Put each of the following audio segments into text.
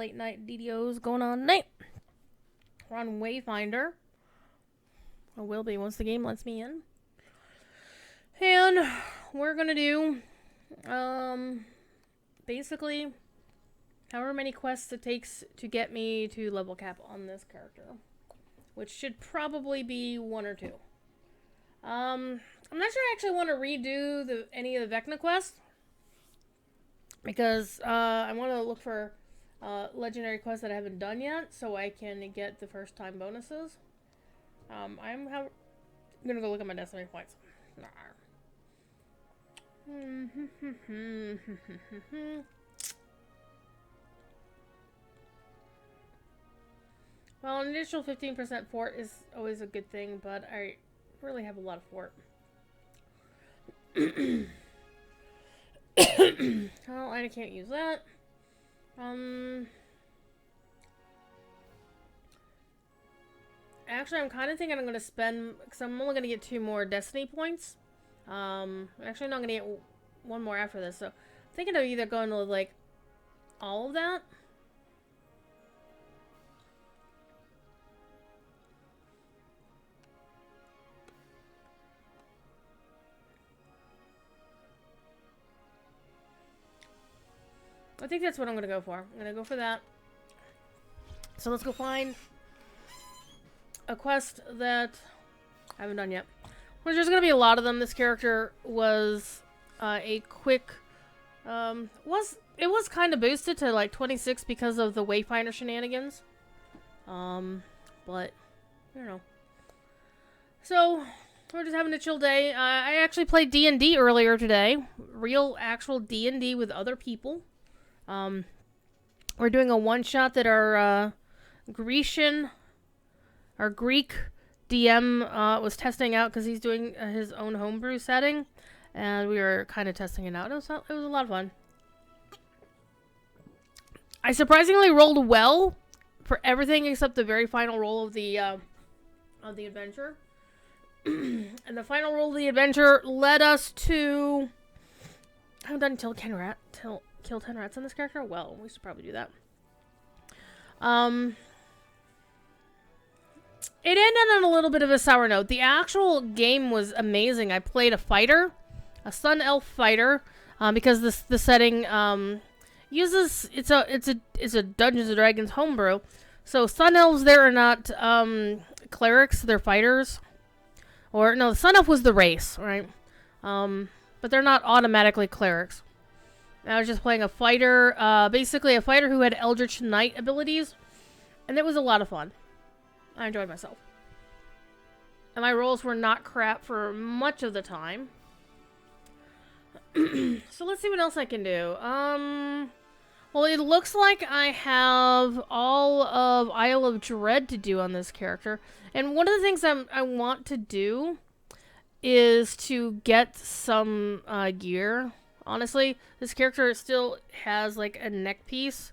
late night DDOs going on tonight. We're on Wayfinder. Or will be once the game lets me in. And we're gonna do, basically, however many quests it takes to get me to level cap on this character. Which should probably be 1 or 2. I'm not sure I actually want to redo any of the Vecna quests. Because, I want to look for, legendary quests that I haven't done yet, so I can get the first time bonuses. I'm gonna go look at my destiny points. Well, an initial 15% fort is always a good thing, but I really have a lot of fort. Well, I can't use that. Actually, I'm kind of thinking I'm going to spend, because I'm only going to get 2 more destiny points. Actually, no, I'm going to get 1 more after this, so I'm thinking of either going to, like, all of that. I think that's what I'm going to go for. I'm going to go for that. So let's go find a quest that I haven't done yet. Well, there's going to be a lot of them. This character was a quick... it was kind of boosted to like 26 because of the Wayfinder shenanigans. But, I don't know. So, we're just having a chill day. I actually played D&D earlier today. Real, actual D&D with other people. We're doing a one-shot that our Greek DM was testing out because he's doing his own homebrew setting, and we were kind of testing it out. It was a lot of fun. I surprisingly rolled well for everything except the very final roll of the adventure, and the final roll of the adventure led us to. I haven't done kill 10 rats on this character? Well, we should probably do that. It ended on a little bit of a sour note. The actual game was amazing. I played a fighter, a Sun Elf fighter, because the setting uses it's a Dungeons and Dragons homebrew. So Sun Elves there are not clerics, they're fighters. Or no, Sun Elf was the race, right? But they're not automatically clerics. I was just playing a fighter, basically a fighter who had Eldritch Knight abilities, and it was a lot of fun. I enjoyed myself. And my rolls were not crap for much of the time. So let's see what else I can do. Well, it looks like I have all of Isle of Dread to do on this character. And one of the things I want to do is to get some gear. Honestly, this character still has like a neck piece.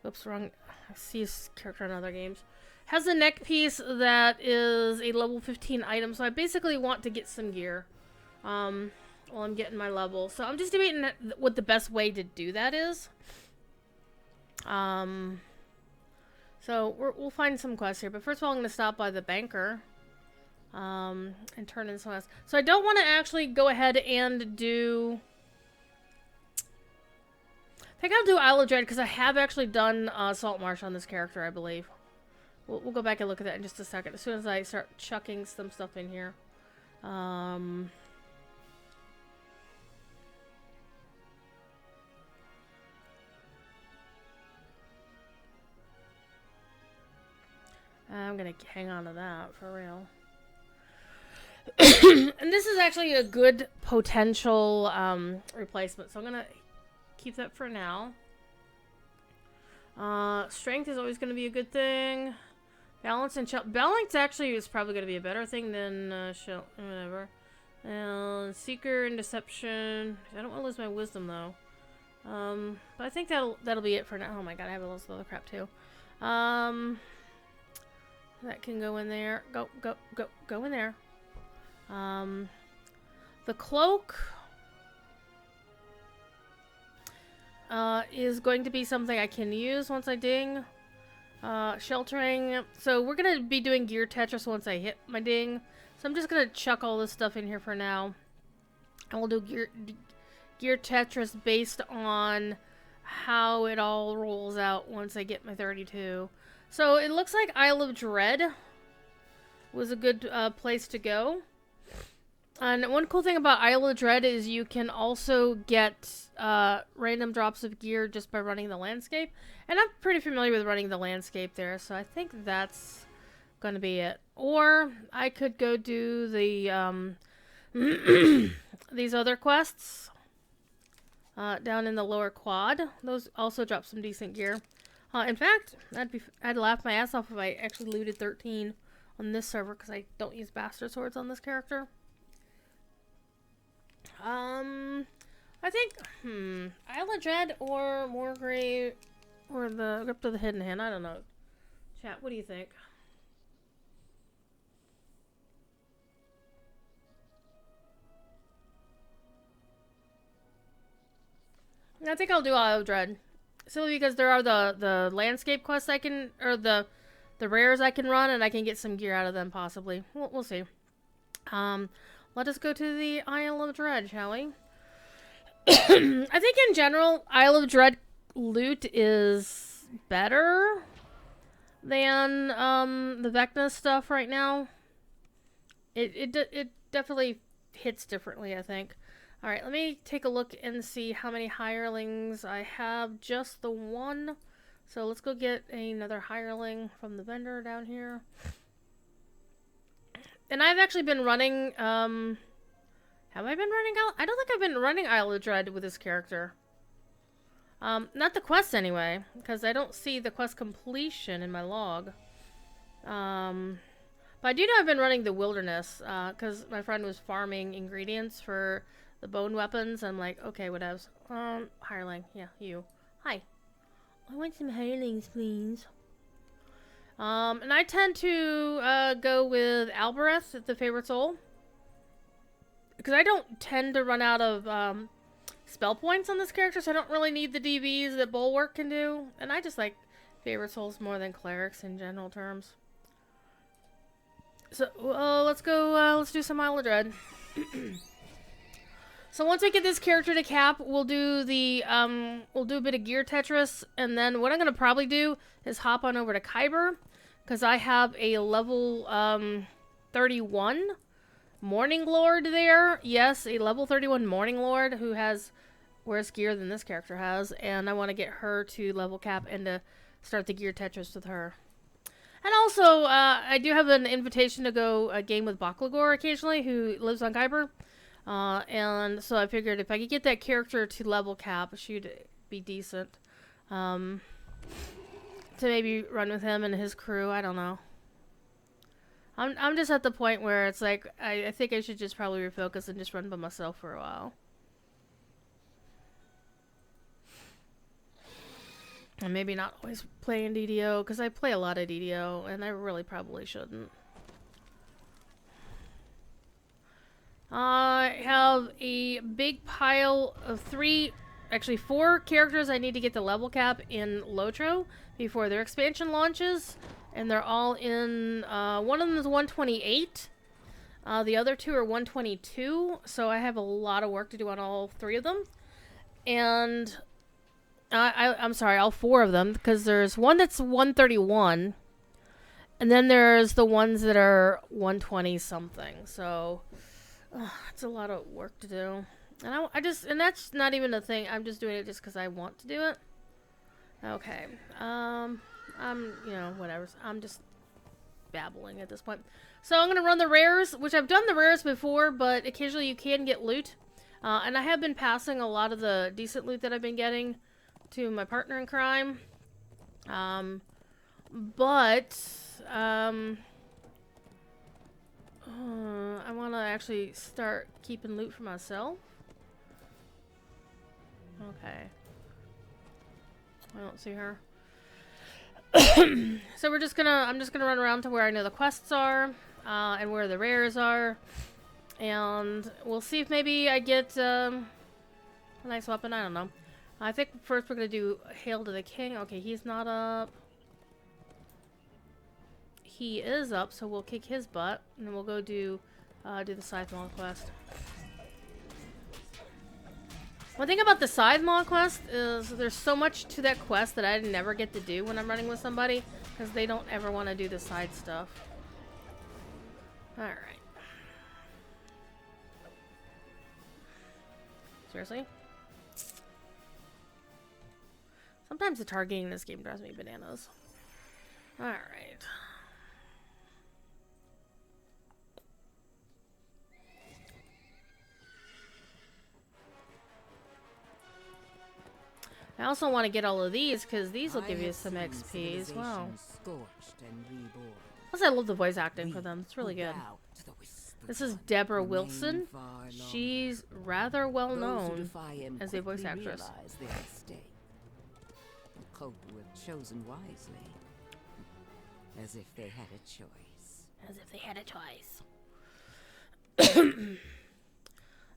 Oops, wrong. I see his character in other games. Has a neck piece that is a level 15 item, so I basically want to get some gear while I'm getting my level. So I'm just debating what the best way to do that is. So we'll find some quests here, but first of all, I'm going to stop by the banker and turn in some else. So I don't want to actually go ahead and do... I think I'll do Isle of Dread because I have actually done Salt Marsh on this character, I believe. We'll go back and look at that in just a second. As soon as I start chucking some stuff in here. I'm gonna hang on to that for real. And this is actually a good potential replacement, so I'm gonna keep that for now. Strength is always gonna be a good thing. Balance and balance actually is probably gonna be a better thing than whatever. And seeker and deception. I don't want to lose my wisdom though. But I think that'll be it for now. Oh my god, I have a lot of other crap too. That can go in there. Go in there. The cloak. is going to be something I can use once I ding. Sheltering. So we're going to be doing gear Tetris once I hit my ding. So I'm just going to chuck all this stuff in here for now. And we'll do gear Tetris based on how it all rolls out once I get my 32. So it looks like Isle of Dread was a good place to go. And one cool thing about Isle of Dread is you can also get random drops of gear just by running the landscape. And I'm pretty familiar with running the landscape there, so I think that's going to be it. Or I could go do the these other quests down in the lower quad. Those also drop some decent gear. In fact, I'd laugh my ass off if I actually looted 13 on this server because I don't use bastard swords on this character. I think, Isle of Dread or Moorgrave or the Grip of the Hidden Hand. I don't know. Chat, what do you think? I think I'll do Isle of Dread. Simply because there are the landscape quests I can, or the rares I can run, and I can get some gear out of them, possibly. We'll see. Let us go to the Isle of Dread, shall we? I think in general, Isle of Dread loot is better than the Vecna stuff right now. It definitely hits differently, I think. Alright, let me take a look and see how many hirelings I have. Just the one. So let's go get another hireling from the vendor down here. And I've actually been running, have I been running I don't think I've been running Isle of Dread with this character. Not the quest anyway, because I don't see the quest completion in my log. But I do know I've been running the wilderness, because my friend was farming ingredients for the bone weapons. I'm like, okay, whatevs. Hireling, yeah, you. Hi. I want some hirelings, please. And I tend to go with Albereth, the favorite soul. Because I don't tend to run out of spell points on this character, so I don't really need the DBs that Bulwark can do. And I just like favorite souls more than clerics in general terms. So, let's go, let's do some Isle of Dread. So once I get this character to cap, we'll do the, we'll do a bit of gear Tetris, and then what I'm going to probably do is hop on over to Kyber, because I have a level, 31 Morning Lord there. Yes, a level 31 Morning Lord who has worse gear than this character has, and I want to get her to level cap and to start the gear Tetris with her. And also, I do have an invitation to go a game with Baklagor occasionally, who lives on Kyber. And so I figured if I could get that character to level cap, she'd be decent. To maybe run with him and his crew, I don't know. I'm just at the point where it's like, I think I should just probably refocus and just run by myself for a while. And maybe not always playing DDO, because I play a lot of DDO, and I really probably shouldn't. I have a big pile of 4 characters I need to get the level cap in Lotro before their expansion launches. And they're all in, one of them is 128. The other 2 are 122. So I have a lot of work to do on all 3 of them. And, I'm sorry, all 4 of them. Because there's one that's 131. And then there's the ones that are 120 something. So it's a lot of work to do. And and that's not even a thing. I'm just doing it just because I want to do it. Okay. You know, whatever. I'm just babbling at this point. So I'm going to run the rares, which I've done the rares before, but occasionally you can get loot. And I have been passing a lot of the decent loot that I've been getting to my partner in crime. I want to actually start keeping loot for myself. Okay. I don't see her. So I'm just gonna run around to where I know the quests are, and where the rares are, and we'll see if maybe I get a nice weapon. I don't know. I think first we're gonna do Hail to the King. Okay, he's not up. He is up, so we'll kick his butt, and then we'll go do the Scythe Maul quest. One thing about the Scythe Maul quest is there's so much to that quest that I never get to do when I'm running with somebody, because they don't ever want to do the side stuff. Alright. Seriously? Sometimes the targeting in this game drives me bananas. Alright. I also want to get all of these because these will give you some XP as well. Plus, I love the voice acting for them. It's really good. This is Deborah Wilson. She's rather well known as a voice actress. The cult were chosen wisely, as if they had a choice. As if they had a choice.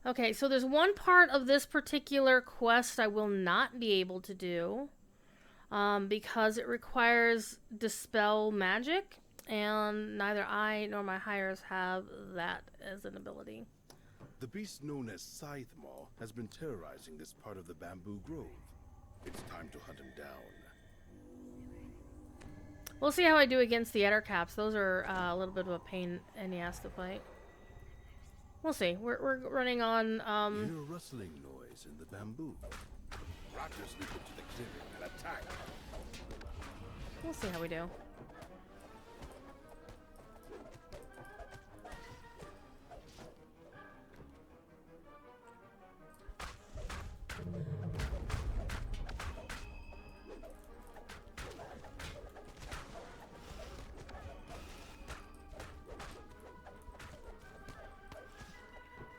Okay, so there's one part of this particular quest I will not be able to do because it requires Dispel Magic, and neither I nor my hires have that as an ability. The beast known as Scythe Maul has been terrorizing this part of the bamboo grove. It's time to hunt him down. We'll see how I do against the Ettercaps. Those are a little bit of a pain in the ass to fight. We'll see. We're running on. You hear a rustling noise in the bamboo. Raptors leap into the clearing and attack. We'll see how we do.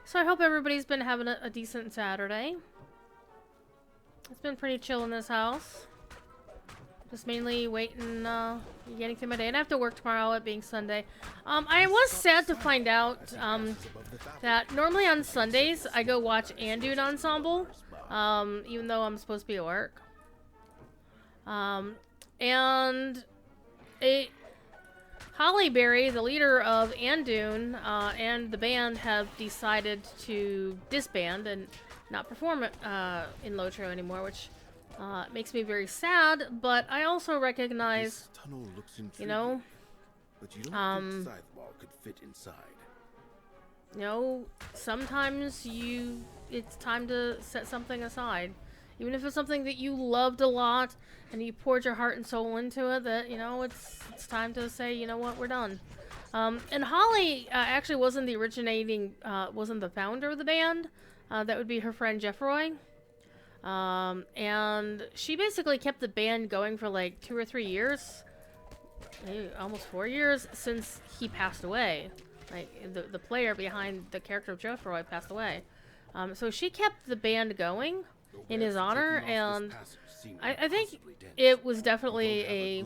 So I hope everybody's been having a decent Saturday. It's been pretty chill in this house. Just mainly waiting, getting through my day. And I have to work tomorrow, it being Sunday. I was sad to find out that normally on Sundays I go watch Anduin Ensemble, even though I'm supposed to be at work. And Hollyberry, the leader of Anduin, and the band have decided to disband and not perform in Lotro anymore, which makes me very sad, but I also recognize, you know, but you don't think Scythe Maul could fit inside. You know, sometimes it's time to set something aside. Even if it's something that you loved a lot and you poured your heart and soul into it, that, you know, it's time to say, you know what, we're done. And Holly actually wasn't the founder of the band. That would be her friend Jeffroy. And she basically kept the band going for like 2 or 3 years. Maybe almost 4 years since he passed away. Like, the player behind the character of Jeffroy passed away. So she kept the band going in his honor, and I think it was definitely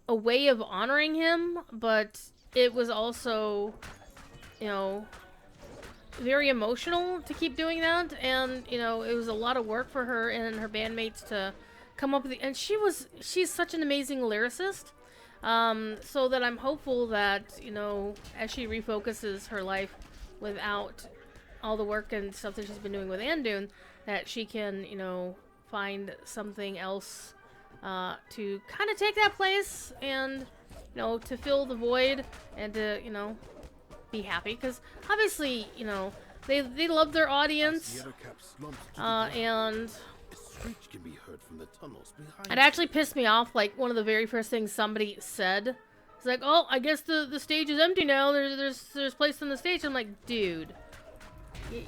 a way of honoring him, but it was also, you know, very emotional to keep doing that, and, you know, it was a lot of work for her and her bandmates to come up with and she's such an amazing lyricist, so that I'm hopeful that, you know, as she refocuses her life without all the work and stuff that she's been doing with Anduin, that she can, you know, find something else to kind of take that place and, you know, to fill the void and to, you know, be happy. Because obviously, you know, they love their audience, and it actually pissed me off. Like, one of the very first things somebody said, it's like, oh, I guess the stage is empty now. There's place on the stage. I'm like, dude.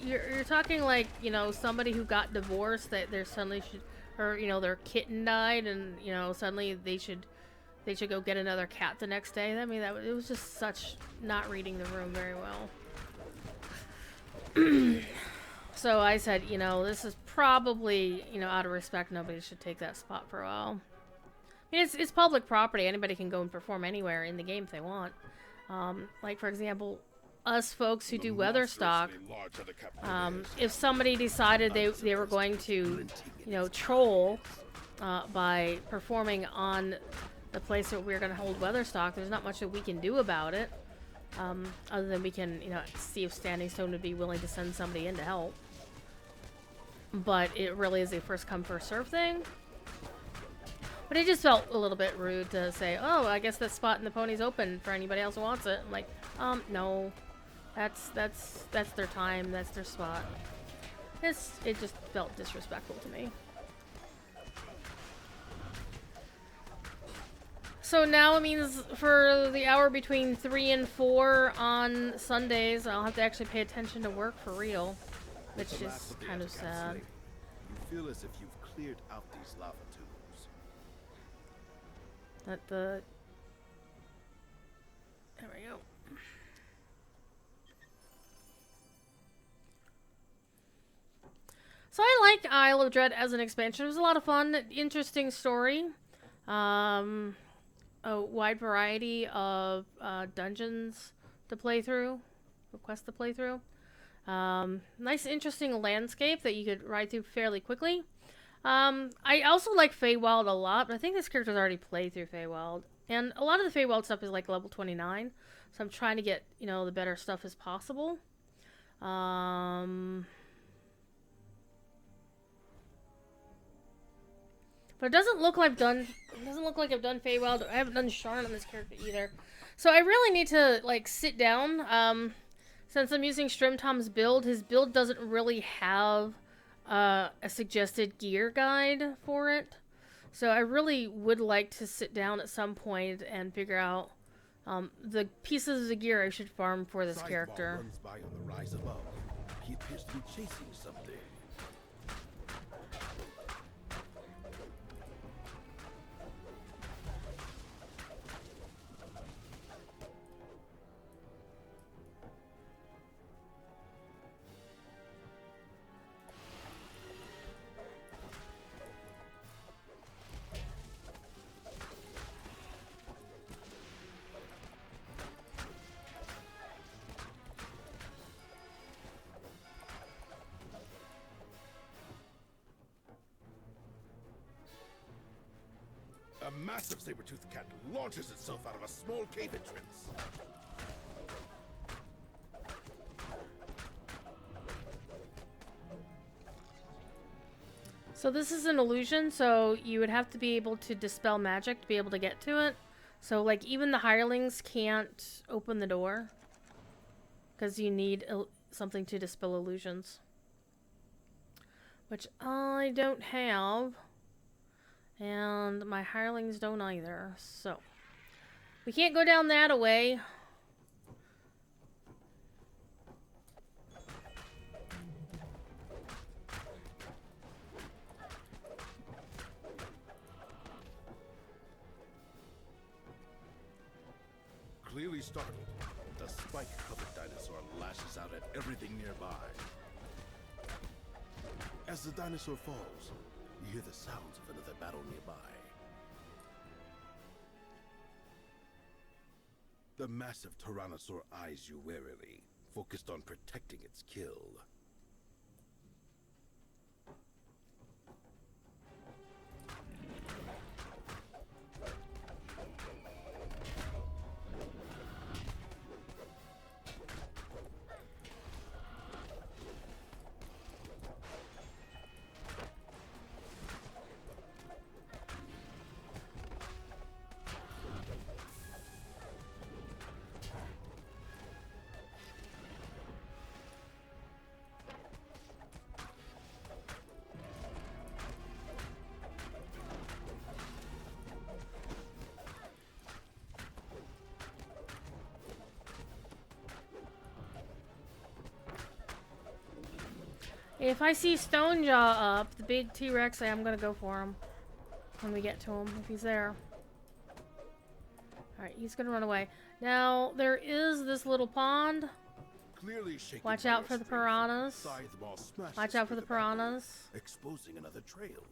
You're talking like, you know, somebody who got divorced, that they're suddenly or, you know, their kitten died, and, you know, suddenly they should go get another cat the next day. I mean, it was just such not reading the room very well. So I said, you know, this is probably, you know, out of respect, nobody should take that spot for a while. I mean, it's public property. Anybody can go and perform anywhere in the game if they want. Like, for example, us folks who do Weatherstock, Monstrously large are the captives. if somebody decided they were going to, you know, troll by performing on the place that we're going to hold Weatherstock, there's not much that we can do about it, other than we can, you know, see if Standing Stone would be willing to send somebody in to help. But it really is a first come first serve thing. But it just felt a little bit rude to say, oh, I guess that spot in the pony's open for anybody else who wants it. I'm like, no, that's their time, that's their spot. It just felt disrespectful to me. So now it means for the hour between 3 and 4 on Sundays, I'll have to actually pay attention to work for real, which is kind of sad. You feel as if you've cleared out these lava tubes. There we go. So I liked Isle of Dread as an expansion. It was a lot of fun, interesting story. A wide variety of dungeons to play through, quests to play through. Nice, interesting landscape that you could ride through fairly quickly. I also like Feywild a lot, but I think this character's already played through Feywild. And a lot of the Feywild stuff is like level 29, so I'm trying to get, you know, the better stuff as possible. But it doesn't look like I've done Feywild. I haven't done Sharn on this character either. So I really need to, like, sit down. Since I'm using Strimtom's build, his build doesn't really have a suggested gear guide for it. So I really would like to sit down at some point and figure out the pieces of the gear I should farm for this character. Runs by on the rise above. He appears to be chasing something. A massive saber-toothed cat launches itself out of a small cave entrance. So this is an illusion, so you would have to be able to dispel magic to be able to get to it. So, like, even the hirelings can't open the door, because you need something to dispel illusions. Which I don't have. And my hirelings don't either, so we can't go down that way. Clearly startled, the spike-covered dinosaur lashes out at everything nearby. As the dinosaur falls, you hear the sounds of another battle nearby. The massive Tyrannosaur eyes you warily, focused on protecting its kill. If I see Stonejaw up, the big T-Rex, I'm gonna go for him when we get to him, if he's there. Alright, he's gonna run away. Now, there is this little pond. Clearly shaken Watch by out your for the strength, piranhas. Scytheball smashes Watch out for through the boundary, piranhas. exposing another trail.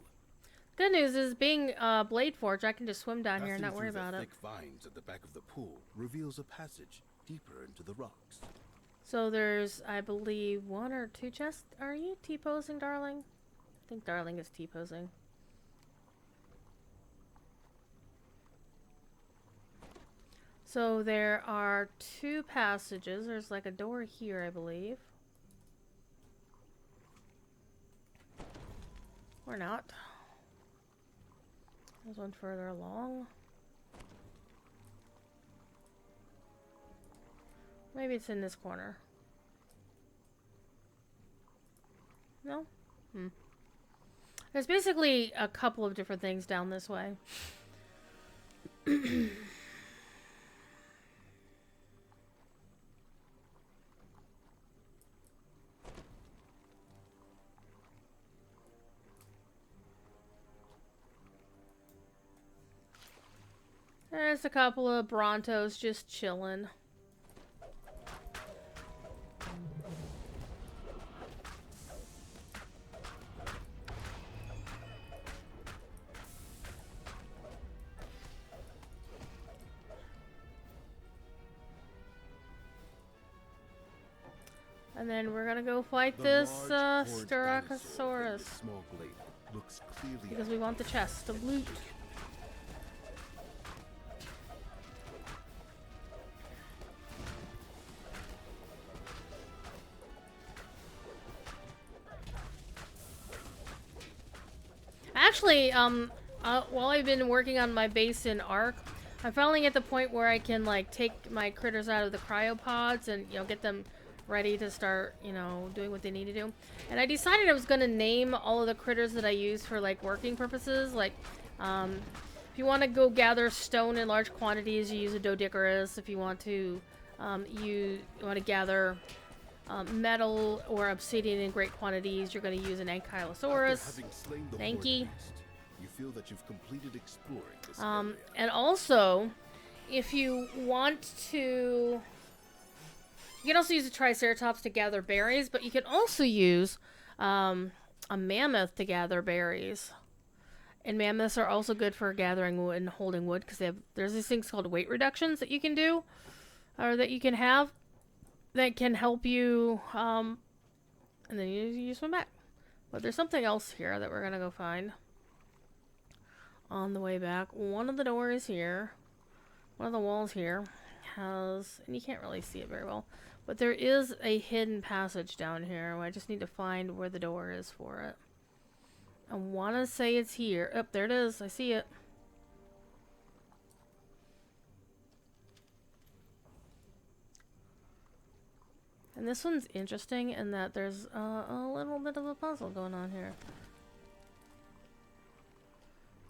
Good news is, being Blade Forge, I can just swim down here and not Passing worry through about the it. thick vines at the back of the pool reveals a passage deeper into the rocks. So there's, I believe, 1 or 2 chests. Are you T-posing, darling? I think darling is T-posing. So there are 2 passages. There's like a door here, I believe. Or not. There's one further along. Maybe it's in this corner. No? There's basically a couple of different things down this way. There's a couple of Brontos just chilling. And then we're gonna go fight this Styracosaurus. Small glade looks clearly Because we want the chest of loot. Actually, while I've been working on my base in Ark, I'm finally at the point where I can like take my critters out of the cryopods and get them ready to start doing what they need to do. And I decided I was gonna name all of the critters that I use for like working purposes. Like, if you want to go gather stone in large quantities, you use a Doedicurus. If you want to, gather metal or obsidian in great quantities, you're going to use an Ankylosaurus. Thanky. You feel that you've completed exploring this area. And also, if you want to, you can also use a Triceratops to gather berries, but you can also use a mammoth to gather berries. And mammoths are also good for gathering wood and holding wood because there's these things called weight reductions that you can do, or that you can have, that can help you, and then you swim back. But there's something else here that we're gonna go find on the way back. One of the doors here, one of the walls here has, and you can't really see it very well, but there is a hidden passage down here. I just need to find where the door is for it. I want to say it's here. Oh, there it is. I see it. And this one's interesting in that there's a little bit of a puzzle going on here.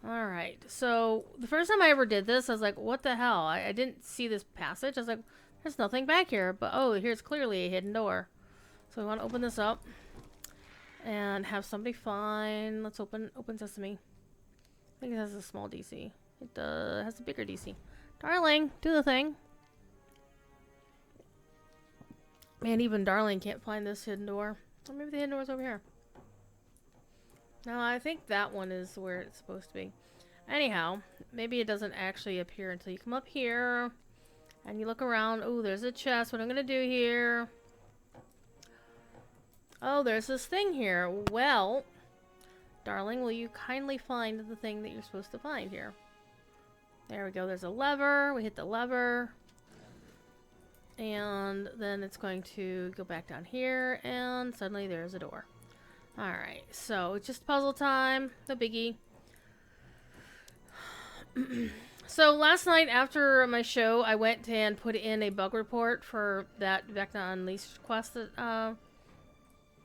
Alright, so the first time I ever did this, I was like, what the hell? I didn't see this passage. I was like, there's nothing back here. But oh, here's clearly a hidden door. So we want to open this up and have somebody find. Let's open Sesame. I think it has a small DC. It has a bigger DC. Darling, do the thing. Man, even Darling can't find this hidden door. Or maybe the hidden door's over here. No, I think that one is where it's supposed to be. Anyhow, maybe it doesn't actually appear until you come up here and you look around. Oh, there's a chest. What I'm gonna do here? Oh, there's this thing here. Well, Darling, will you kindly find the thing that you're supposed to find here? There we go. There's a lever. We hit the lever. And then it's going to go back down here, and suddenly there's a door. Alright, so it's just puzzle time. No biggie. So last night after my show, I went and put in a bug report for that Vecna Unleashed quest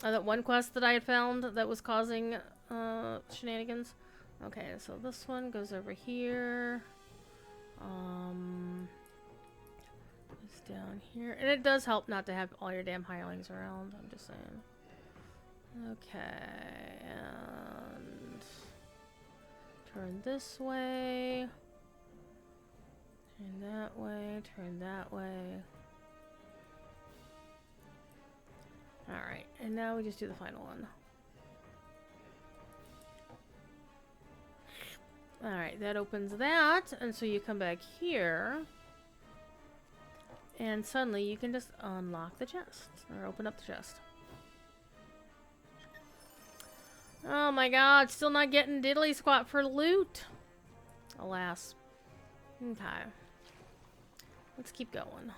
that one quest that I had found that was causing shenanigans. Okay, so this one goes over here. It's down here. And it does help not to have all your damn hirelings around, I'm just saying. Okay, and turn this way. Turn that way, turn that way. Alright, and now we just do the final one. Alright, that opens that, and so you come back here. And suddenly you can just unlock the chest. Or open up the chest. Oh my god, still not getting diddly squat for loot. Alas. Okay. Let's keep going.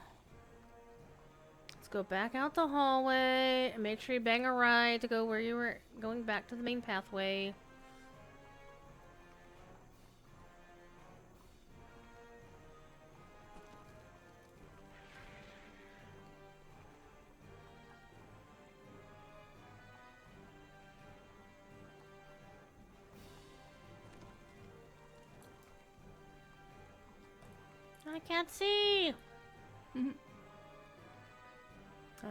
Let's go back out the hallway and make sure you bang a right to go where you were going back to the main pathway. I can't see.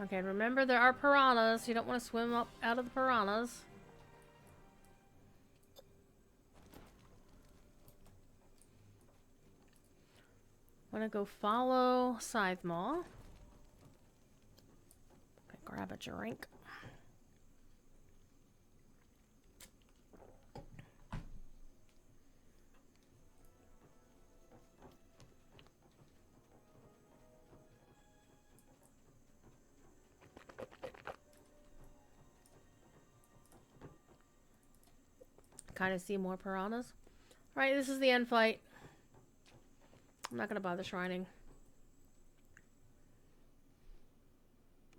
Okay, remember there are piranhas. You don't want to swim up out of the piranhas. Want to go follow Scythemaw. Okay, grab a drink. Kind of see more piranhas. Right, this is the end fight. I'm not gonna bother shrining.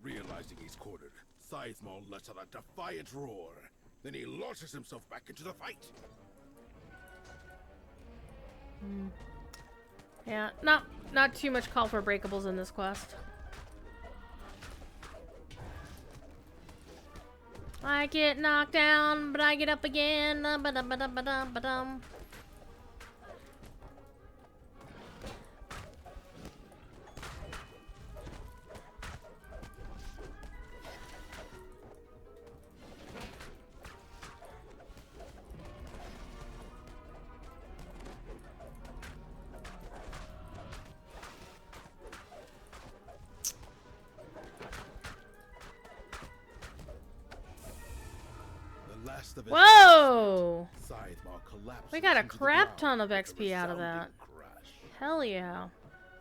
Realizing he's cornered, Scythemaw lets out a defiant roar. Then he launches himself back into the fight. Yeah, not too much call for breakables in this quest. I get knocked down, but I get up again. Ba-dum. Whoa! We got a crap ton of XP out of that. Hell yeah.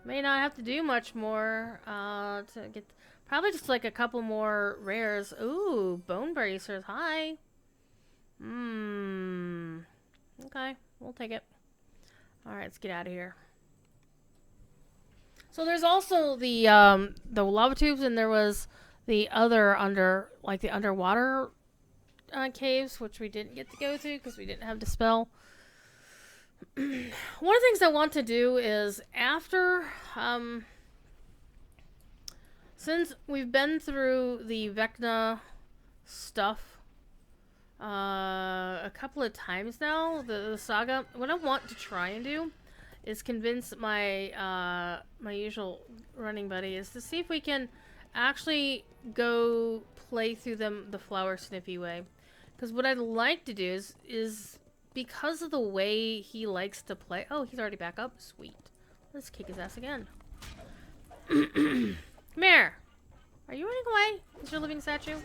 May not have to do much more to get... Probably just like a couple more rares. Ooh, bone bracers. Hi. Okay, we'll take it. Alright, let's get out of here. So there's also the lava tubes, and there was the other the underwater caves, which we didn't get to go through because we didn't have Dispel. One of the things I want to do is after, since we've been through the Vecna stuff a couple of times now, the saga, what I want to try and do is convince my my usual running buddy is to see if we can actually go play through them the flower snippy way. Because what I'd like to do is because of the way he likes to play... Oh, he's already back up? Sweet. Let's kick his ass again. Come here. Are you running away? Is your living statue?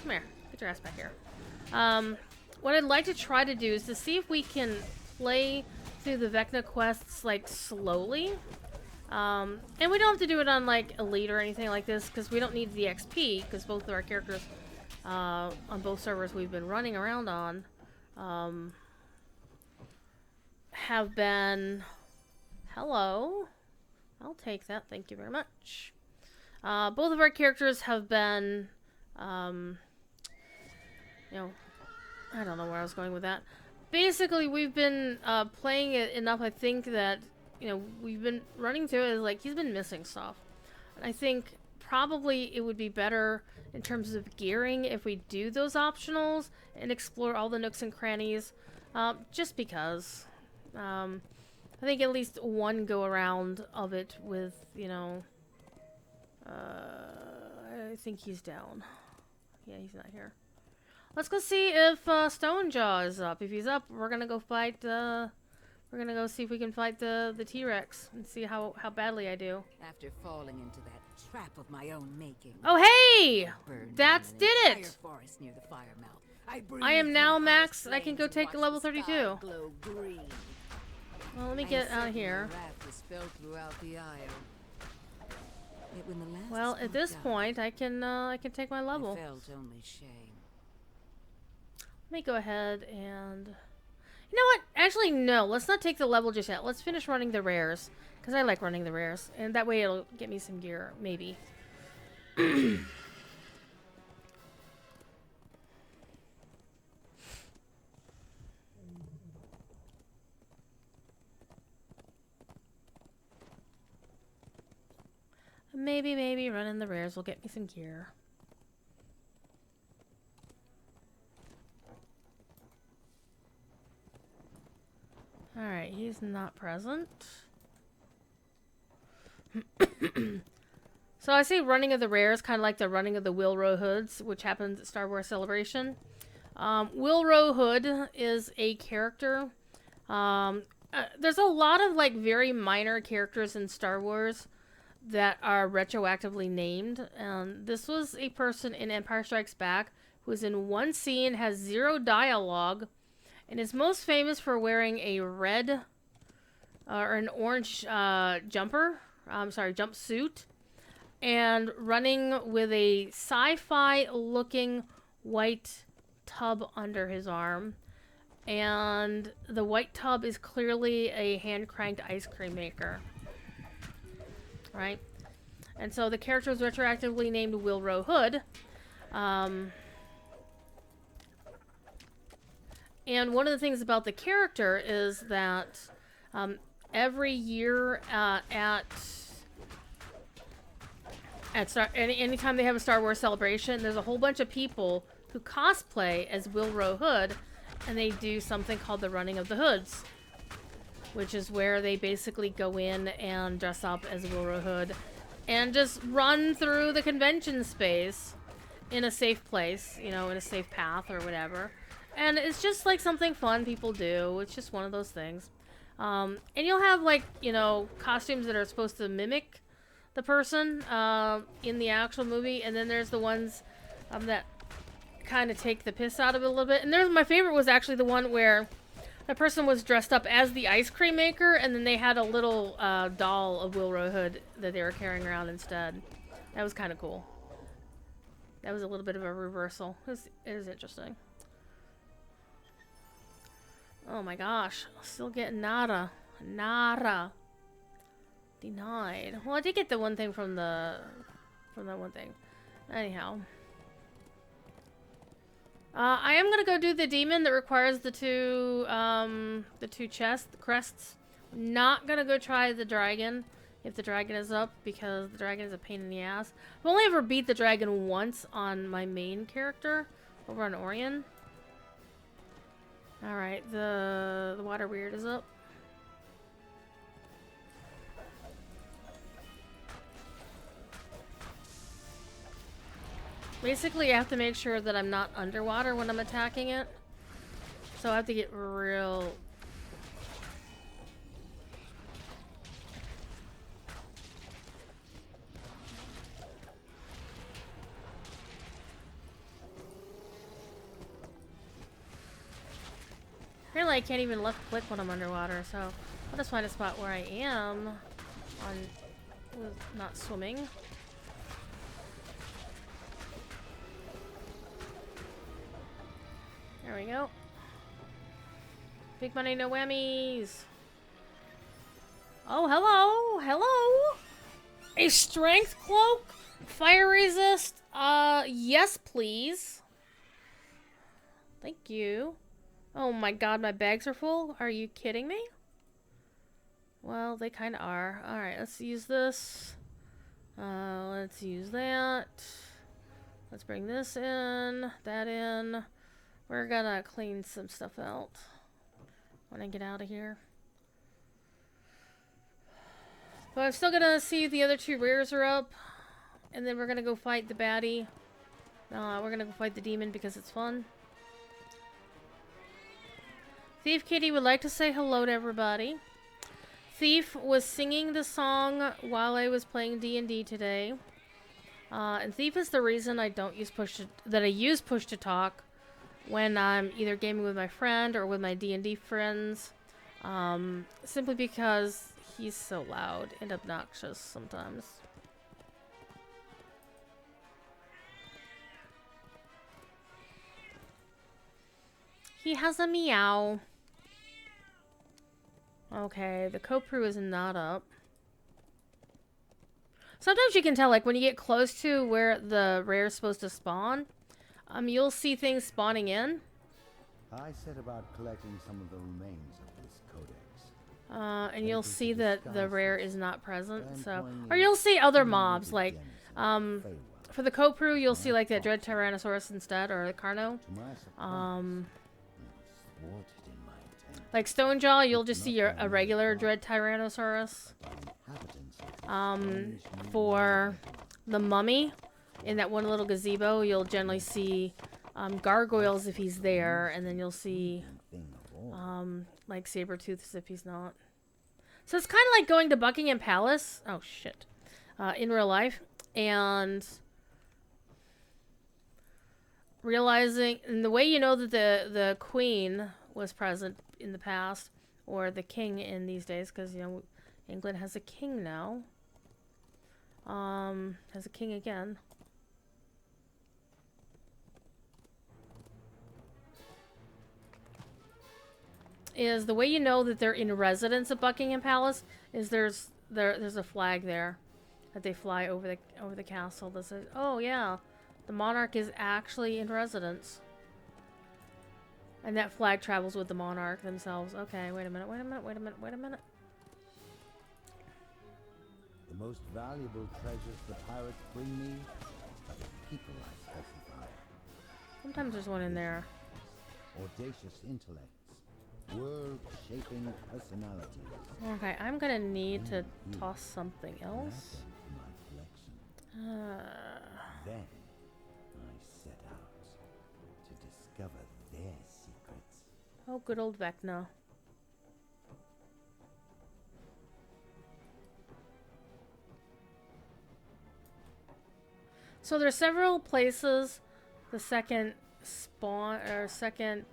Come here. Get your ass back here. What I'd like to try to do is to see if we can play through the Vecna quests, like, slowly. And we don't have to do it on, like, Elite or anything like this, because we don't need the XP, because both of our characters... on both servers we've been running around on, have been... Hello. I'll take that, thank you very much. Both of our characters have been, you know, I don't know where I was going with that. Basically, we've been, playing it enough, I think that, you know, we've been running through it, like, he's been missing stuff. And I think probably it would be better in terms of gearing if we do those optionals and explore all the nooks and crannies, just because. I think at least one go around of it with, you know, I think he's down. Yeah, he's not here. Let's go see if Stonejaw is up. If he's up, we're gonna go fight, we're gonna go see if we can fight the T-Rex and see how badly I do. After falling into that trap of my own making. Oh hey! That's did it! I am now max. I can go take a level 32. Well, let me get out of here. Yet when the last Well, at this spark point, I can take my died, level. I felt only shame. Let me go ahead and... You know what? Actually, no. Let's not take the level just yet. Let's finish running the rares. Because I like running the rares. And that way it'll get me some gear. Maybe. Maybe running the rares will get me some gear. Alright, he's not present. So I say running of the rares, kind of like the running of the Wilro Hoods, which happens at Star Wars Celebration. Wilro Hood is a character. There's a lot of like very minor characters in Star Wars that are retroactively named. This was a person in Empire Strikes Back who is in one scene, has 0 dialogue, and is most famous for wearing a red or an orange jumpsuit, and running with a sci-fi looking white tub under his arm. And the white tub is clearly a hand-cranked ice cream maker. Right? And so the character is retroactively named Wilro Hood. And one of the things about the character is that every year anytime they have a Star Wars celebration, there's a whole bunch of people who cosplay as Wilro Hood, and they do something called the Running of the Hoods, which is where they basically go in and dress up as Wilro Hood and just run through the convention space in a safe place, you know, in a safe path or whatever. And it's just like something fun people do. It's just one of those things. And you'll have like, you know, costumes that are supposed to mimic the person in the actual movie. And then there's the ones that kind of take the piss out of it a little bit. And there's my favorite was actually the one where the person was dressed up as the ice cream maker, and then they had a little doll of Wilro Hood that they were carrying around instead. That was kind of cool. That was a little bit of a reversal. It was interesting. Oh my gosh. Still getting nada. Nada. Denied. Well, I did get the one thing from that one thing. Anyhow. I am gonna go do the demon that requires the two crests. Not gonna go try the dragon if the dragon is up, because the dragon is a pain in the ass. I've only ever beat the dragon once on my main character over on Orion. Alright, the water weird is up. Basically, I have to make sure that I'm not underwater when I'm attacking it. So I have to get real... Apparently I can't even left click when I'm underwater, so I'll just find a spot where I am with not swimming. There we go. Big money, no whammies. Oh, hello! Hello! A strength cloak? Fire resist? Yes, please. Thank you. Oh my god, my bags are full? Are you kidding me? Well, they kind of are. Alright, let's use this. Let's use that. Let's bring this in, that in. We're gonna clean some stuff out when I get out of here. But I'm still gonna see if the other two rares are up. And then we're gonna go fight the baddie. We're gonna go fight the demon because it's fun. Thief Kitty would like to say hello to everybody. Thief was singing the song while I was playing D&D today. And Thief is the reason I don't use use push to talk when I'm either gaming with my friend or with my D&D friends. Simply because he's so loud and obnoxious sometimes. He has a meow. Okay, the Kopru is not up. Sometimes you can tell, like, when you get close to where the rare is supposed to spawn, you'll see things spawning in. I set about collecting some of the remains of this codex. And you'll see that the rare is not present, so... employing Or you'll see other a mobs, like, denizens of the Feywild. for the Kopru, you'll see, like, that Dread Tyrannosaurus instead, or the Carno. To my surprise, Um, I was thwarted in my attempt. like Stonejaw, you'll just see a regular Dread Tyrannosaurus. By inhabitants of this Um, strange new for world. the mummy, in that one little gazebo, you'll generally see gargoyles if he's there, and then you'll see Thing of all. like Sabretooths if he's not. So it's kind of like going to Buckingham Palace. Oh shit, in real life, and realizing, and the way you know that the queen was present in the past, or the king in these days, because you know England has a king now. Has a king again. Is the way you know that they're in residence at Buckingham Palace is there's a flag there that they fly over the castle that says, "Oh yeah, the monarch is actually in residence." And that flag travels with the monarch themselves. Okay, wait a minute. The most valuable treasures the pirates bring me are the people I specify. Sometimes there's one in there. Audacious intellects, world-shaping personalities. Okay, I'm gonna need to toss something Add else. them to my collection. Then I set out to discover their secrets. Oh, good old Vecna. So there's several places the second spawn or second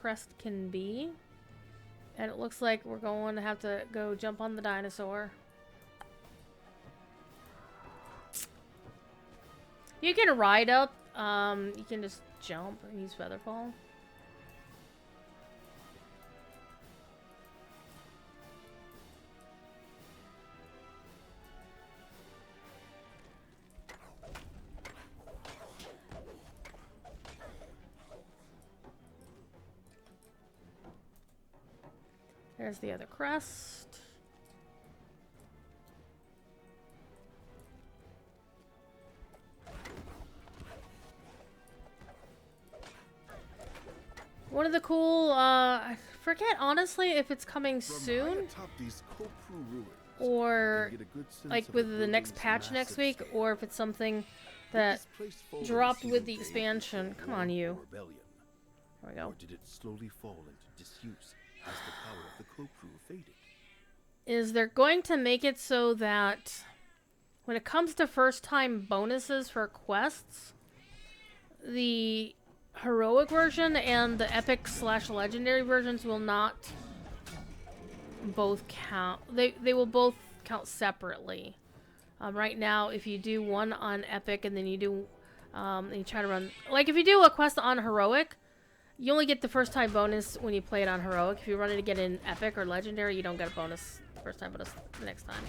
crest can be, and it looks like we're going to have to go jump on the dinosaur. You can ride up. You can just jump and use Featherfall. There's the other crest. One of the cool, I forget honestly if it's coming From high soon atop these Kopru ruins, or you get a good sense like of with the the next building's patch next massive week, scale. or if it's something With that this place fall on dropped sealed with the day, expansion. Come war on, or you. rebellion, There we go. or did it slowly fall into disuse as the power of the Kopru faded? Is they're going to make it so that when it comes to first time bonuses for quests, the heroic version and the epic / legendary versions will not both count. They will both count separately. Right now, if you do one on epic and then you do and you try to run, like if you do a quest on heroic, you only get the first time bonus when you play it on heroic. If you run it again in epic or legendary, you don't get a bonus first time bonus the next time.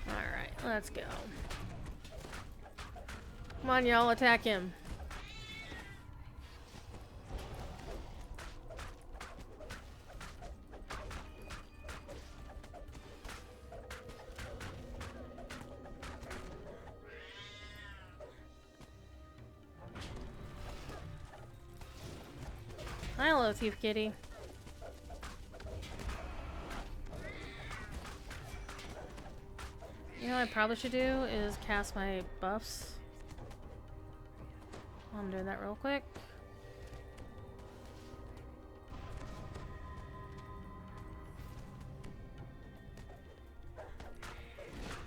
Alright, let's go. Come on, y'all, attack him. Hello, Thief Kitty. You know what I probably should do is cast my buffs. I'm doing that real quick.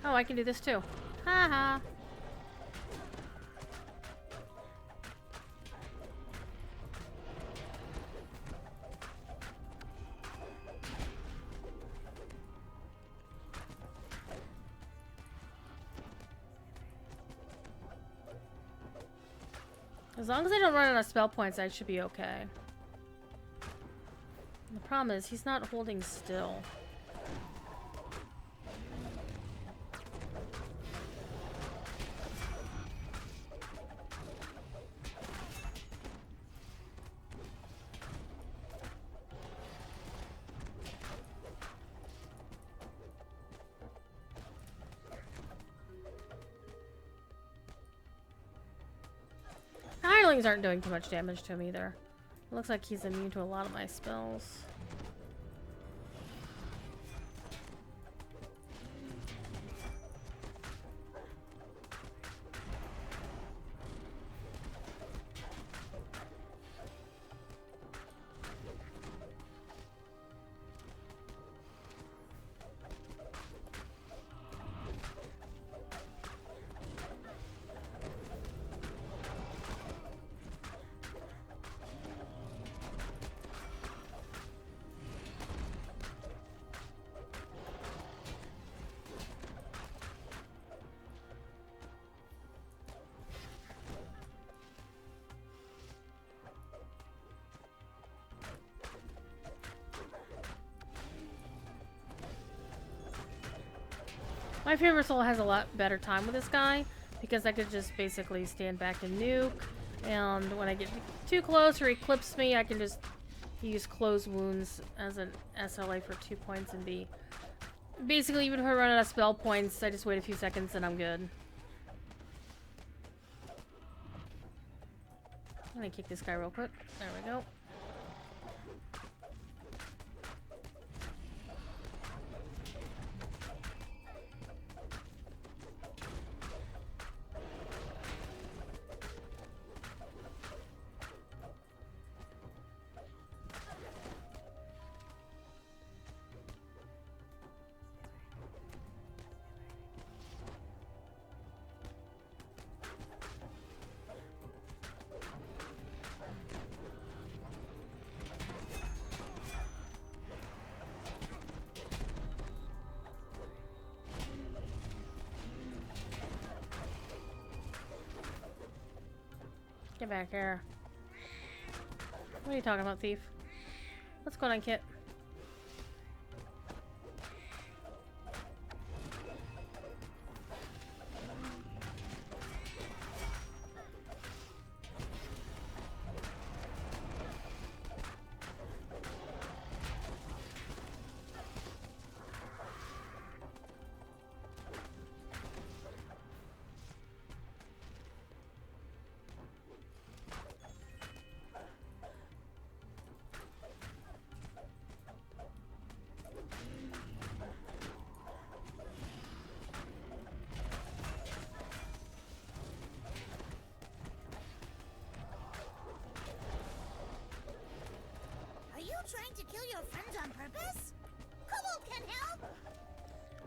Oh, I can do this too. Haha. As long as I don't run out of spell points, I should be okay. The problem is he's not holding still. Hirelings aren't doing too much damage to him either. It looks like he's immune to a lot of my spells. My favorite soul has a lot better time with this guy because I could just basically stand back and nuke, and when I get too close or he clips me, I can just use close wounds as an SLA for 2 points and be basically, even if I run out of spell points, I just wait a few seconds and I'm good. I'm gonna kick this guy real quick. There we go. Get back here. What are you talking about, thief? What's going on, Kit? Trying to kill your friends on purpose? Cobalt can help!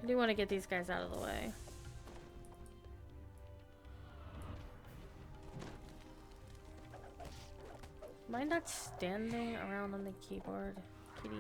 I do want to get these guys out of the way. Am I not standing around on the keyboard, kitty?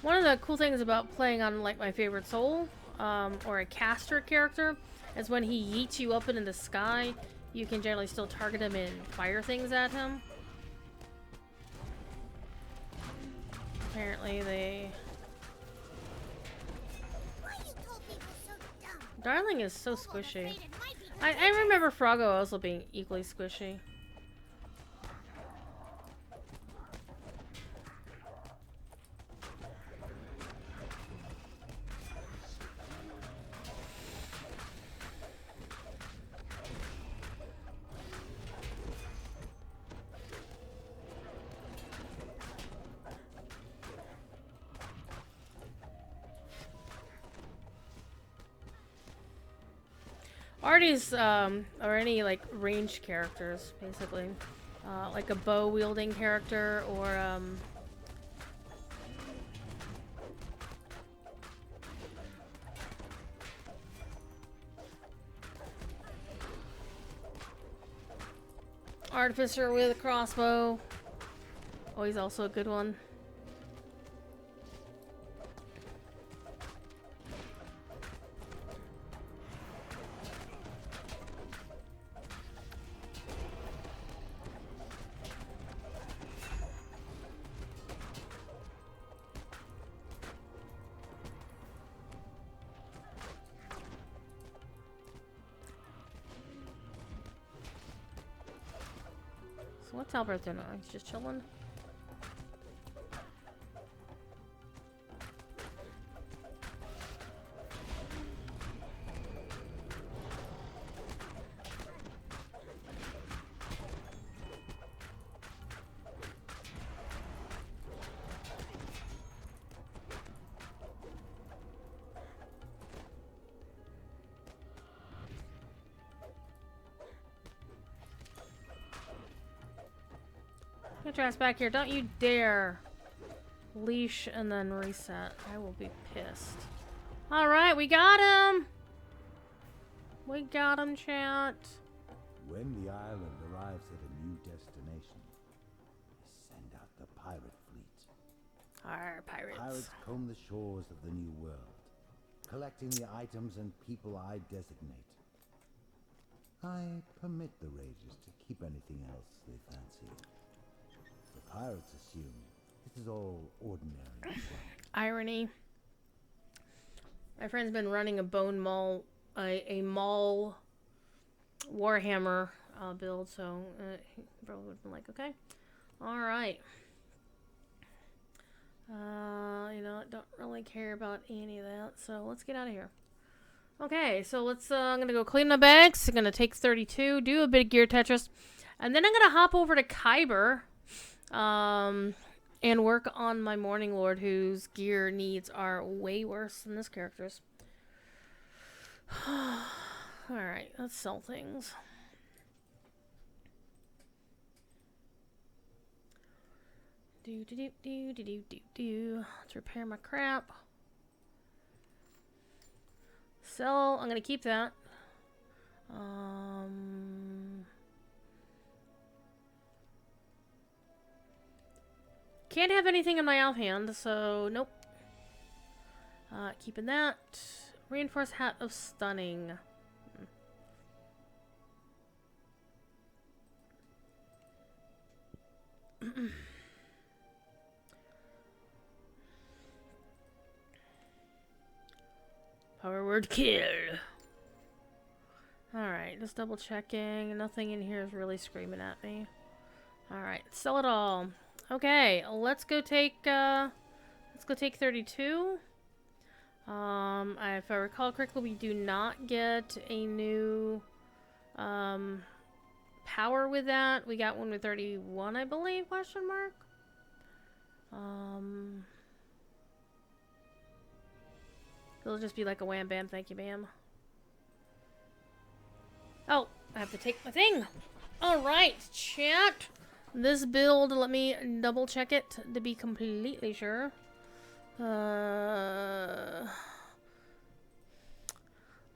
One of the cool things about playing on like my favorite soul, or a caster character, is when he yeets you up into the sky, you can generally still target him and fire things at him. Apparently they... Darling is so squishy. I remember Froggo also being equally squishy. Arties, or any like ranged characters, basically, like a bow wielding character, or Artificer with a crossbow. Always also a good one. So what's Albert doing? He's just chilling. Get your ass back here. Don't you dare. Leash and then reset. I will be pissed. Alright, we got him! We got him, chat. When the island arrives at a new destination, send out the pirate fleet. Our pirates. Pirates comb the shores of the new world, collecting the items and people I designate. I permit the raiders to keep anything else they fancy. The pirates assume this is all ordinary. Irony. My friend's been running a bone maul, a maul Warhammer build, so he probably would have been like, okay, all right. You know, don't really care about any of that, so let's get out of here. Okay, so let's, I'm gonna go clean my bags. I'm gonna take 32, do a bit of gear Tetris, and then I'm gonna hop over to Kyber, and work on my Morning Lord, whose gear needs are way worse than this character's. Alright, let's sell things. Let's repair my crap. Sell, I'm gonna keep that. Can't have anything in my offhand, so nope. Keeping that. Reinforced hat of stunning. Power word kill. Alright, just double checking. Nothing in here is really screaming at me. Alright, sell it all. Okay, let's go take 32. If I recall correctly, we do not get a new power with that. We got one with 31, I believe, question mark. It'll just be like a wham bam, thank you ma'am. Oh, I have to take my thing. Alright, chat. This build, let me double check it to be completely sure.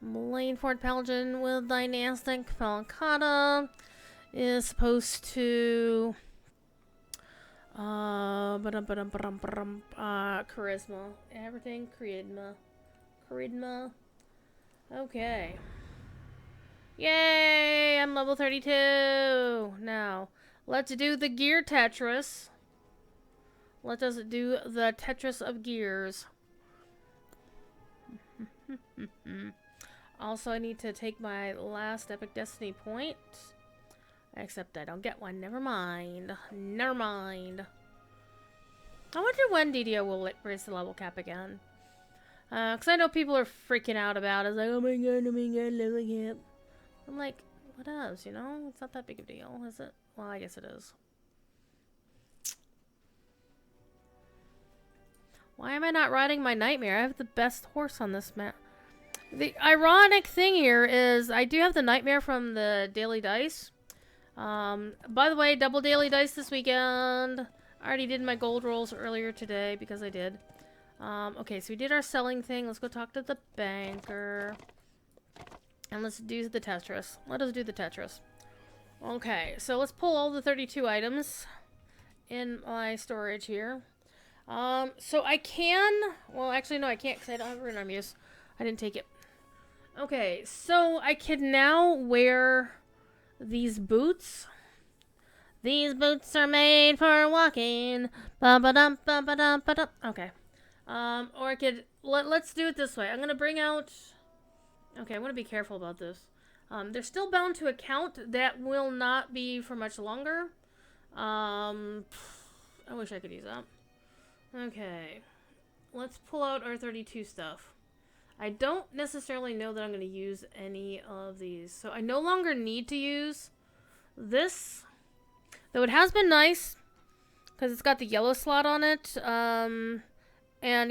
Lane Ford Paladin with Dynastic Falcata is supposed to charisma. Everything charisma. Okay. Yay! I'm level 32! Now, let's do the gear Tetris. Let us do the Tetris of gears. Also, I need to take my last Epic Destiny point. Except I don't get one. Never mind. Never mind. I wonder when DDO will raise the level cap again. Because I know people are freaking out about it. It's like, oh my god, level cap. I'm like, what else, you know? It's not that big of a deal, is it? Well, I guess it is. Why am I not riding my Nightmare? I have the best horse on this map. The ironic thing here is I do have the Nightmare from the Daily Dice. By the way, double Daily Dice this weekend. I already did my gold rolls earlier today because I did. Okay, so we did our selling thing. Let's go talk to the banker. And let's do the Tetris. Let us do the Tetris. Okay, so let's pull all the 32 items in my storage here. So I can... Well, actually, no, I can't because I don't have rune arm use. I didn't take it. Okay, so I can now wear these boots. These boots are made for walking. Ba-ba-dum, ba-ba-dum, ba-dum. Okay. Or I could... Let's do it this way. I'm going to bring out... Okay, I want to be careful about this. They're still bound to a count. That will not be for much longer. I wish I could use that. Okay. Let's pull out our 32 stuff. I don't necessarily know that I'm going to use any of these. So I no longer need to use this. Though it has been nice. Because it's got the yellow slot on it. And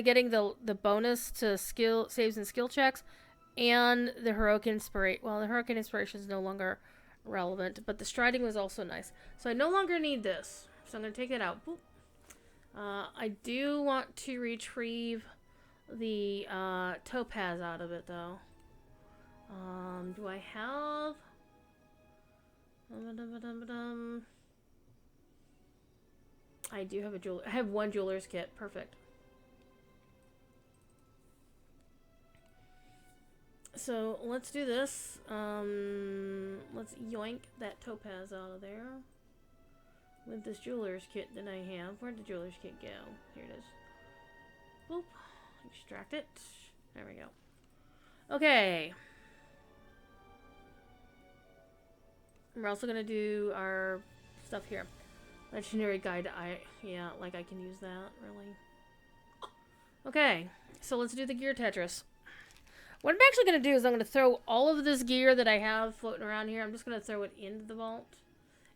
getting the bonus to skill saves and skill checks. And the heroic inspiration. Well, the heroic inspiration is no longer relevant. But the striding was also nice. So I no longer need this. So I'm going to take it out. Boop. I do want to retrieve the topaz out of it, though. Do I have... I do have a jeweler. I have one jeweler's kit. Perfect. So let's do this. Let's yoink that topaz out of there. With this jeweler's kit that I have. Where'd the jeweler's kit go? Here it is. Boop. Extract it. There we go. Okay. We're also gonna do our stuff here. Legendary guide. Yeah, like I can use that, really. Okay. So let's do the gear Tetris. What I'm actually gonna do is I'm gonna throw all of this gear that I have floating around here. I'm just gonna throw it into the vault.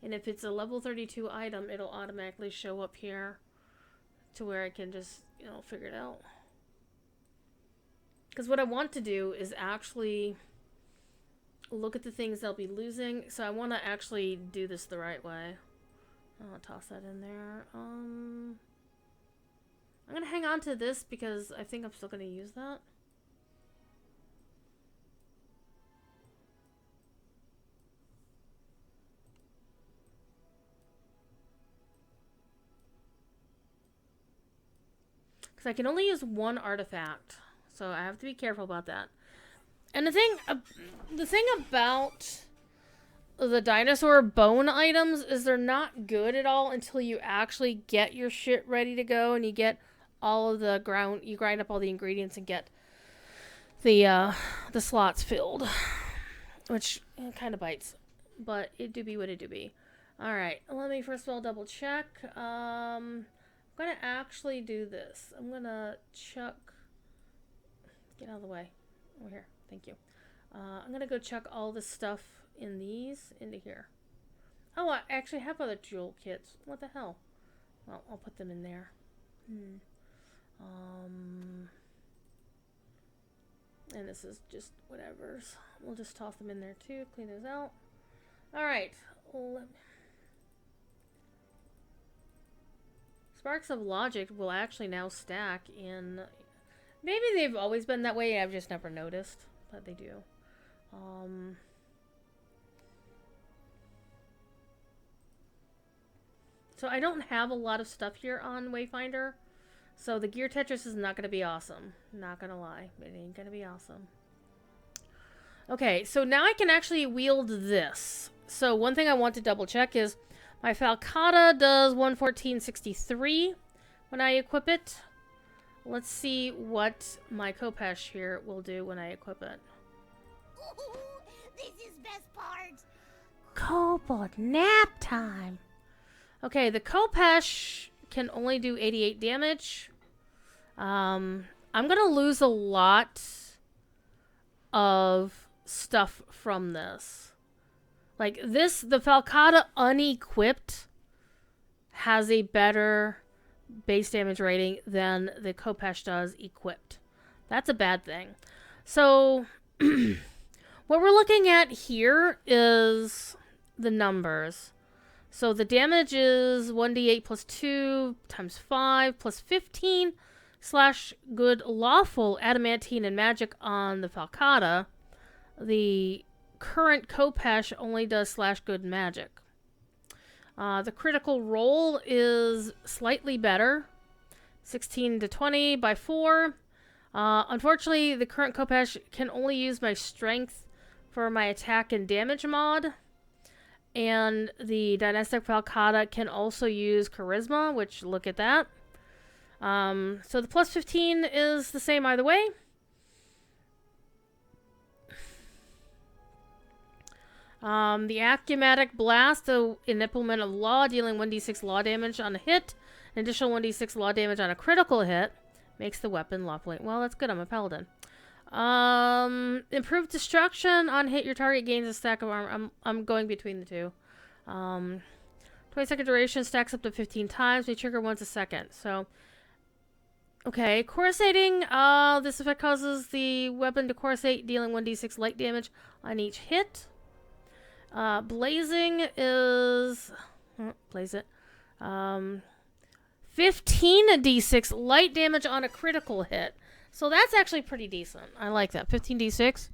And if it's a level 32 item, it'll automatically show up here to where I can just, you know, figure it out. Because what I want to do is actually look at the things I'll be losing. So I want to actually do this the right way. I'll toss that in there. I'm going to hang on to this because I think I'm still going to use that. I can only use one artifact, so I have to be careful about that. And the thing about the dinosaur bone items is they're not good at all until you actually get your shit ready to go and you get all of the you grind up all the ingredients and get the slots filled, which kind of bites, but it do be what it do be. All right, let me first of all double check. I'm going to actually do this. I'm going to chuck... Get out of the way. Over here. Thank you. I'm going to go chuck all this stuff in these into here. Oh, I actually have other jewel kits. What the hell? Well, I'll put them in there. And this is just whatever's. We'll just toss them in there too. Clean those out. Alright. Sparks of Logic will actually now stack in... Maybe they've always been that way, I've just never noticed. But they do. So I don't have a lot of stuff here on Wayfinder. So the Gear Tetris is not going to be awesome. Not going to lie. It ain't going to be awesome. Okay, so now I can actually wield this. So one thing I want to double check is... My Falcata does 114.63 when I equip it. Let's see what my Kopesh here will do when I equip it. Ooh, this is best part. Kobold nap time. Okay, the Kopesh can only do 88 damage. I'm gonna lose a lot of stuff from this. Like this, the Falcata unequipped has a better base damage rating than the Kopesh does equipped. That's a bad thing. So, what we're looking at here is the numbers. So the damage is 1d8 plus 2 times 5 plus 15 / good lawful adamantine and magic on the Falcata. The current Kopesh only does /good magic. The critical roll is slightly better. 16 to 20 by 4. Unfortunately, the current Kopesh can only use my strength for my attack and damage mod. And the Dynastic Falcata can also use charisma, which, look at that. So the plus 15 is the same either way. The Achromatic Blast, an implement of law, dealing 1d6 law damage on a hit, an additional 1d6 law damage on a critical hit, makes the weapon lawfully. Well, that's good. I'm a paladin. Improved destruction on hit. Your target gains a stack of armor. I'm going between the two. 20-second duration stacks up to 15 times. May trigger once a second. So, okay. Corsating. This effect causes the weapon to corsate, dealing 1d6 light damage on each hit. Blazing is... blaze it. 15d6 light damage on a critical hit. So that's actually pretty decent. I like that. 15d6.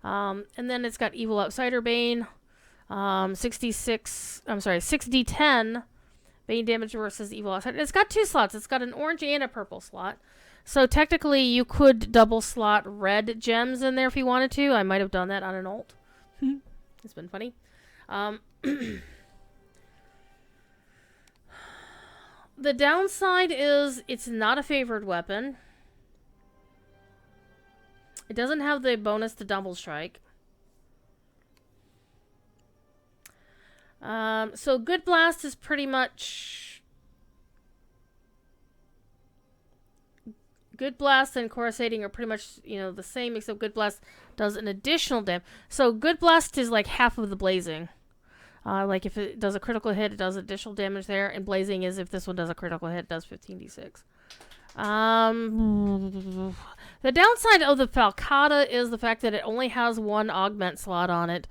And then it's got Evil Outsider Bane. 6d10 Bane damage versus Evil Outsider. It's got 2 slots. It's got an orange and a purple slot. So technically you could double slot red gems in there if you wanted to. I might have done that on an ult. It's been funny. The downside is it's not a favored weapon. It doesn't have the bonus to double strike. So Good Blast is pretty much... Good Blast and Corsating are pretty much, the same, except Good Blast does an additional damage. So Good Blast is like half of the Blazing. Like if it does a critical hit, it does additional damage there. And Blazing is if this one does a critical hit, it does 15d6. The downside of the Falcata is the fact that it only has 1 augment slot on it.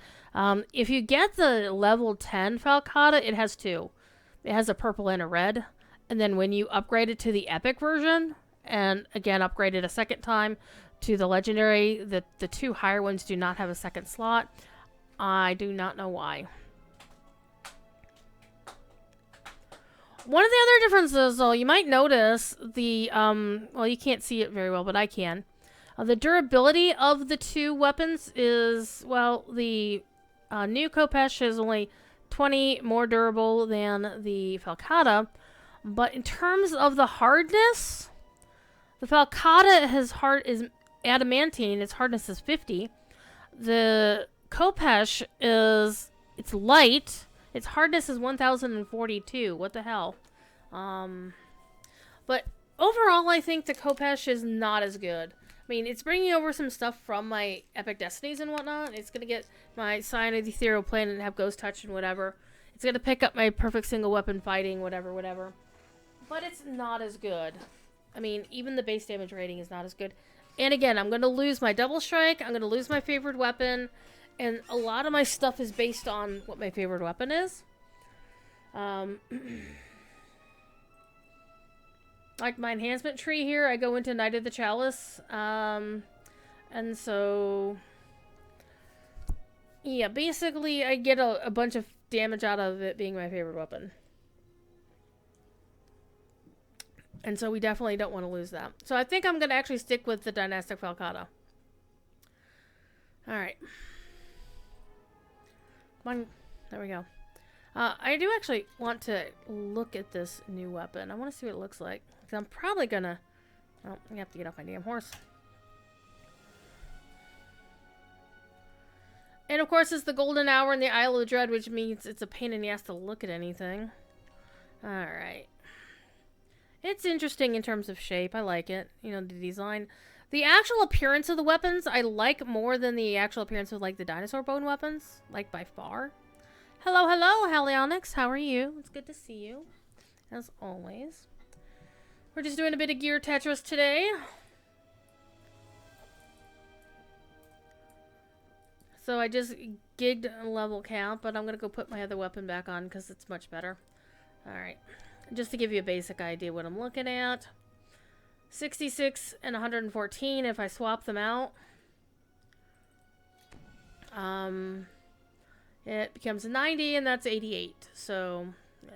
If you get the level 10 Falcata, it has 2. It has a purple and a red. And then when you upgrade it to the epic version, and again upgrade it a second time to the legendary, the 2 higher ones do not have a second slot. I do not know why. One of the other differences, though, you might notice the, well, you can't see it very well, but I can. The durability of the 2 weapons is, well, the new Kopesh is only 20 more durable than the Falcata. But in terms of the hardness, the Falcata is adamantine. Its hardness is 50. The Kopesh it's light. Its hardness is 1042. What the hell? But overall, I think the Kopesh is not as good. I mean, it's bringing over some stuff from my Epic Destinies and whatnot. It's going to get my Scion of the Ethereal Plane and have Ghost Touch and whatever. It's going to pick up my Perfect Single Weapon Fighting, whatever. But it's not as good. I mean, even the base damage rating is not as good. And again, I'm going to lose my Double Strike. I'm going to lose my favorite weapon. And a lot of my stuff is based on what my favorite weapon is. Like my enhancement tree here, I go into Knight of the Chalice. And so... yeah, basically I get a bunch of damage out of it being my favorite weapon. And so we definitely don't want to lose that. So I think I'm going to actually stick with the Dynastic Falcata. Alright. Come on. There we go. I do actually want to look at this new weapon. I want to see what it looks like. Because I'm probably going to... oh, I have to get off my damn horse. And of course it's the golden hour in the Isle of Dread, which means it's a pain in the ass to look at anything. Alright. It's interesting in terms of shape. I like it. The design. The actual appearance of the weapons, I like more than the actual appearance of, like, the dinosaur bone weapons. Like, by far. Hello, Halionics. How are you? It's good to see you. As always. We're just doing a bit of gear Tetris today. So I just gigged a level count, but I'm going to go put my other weapon back on because it's much better. Alright. Just to give you a basic idea what I'm looking at. 66 and 114 if I swap them out. It becomes a 90, and that's 88. So, yeah.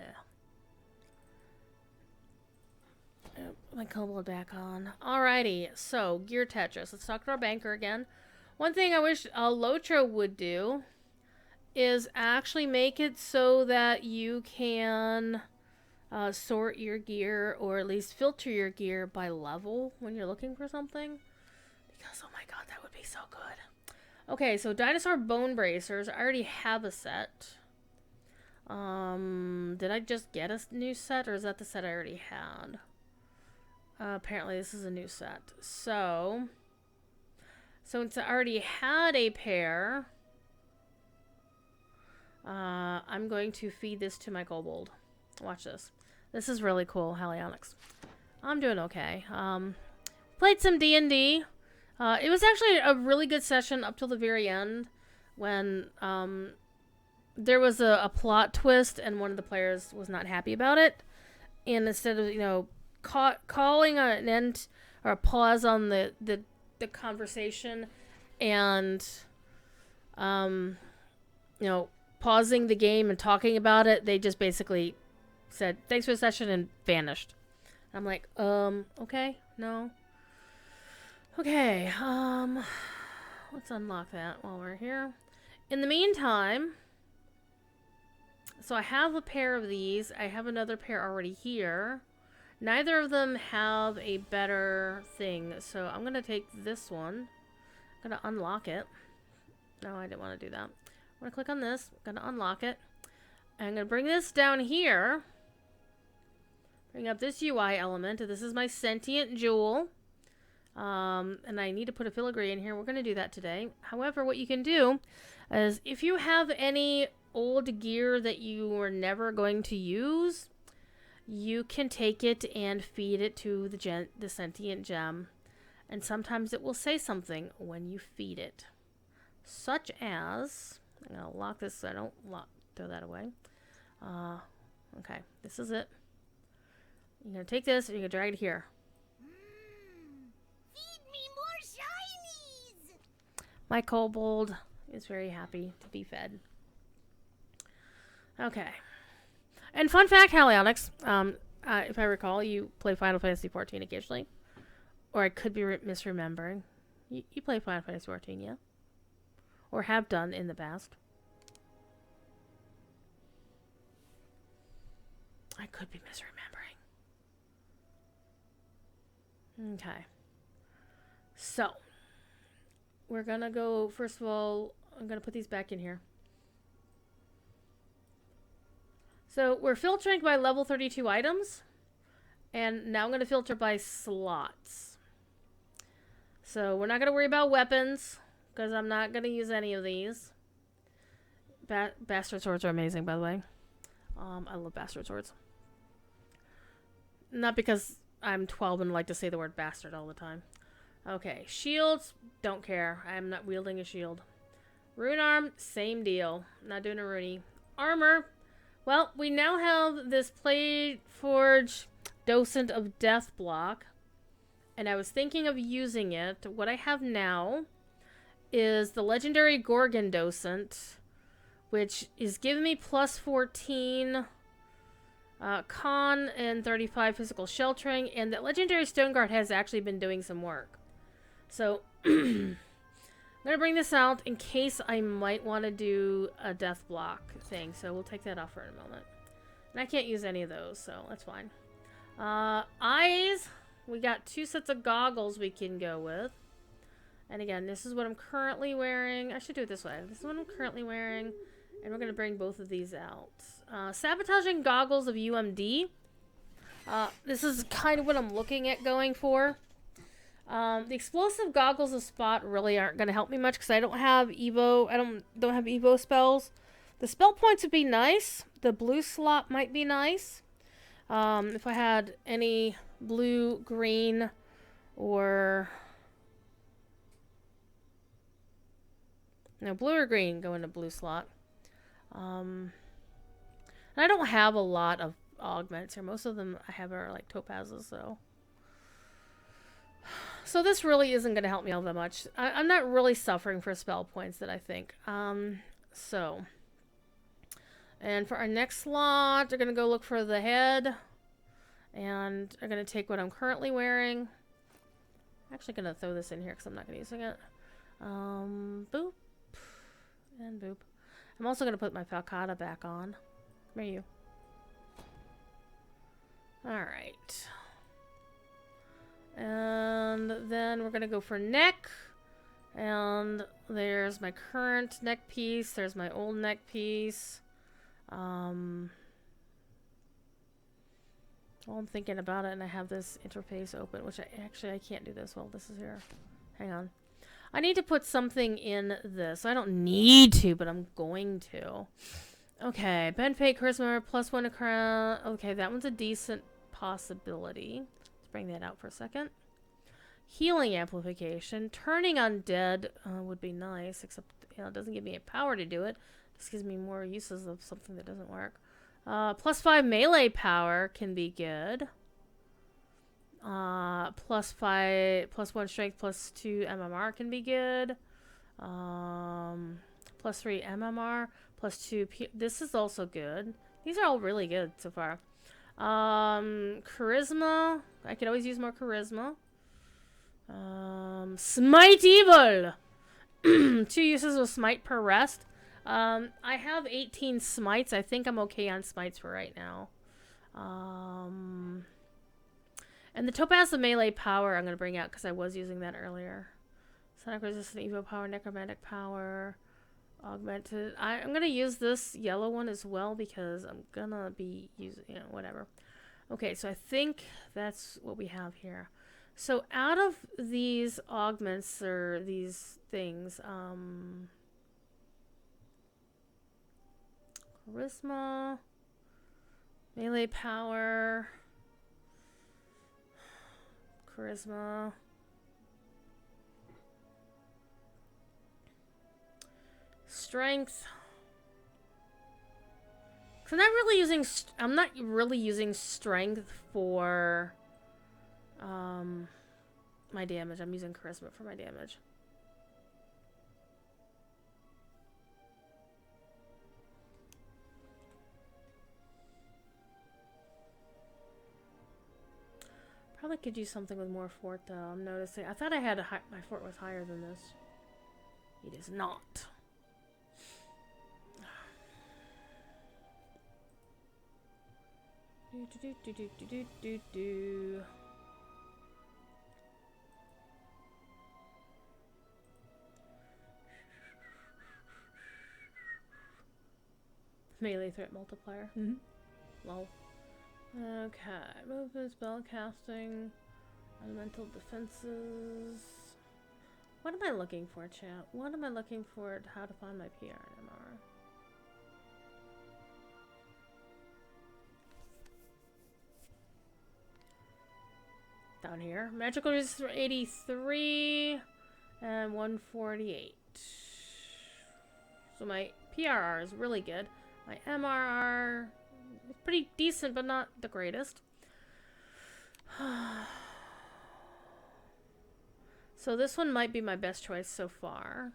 Put my kobold back on. Alrighty, so gear Tetris. Let's talk to our banker again. One thing I wish Lotro would do is actually make it so that you can sort your gear, or at least filter your gear by level when you're looking for something. Because, oh my god, that would be so good. Okay, so Dinosaur Bone Bracers. I already have a set. Did I just get a new set, or is that the set I already had? Apparently this is a new set. So since I already had a pair, I'm going to feed this to my kobold. Watch this. This is really cool, Halionics. I'm doing okay. Played some D&D. It was actually a really good session up till the very end, when there was a plot twist and one of the players was not happy about it. And instead of, calling an end or a pause on the conversation and, pausing the game and talking about it, they just basically said, thanks for the session, and vanished. I'm like, okay, no. Okay, let's unlock that while we're here. In the meantime, so I have a pair of these. I have another pair already here. Neither of them have a better thing, so I'm going to take this one. I'm going to unlock it. No, I didn't want to do that. I'm going to click on this. I'm going to unlock it. I'm going to bring this down here. Bring up this UI element. This is my sentient jewel. And I need to put a filigree in here. We're going to do that today. However, what you can do is, if you have any old gear that you were never going to use, you can take it and feed it to the sentient gem. And sometimes it will say something when you feed it. Such as, I'm going to lock this so I don't throw that away. Okay, this is it. You're going to take this and you're going to drag it here. Feed me more shinies! My kobold is very happy to be fed. Okay. And fun fact, Halionics, if I recall, you play Final Fantasy XIV occasionally. Or I could be misremembering. You play Final Fantasy XIV, yeah? Or have done in the past. I could be misremembering. Okay. So, we're gonna go, first of all, I'm gonna put these back in here. So we're filtering by level 32 items, and now I'm going to filter by slots. So we're not going to worry about weapons, because I'm not going to use any of these. Bastard swords are amazing, by the way. I love bastard swords. Not because I'm 12 and like to say the word bastard all the time. Okay, shields, don't care. I'm not wielding a shield. Rune arm, same deal. Not doing a runey. Armor. Well, we now have this Plate Forge Docent of Death block, and I was thinking of using it. What I have now is the Legendary Gorgon Docent, which is giving me plus 14 con and 35 physical sheltering, and that Legendary Stone Guard has actually been doing some work. So, I'm going to bring this out in case I might want to do a death block thing. So we'll take that off for a moment. And I can't use any of those, so that's fine. Eyes. We got 2 sets of goggles we can go with. And again, this is what I'm currently wearing. I should do it this way. This is what I'm currently wearing. And we're going to bring both of these out. Sabotaging goggles of UMD. This is kind of what I'm looking at going for. The explosive goggles of Spot really aren't going to help me much because I don't have Evo. I don't have Evo spells. The spell points would be nice. The blue slot might be nice. If I had any blue, green, or no, blue or green go into blue slot. And I don't have a lot of augments here. Most of them I have are like topazes, so. So this really isn't going to help me all that much. I'm not really suffering for spell points that I think. So. And for our next slot, we're going to go look for the head. And I'm going to take what I'm currently wearing. I'm actually going to throw this in here because I'm not going to be using it. Boop. And boop. I'm also going to put my falcata back on. Where are you? Alright. And then we're going to go for neck. And there's my current neck piece. There's my old neck piece. Well, I'm thinking about it and I have this interface open, which I can't do this while this is here. Hang on. I need to put something in this. I don't need to, but I'm going to. Okay, Ben Fate Charisma +1 to crown. Okay, that one's a decent possibility. Let's bring that out for a second. Healing amplification. Turning undead would be nice, except it doesn't give me a power to do it. It just gives me more uses of something that doesn't work. +5 melee power can be good. +1 strength, +2 MMR can be good. +3 MMR, +2 this is also good. These are all really good so far. Charisma. I could always use more charisma. Smite evil. 2 uses of smite per rest. I have 18 smites. I think I'm okay on smites for right now. And the Topaz of melee power I'm going to bring out because I was using that earlier. Sonic resistant evo power, necromantic power, augmented. I'm going to use this yellow one as well because I'm going to be using, whatever. Okay, so I think that's what we have here. So out of these augments or these things, charisma, melee power, charisma, strength. So I'm not really using strength for my damage. I'm using charisma for my damage. Probably could use something with more fort though. I'm noticing. I thought I had my fort was higher than this. It is not. Do. Melee threat multiplier. Lol. Okay, movement, spell casting, elemental defenses. What am I looking for, chat? What am I looking for? How to find my PR and MR? Down here, magical resistance 83 and 148. So my PRR is really good. My MRR. It's pretty decent, but not the greatest. So this one might be my best choice so far.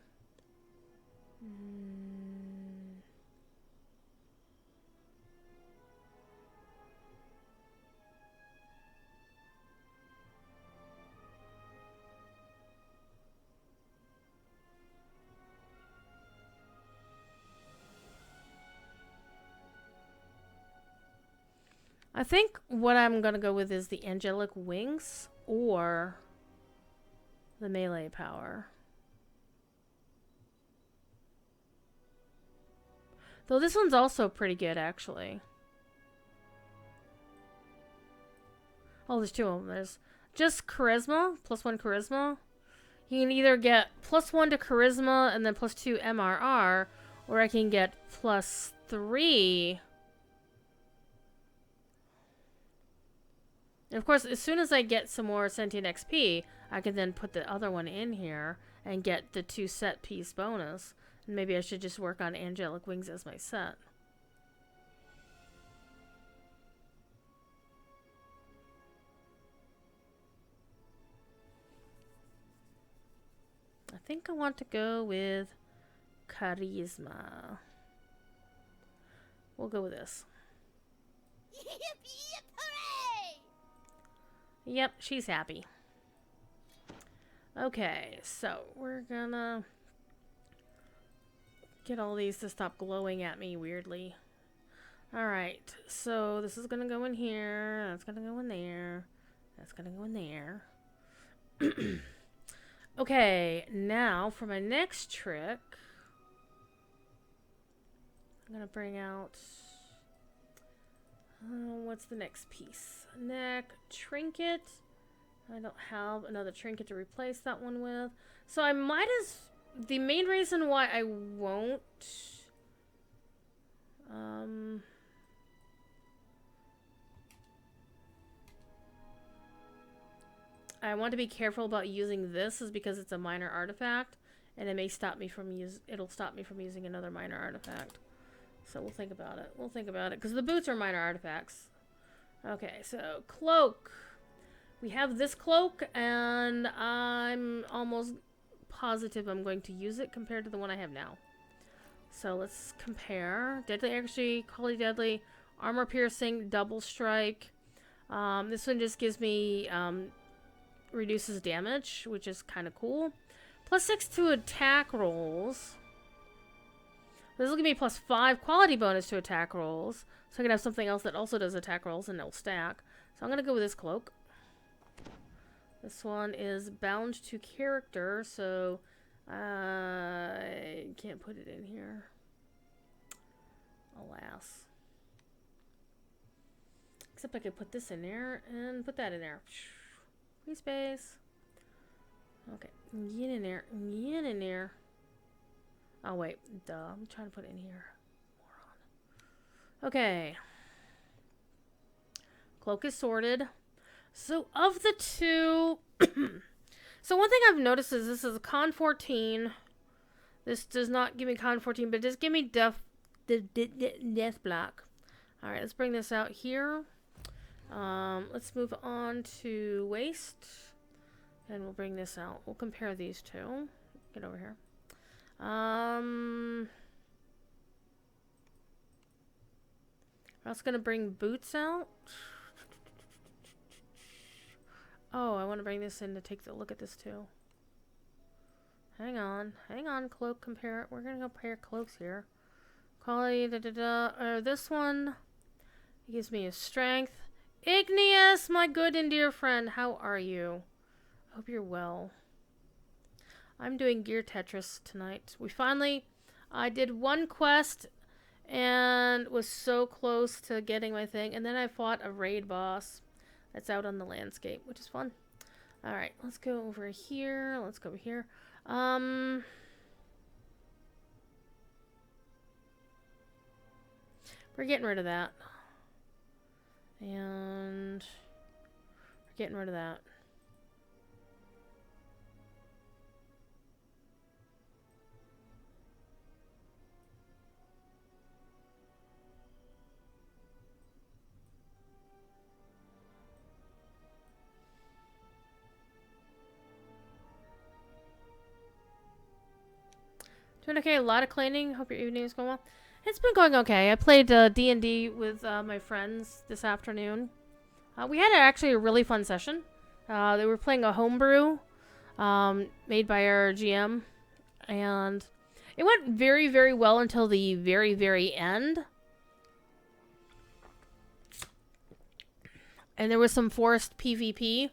I think what I'm gonna go with is the angelic wings or the melee power. Though this one's also pretty good, actually. Oh, there's 2 of them. There's just charisma, +1 charisma. You can either get +1 to charisma and then +2 MRR, or I can get +3. And of course, as soon as I get some more sentient XP, I can then put the other one in here and get the 2 set piece bonus. And maybe I should just work on angelic wings as my set. think I want to go with charisma. We'll go with this. Yip, yip, hooray! Yep, she's happy. Okay, so we're gonna get all these to stop glowing at me weirdly. Alright, so this is gonna go in here. That's gonna go in there. That's gonna go in there. Okay, now for my next trick, I'm gonna bring out... what's the next piece? Neck, trinket. I don't have another trinket to replace that one with. So I might as... The main reason why I won't... I want to be careful about using this is because it's a minor artifact. And it may stop me from it'll stop me from using another minor artifact. So we'll think about it. We'll think about it. Because the boots are minor artifacts. Okay, so cloak. We have this cloak, and I'm almost positive I'm going to use it compared to the one I have now. So let's compare. Deadly accuracy, quality deadly, armor piercing, double strike. This one just gives me reduces damage, which is kind of cool. +6 to attack rolls. This will give me +5 quality bonus to attack rolls. So I can have something else that also does attack rolls and it'll stack. So I'm going to go with this cloak. This one is bound to character, so I can't put it in here. Alas. Except I could put this in there and put that in there. Free space. Okay, get in there, get in there. Oh wait, duh, I'm trying to put it in here. Moron. Okay. Cloak is sorted. So of the two, so one thing I've noticed is this is a con 14. This does not give me con 14, but it does give me death block. All right, let's bring this out here. Let's move on to waist, and we'll bring this out. We'll compare these two. Get over here. I'm also gonna bring boots out. Oh, I want to bring this in to take a look at this too. Hang on, cloak, compare it. We're gonna compare cloaks here. Quality, this one gives me a strength. Igneous, my good and dear friend, how are you? Hope you're well. I'm doing Gear Tetris tonight. I did one quest and was so close to getting my thing, and then I fought a raid boss that's out on the landscape, which is fun. Alright, let's go over here. Let's go over here. We're getting rid of that. And we're getting rid of that. Doing okay, a lot of cleaning. Hope your evening is going well. It's been going okay. I played D&D with my friends this afternoon. We had actually a really fun session. They were playing a homebrew made by our GM. And it went very, very well until the very, very end. And there was some forced PvP.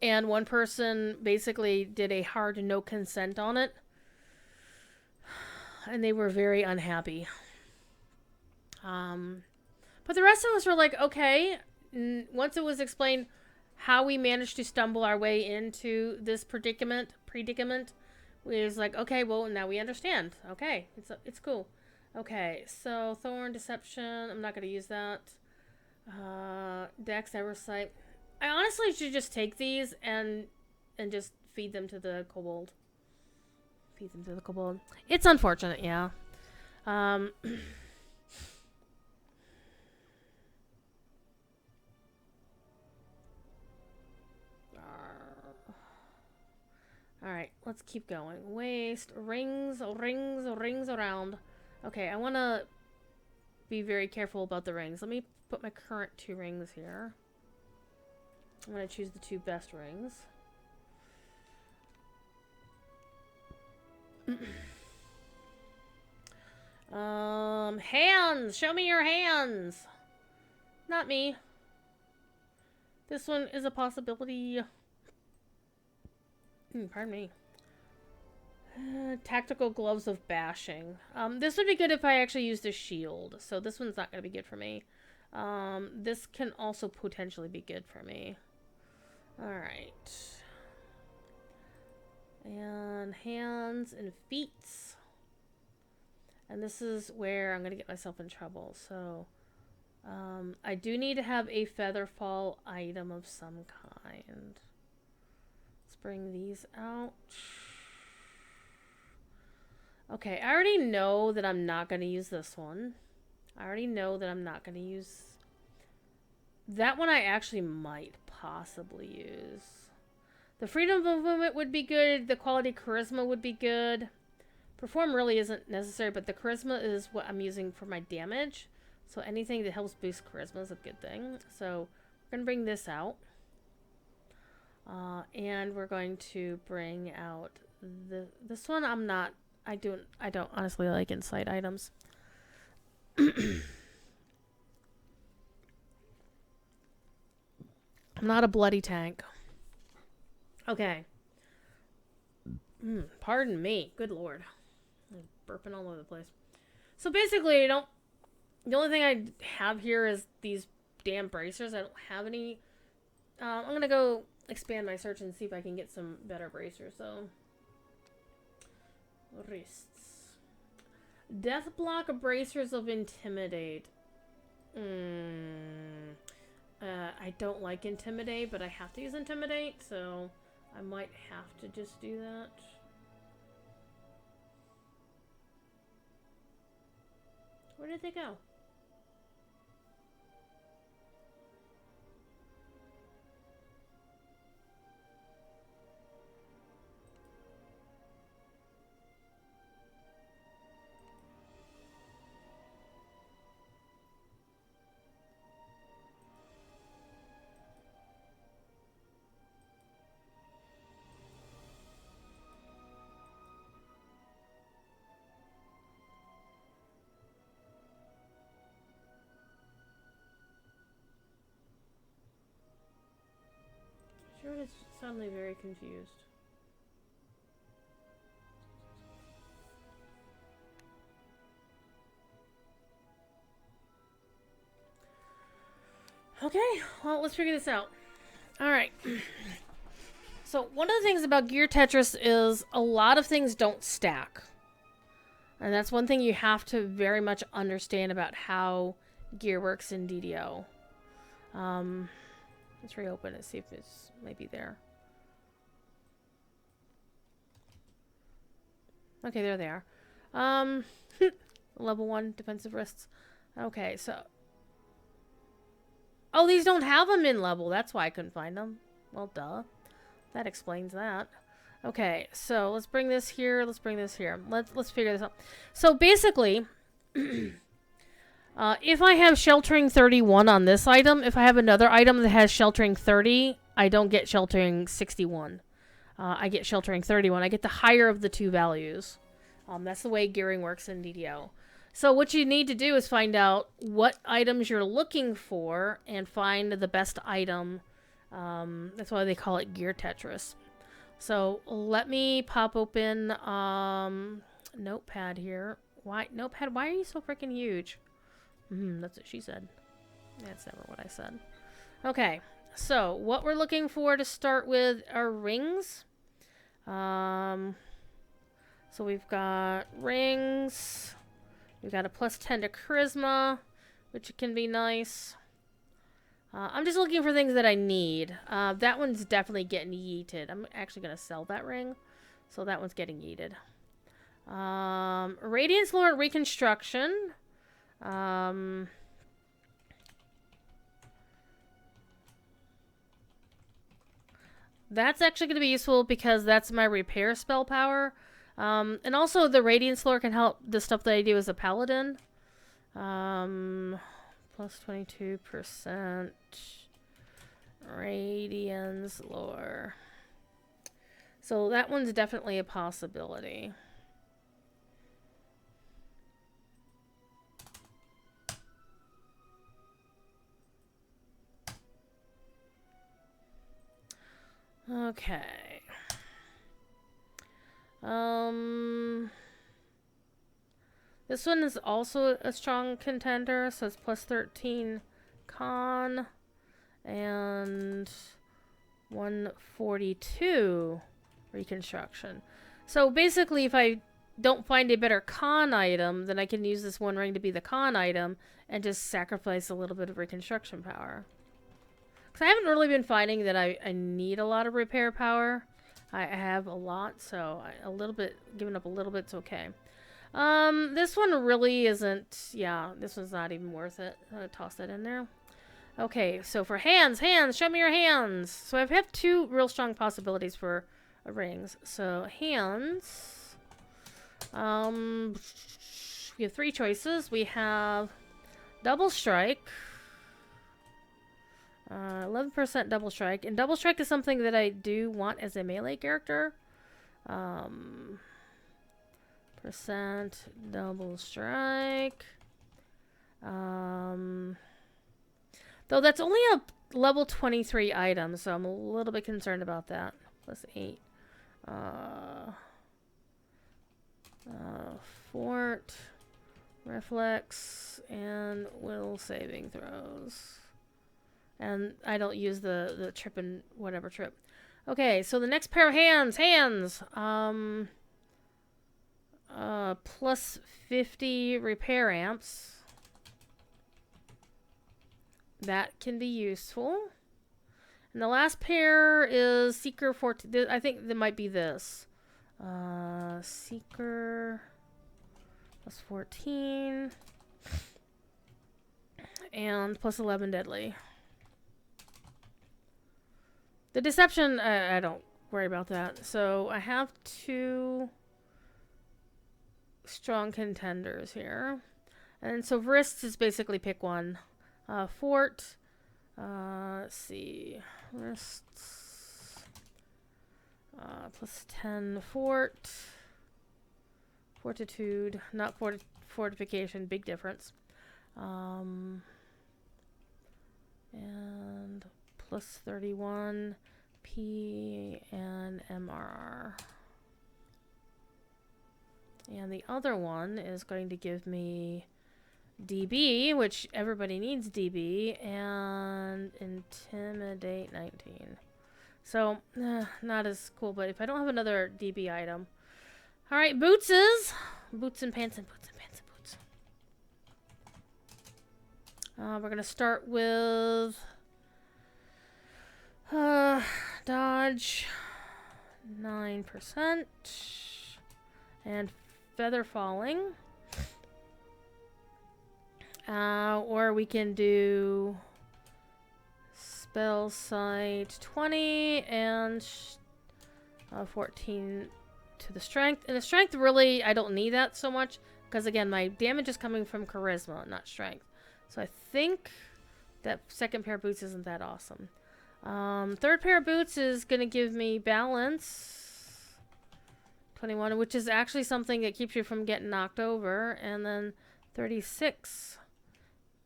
And one person basically did a hard no consent on it. And they were very unhappy. But the rest of us were like, okay. Once it was explained how we managed to stumble our way into this predicament, we was like, okay, well, now we understand. Okay, it's cool. Okay, so Thorn, Deception, I'm not going to use that. Dex, Eversight. I honestly should just take these and just feed them to the kobold. It's unfortunate, yeah. Alright, let's keep going. Waist, rings, rings, rings around. Okay, I want to be very careful about the rings. Let me put my current 2 rings here. I'm going to choose the 2 best rings. Hands! Show me your hands! Not me. This one is a possibility. Pardon me. Tactical gloves of bashing. This would be good if I actually used a shield. So this one's not going to be good for me. This can also potentially be good for me. Alright. And hands and feet. And this is where I'm going to get myself in trouble. So, I do need to have a feather fall item of some kind. Let's bring these out. Okay, I already know that I'm not going to use this one. I already know that I'm not going to use... That one I actually might possibly use. The freedom of movement would be good. The quality charisma would be good. Perform really isn't necessary, but the charisma is what I'm using for my damage. So anything that helps boost charisma is a good thing. So we're going to bring this out. And we're going to bring out this one. I don't honestly like insight items. I'm not a bloody tank. Okay. Pardon me. Good lord. I'm burping all over the place. So basically, the only thing I have here is these damn bracers. I don't have any. I'm going to go expand my search and see if I can get some better bracers. So, wrists. Death block bracers of intimidate. I don't like intimidate, but I have to use intimidate, so I might have to just do that. Where did they go? Sure, it's suddenly very confused. Okay, well, let's figure this out. Alright. So, one of the things about Gear Tetris is a lot of things don't stack. And that's one thing you have to very much understand about how gear works in DDO. Let's reopen it, see if it's maybe there. Okay, there they are. Level 1 defensive wrists. Okay, so... Oh, these don't have them in level. That's why I couldn't find them. Well, duh. That explains that. Okay, so let's bring this here. Let's bring this here. Let's figure this out. So basically, if I have sheltering 31 on this item, if I have another item that has sheltering 30, I don't get sheltering 61. I get sheltering 31. I get the higher of the two values. That's the way gearing works in DDO. So what you need to do is find out what items you're looking for and find the best item. That's why they call it Gear Tetris. So let me pop open Notepad here. Why Notepad? Why are you so freaking huge? That's what she said. That's never what I said. Okay, so what we're looking for to start with are rings. So we've got rings. We've got a +10 to charisma, which can be nice. I'm just looking for things that I need. That one's definitely getting yeeted. I'm actually going to sell that ring. So that one's getting yeeted. Radiance Lord Reconstruction. that's actually going to be useful because that's my repair spell power. And also the Radiance Lore can help the stuff that I do as a paladin. Plus 22% Radiance Lore. So that one's definitely a possibility. Okay. This one is also a strong contender, so it's plus 13 con and 142 reconstruction. So basically, if I don't find a better con item, then I can use this one ring to be the con item and just sacrifice a little bit of reconstruction power. Because I haven't really been finding that I need a lot of repair power. I have a lot, so a little bit, giving up a little bit's okay. This one really isn't, yeah, this one's not even worth it. I'm gonna toss that in there. Okay, so for hands, show me your hands. So I have two real strong possibilities for rings. So hands, we have three choices. We have double strike, 11% double strike, and double strike is something that I do want as a melee character. Percent double strike. Though that's only a level 23 item, so I'm a little bit concerned about that. Plus 8. Fort, reflex, and will saving throws. And I don't use the trip and whatever trip. Okay, so the next pair of hands. Plus 50 repair amps. That can be useful. And the last pair is Seeker 14. I think that might be this. Seeker plus 14. And plus 11 deadly. The deception, I don't worry about that. So I have two strong contenders here. And so wrists is basically pick one. Fort. Let's see. Wrists. Plus 10 fort. Fortitude. Not fortification. Big difference. And plus 31 P and MRR. And the other one is going to give me DB, which everybody needs DB, and Intimidate 19. So, not as cool, but if I don't have another DB item. Alright, boots is... Boots and pants and boots and pants and boots. We're going to start with... dodge 9%. And feather falling. Or we can do spell sight 20 and 14 to the strength. And the strength really, I don't need that so much because again, my damage is coming from charisma, not strength. So I think that second pair of boots isn't that awesome. Third pair of boots is going to give me balance 21, which is actually something that keeps you from getting knocked over. And then 36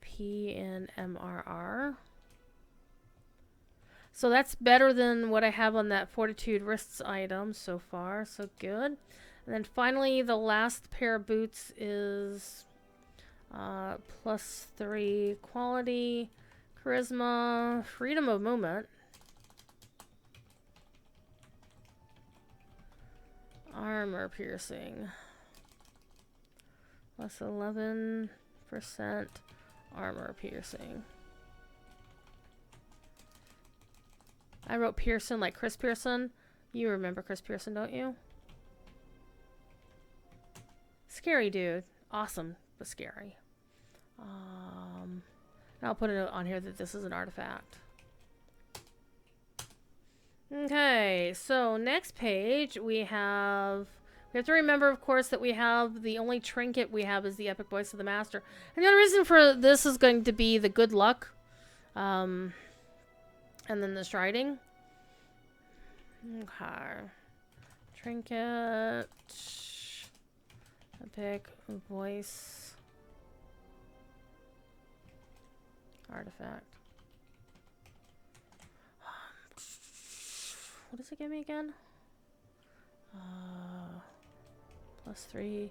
P and MRR. So that's better than what I have on that Fortitude wrists item so far. So good. And then finally, the last pair of boots is plus 3 quality, charisma, freedom of movement, armor piercing, plus 11% armor piercing. I wrote Pearson like Chris Pearson. You remember Chris Pearson, don't you? Scary dude. Awesome, but scary. And I'll put a note on here that this is an artifact. Okay, so next page we have to remember, of course, that we have the only trinket we have is the epic voice of the master. And the other reason for this is going to be the good luck. And then the striding. Okay. Trinket. Epic voice. Artifact. What does it give me again? +3.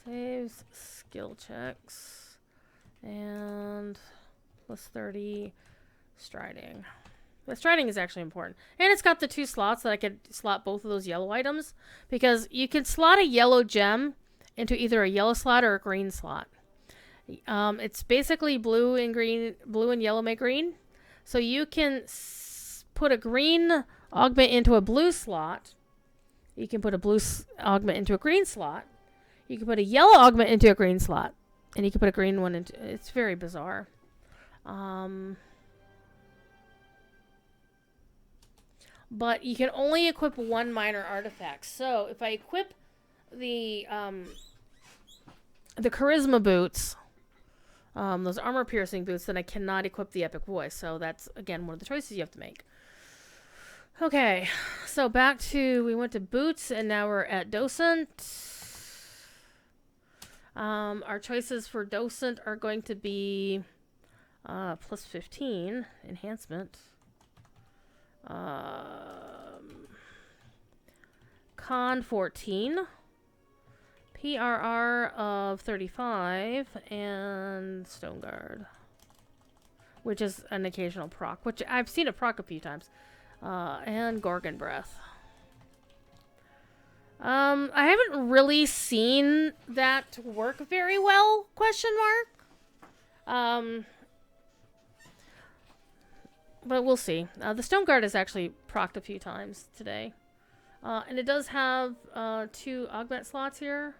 Saves skill checks. And +30 striding. The striding is actually important. And it's got the 2 slots that I could slot both of those yellow items. Because you can slot a yellow gem into either a yellow slot or a green slot. It's basically blue and green. Blue and yellow make green. So you can put a green augment into a blue slot. You can put a blue augment into a green slot. You can put a yellow augment into a green slot. And you can put a green one into... It's very bizarre. But you can only equip one minor artifact. So if I equip the charisma boots... those armor-piercing boots, then I cannot equip the epic voice. So that's, again, one of the choices you have to make. Okay, so back to... We went to boots, and now we're at docent. Our choices for docent are going to be +15 enhancement. Con 14. PRR of 35 and Stone Guard, which is an occasional proc, which I've seen it proc a few times, and Gorgon Breath. I haven't really seen that work very well, question mark. But we'll see. The Stone Guard is actually procced a few times today. And it does have 2 augment slots here.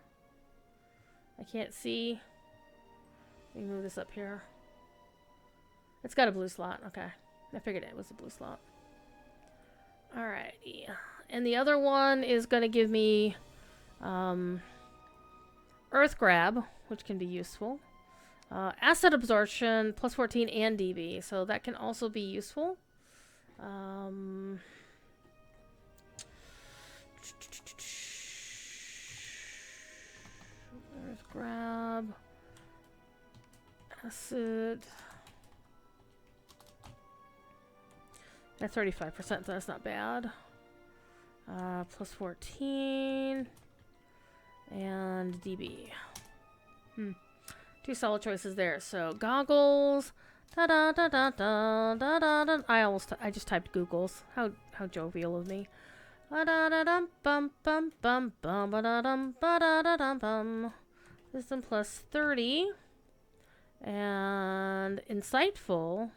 I can't see. Let me move this up here. It's got a blue slot. Okay. I figured it was a blue slot. Alrighty. And the other one is going to give me Earth Grab, which can be useful. Asset Absorption, +14 and DB. So that can also be useful. Earth Grab. Acid. That's 35%, so that's not bad. +14. And DB. 2 solid choices there. So goggles. Da da da da da da da da. I just typed googles. How jovial of me. Ba da da dum bum bum bum bum ba da dum ba da da dum bum. Wisdom +30. And insightful.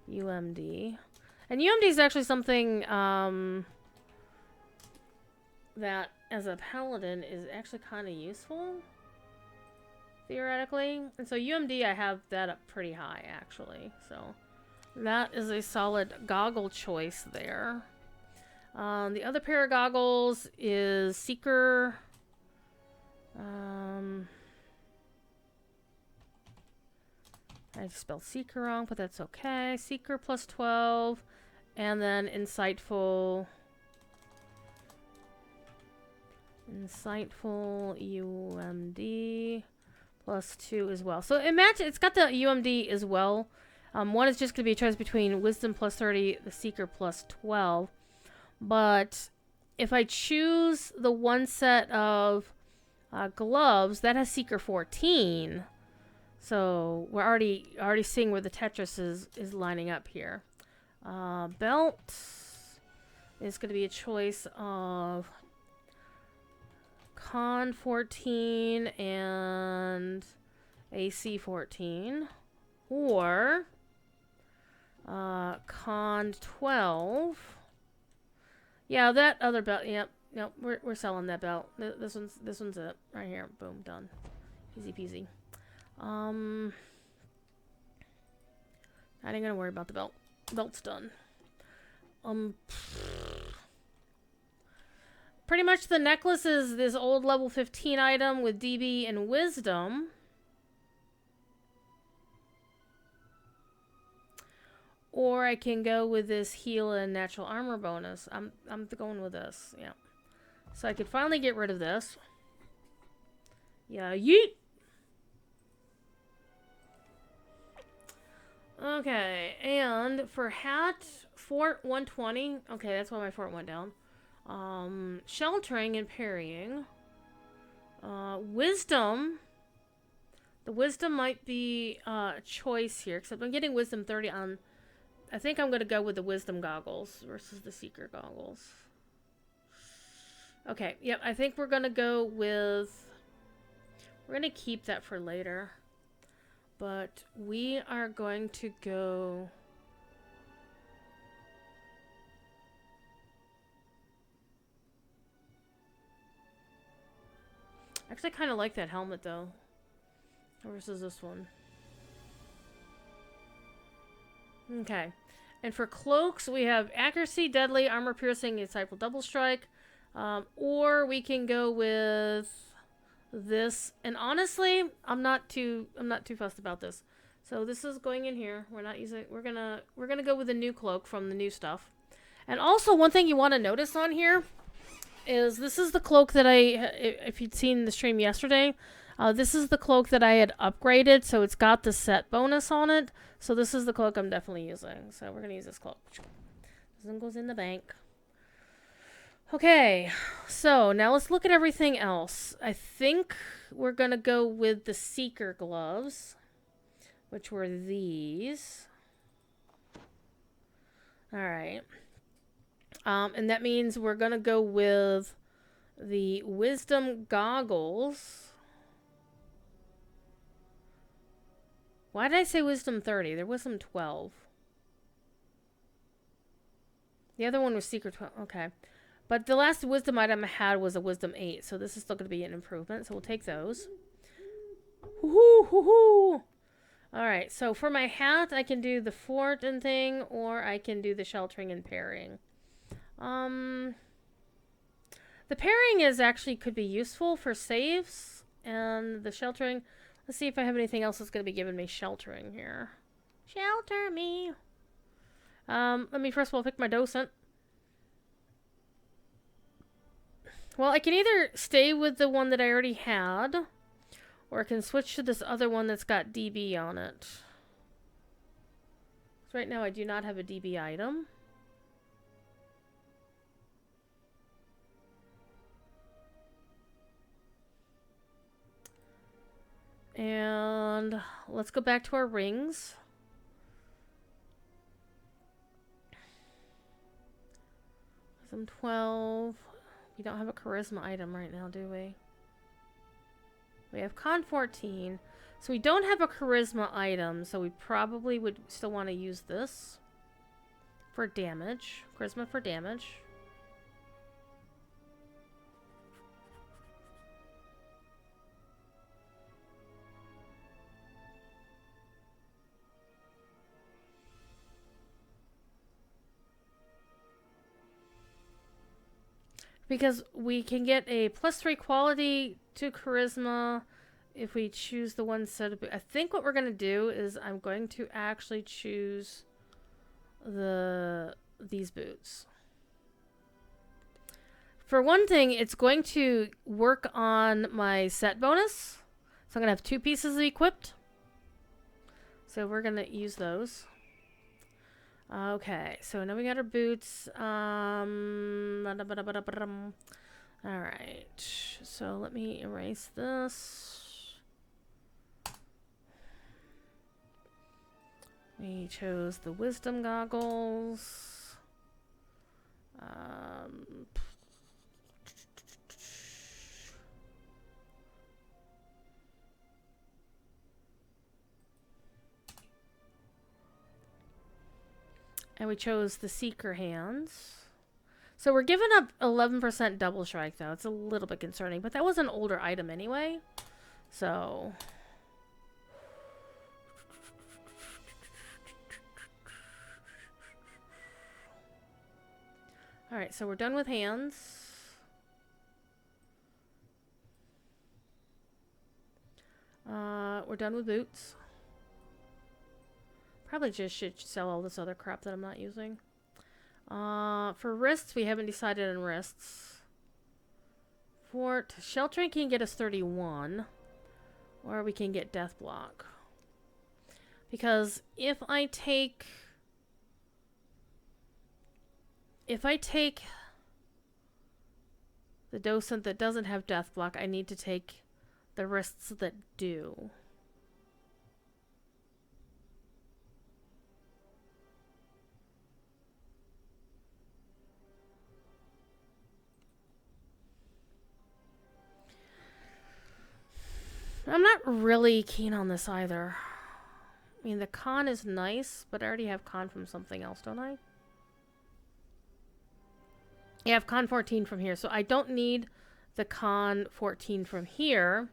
UMD. And UMD is actually something that as a paladin is actually kind of useful. Theoretically. And so UMD, I have that up pretty high, actually. So that is a solid goggle choice there. The other pair of goggles is Seeker. I spelled Seeker wrong, but that's okay. Seeker +12. And then Insightful. Insightful UMD. +2 as well. So it's got the UMD as well. One is just going to be a choice between Wisdom +30, the Seeker +12. But if I choose the one set of gloves, that has Seeker 14. So we're already seeing where the Tetris is lining up here. Belt is going to be a choice of Con 14 and AC 14, or Con 12. Yeah, that other belt. Yep, we're selling that belt. This one's it right here. Boom, done. Easy peasy. I ain't gonna worry about the belt. Belt's done. Pretty much the necklace is this old level 15 item with DB and wisdom. Or I can go with this heal and natural armor bonus. I'm going with this, yeah. So I could finally get rid of this. Yeah, yeet! Okay, and for hat, fort 120. Okay, that's why my fort went down. Sheltering and parrying. Wisdom. The wisdom might be a choice here, except I'm getting wisdom 30 on... I think I'm going to go with the wisdom goggles versus the seeker goggles. Okay, yep, I think we're going to go with... We're going to keep that for later. But we are going to go... Actually, I kind of like that helmet, though. Versus this one. Okay. And for cloaks, we have accuracy, deadly, armor piercing, insightful double strike. Or we can go with this. And honestly, I'm not too fussed about this. So this is going in here. We're not using we're gonna go with the new cloak from the new stuff. And also one thing you want to notice on here is this is the cloak that if you'd seen the stream yesterday, this is the cloak that I had upgraded, so it's got the set bonus on it. So this is the cloak I'm definitely using. So we're going to use this cloak. This one goes in the bank. Okay, so now let's look at everything else. I think we're going to go with the Seeker gloves, which were these. Alright. And that means we're going to go with the Wisdom goggles. Why did I say Wisdom 30? There was Wisdom 12. The other one was Secret 12. Okay. But the last Wisdom item I had was a Wisdom 8. So this is still going to be an improvement. So we'll take those. Woohoo! Woohoo! Alright. So for my hat, I can do the fort and thing. Or I can do the sheltering and parrying. The parrying is actually could be useful for saves. And the sheltering... Let's see if I have anything else that's going to be giving me sheltering here. Shelter me. Let me first of all pick my docent. Well, I can either stay with the one that I already had, or I can switch to this other one that's got DB on it. So right now I do not have a DB item. And let's go back to our rings. Some 12. We don't have a charisma item right now, do we? We have con 14. So we don't have a charisma item, so we probably would still want to use this for damage. Charisma for damage. Because we can get a +3 quality to charisma if we choose the one set of... I think what we're going to do is I'm going to actually choose these boots. For one thing, it's going to work on my set bonus. So I'm going to have 2 pieces equipped. So we're going to use those. Okay, so now we got our boots. Alright, so let me erase this. We chose the wisdom goggles. And we chose the Seeker hands. So we're giving up 11% double strike, though. It's a little bit concerning. But that was an older item anyway. So... Alright, so we're done with hands. We're done with boots. Probably just should sell all this other crap that I'm not using. For wrists, we haven't decided on wrists. Fort, sheltering can get us 31. Or we can get death block. Because if I take the docent that doesn't have death block, I need to take the wrists that do. I'm not really keen on this either. I mean, the con is nice, but I already have con from something else, don't I? Yeah, I have con 14 from here, so I don't need the con 14 from here.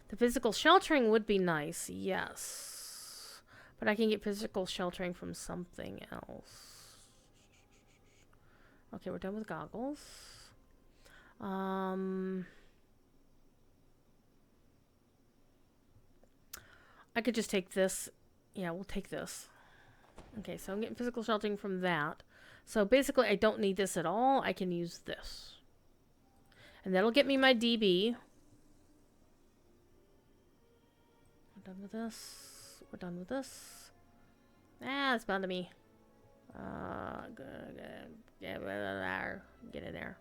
The physical sheltering would be nice, yes. But I can get physical sheltering from something else. Okay, we're done with goggles. I could just take this. Yeah, we'll take this. Okay, so I'm getting physical sheltering from that. So basically, I don't need this at all. I can use this. And that'll get me my DB. We're done with this. We're done with this. Ah, it's bound to me. Get in there.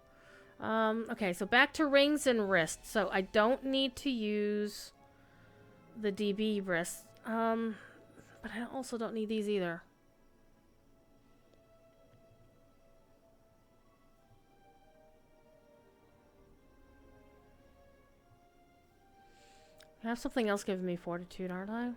Okay, so back to rings and wrists. So I don't need to use the DB wrists. But I also don't need these either. I have something else giving me fortitude, aren't I?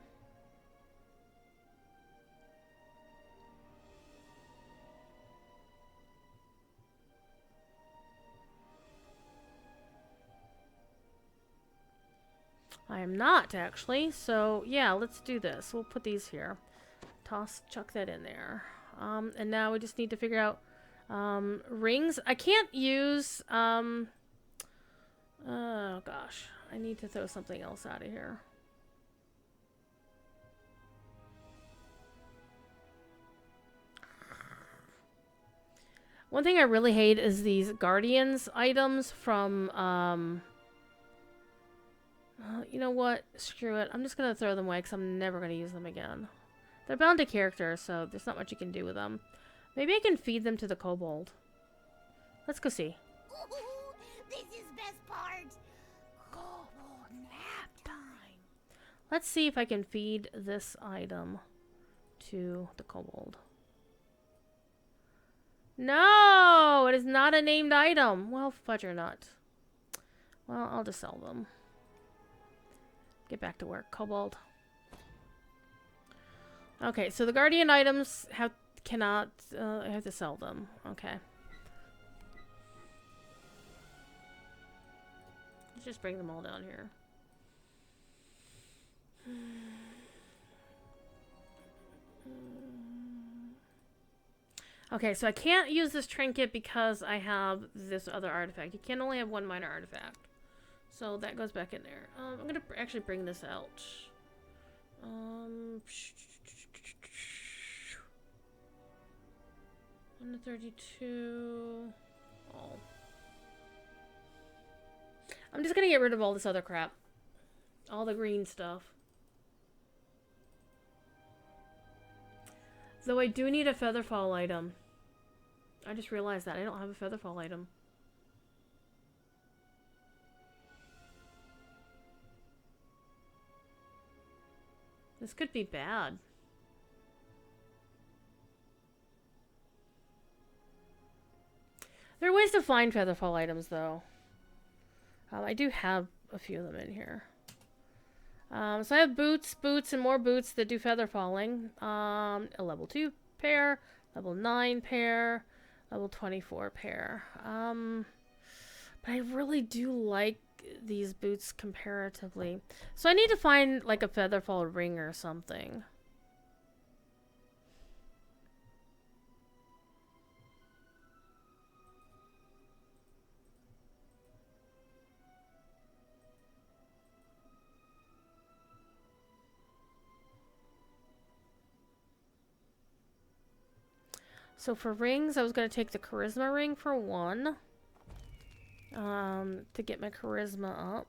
I am not, actually. So, yeah, let's do this. We'll put these here. Chuck that in there. And now we just need to figure out rings. I can't use... oh, gosh. I need to throw something else out of here. One thing I really hate is these Guardians items from... you know what? Screw it. I'm just going to throw them away because I'm never going to use them again. They're bound to character, so there's not much you can do with them. Maybe I can feed them to the kobold. Let's go see. Ooh, this is best part. Kobold nap time. Let's see if I can feed this item to the kobold. No! It is not a named item. Well, fudger nut. Well, I'll just sell them. Get back to work, kobold. Okay, so the guardian items I have to sell them. Okay. Let's just bring them all down here. Okay, so I can't use this trinket because I have this other artifact. You can only have one minor artifact. So that goes back in there. I'm going to actually bring this out. 132. Oh. I'm just going to get rid of all this other crap. All the green stuff. Though I do need a featherfall item. I just realized that. I don't have a featherfall item. This could be bad. There are ways to find featherfall items, though. I do have a few of them in here. So I have boots, and more boots that do feather falling. A level 2 pair, level 9 pair, level 24 pair. But I really do like these boots comparatively. So I need to find like a featherfall ring or something. So for rings, I was going to take the charisma ring for 1. To get my charisma up.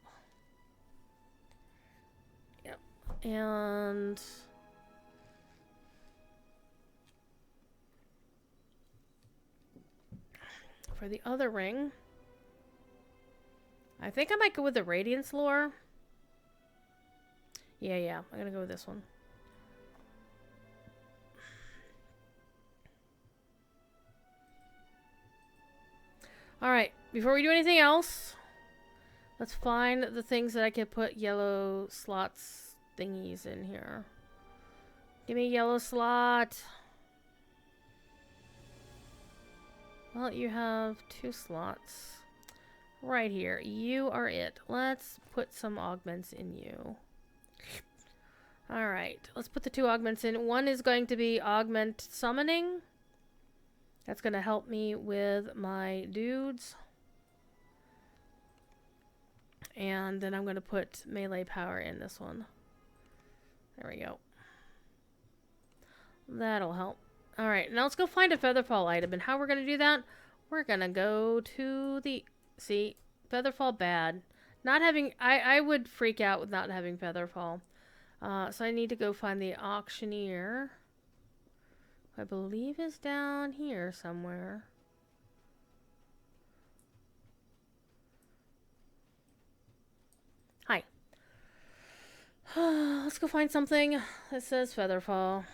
Yep. And for the other ring, I think I might go with the Radiance lore. Yeah, I'm gonna go with this one. Alright, before we do anything else, let's find the things that I can put yellow slots thingies in here. Give me a yellow slot. Well, you have 2 slots. Right here. You are it. Let's put some augments in you. Alright, let's put the 2 augments in. One is going to be augment summoning. That's going to help me with my dudes. And then I'm going to put melee power in this one. There we go. That'll help. Alright, now let's go find a Featherfall item. And how we're going to do that, we're going to go to the... See, Featherfall bad. Not having... I would freak out with not having Featherfall. So I need to go find the auctioneer. I believe is down here somewhere. Hi. Let's go find something that says Featherfall.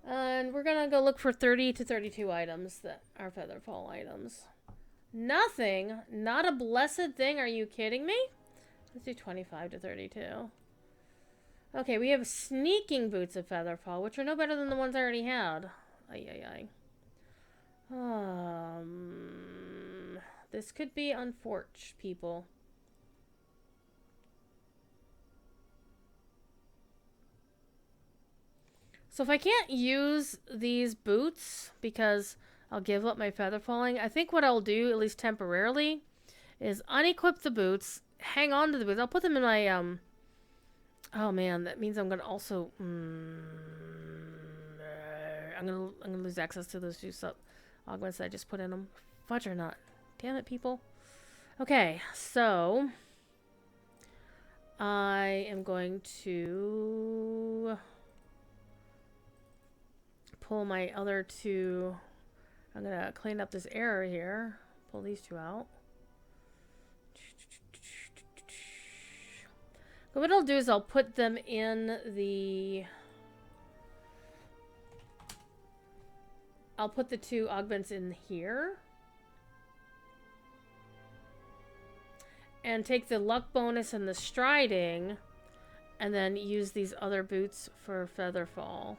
And we're gonna go look for 30 to 32 items that are Featherfall items. Nothing? Not a blessed thing? Are you kidding me? Let's do 25 to 32. Okay, we have sneaking boots of Featherfall, which are no better than the ones I already had. Ay. This could be unfortunate, people. So if I can't use these boots because I'll give up my feather falling, I think what I'll do, at least temporarily, is unequip the boots, hang on to the boots. I'll put them in my, oh man, that means I'm gonna also, I'm gonna lose access to those 2 augments that I just put in them. Fudge or not. Damn it, people. Okay, so I am going to pull my other 2. I'm gonna clean up this error here. Pull these 2 out. But what I'll do is I'll put them in the... I'll put the 2 augments in here. And take the luck bonus and the striding. And then use these other boots for Featherfall.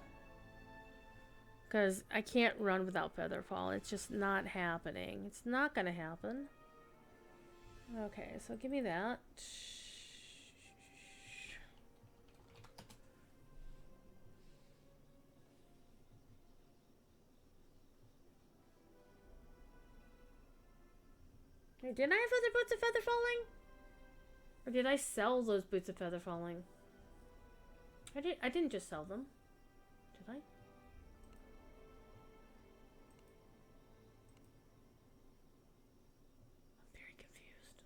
Because I can't run without Featherfall. It's just not happening. It's not going to happen. Okay, so give me that. Didn't I have other boots of feather falling? Or did I sell those boots of feather falling? I didn't just sell them. Did I? I'm very confused.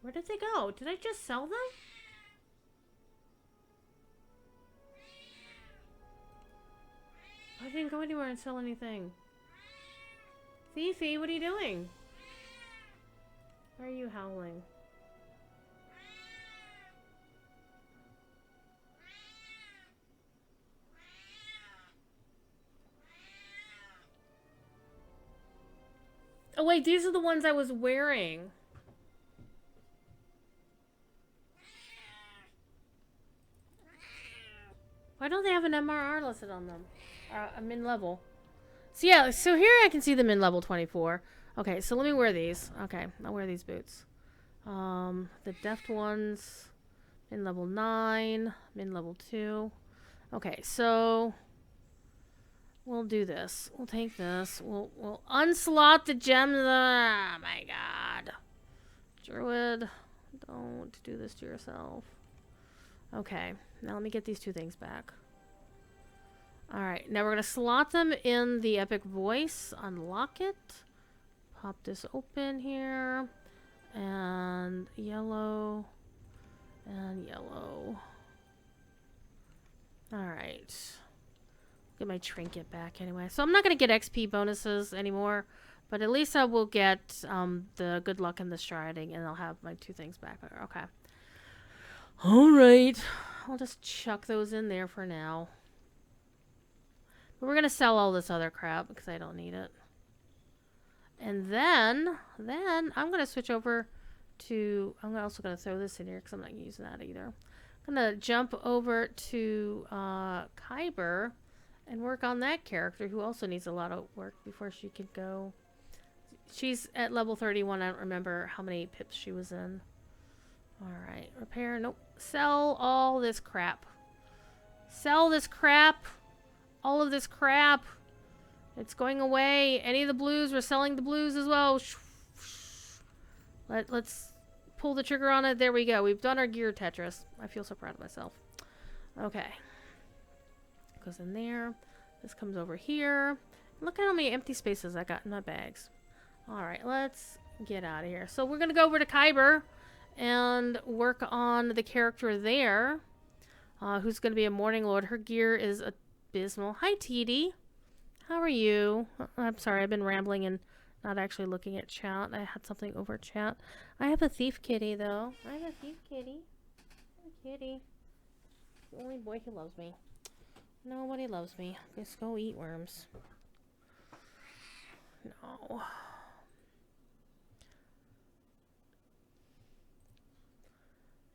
Where did they go? Did I just sell them? I didn't go anywhere and sell anything. Fifi, what are you doing? Why are you howling? Oh wait, these are the ones I was wearing. Why don't they have an MRR listed on them? I'm in level. So yeah, so here I can see them in level 24. Okay, so let me wear these. Okay, I'll wear these boots. The deft ones in level 9, I'm in level 2. Okay, so we'll do this. We'll take this. We'll unslot the gems. Oh my god. Druid, don't do this to yourself. Okay, now let me get these 2 things back. Alright, now we're going to slot them in the Epic Voice. Unlock it. Pop this open here. And yellow. And yellow. Alright. Get my trinket back anyway. So I'm not going to get XP bonuses anymore. But at least I will get the good luck and the striding. And I'll have my 2 things back. Okay. Alright. I'll just chuck those in there for now. But we're going to sell all this other crap because I don't need it. And then I'm going to switch over to... I'm also going to throw this in here because I'm not using that either. I'm going to jump over to Kyber and work on that character who also needs a lot of work before she can go. She's at level 31. I don't remember how many pips she was in. Alright. Repair. Nope. Sell all this crap. Sell this crap. All of this crap. It's going away. Any of the blues, we're selling the blues as well. Let's pull the trigger on it. There we go. We've done our gear Tetris. I feel so proud of myself. Okay. Goes in there. This comes over here. Look at how many empty spaces I got in my bags. Alright, let's get out of here. So we're going to go over to Kyber and work on the character there. Who's going to be a Morning Lord. Her gear is abysmal. Hi, TD. How are you? I'm sorry, I've been rambling and not actually looking at chat. I had something over chat. I have a thief kitty, though. I have a thief kitty. Kitty. The only boy who loves me. Nobody loves me. Just go eat worms. No.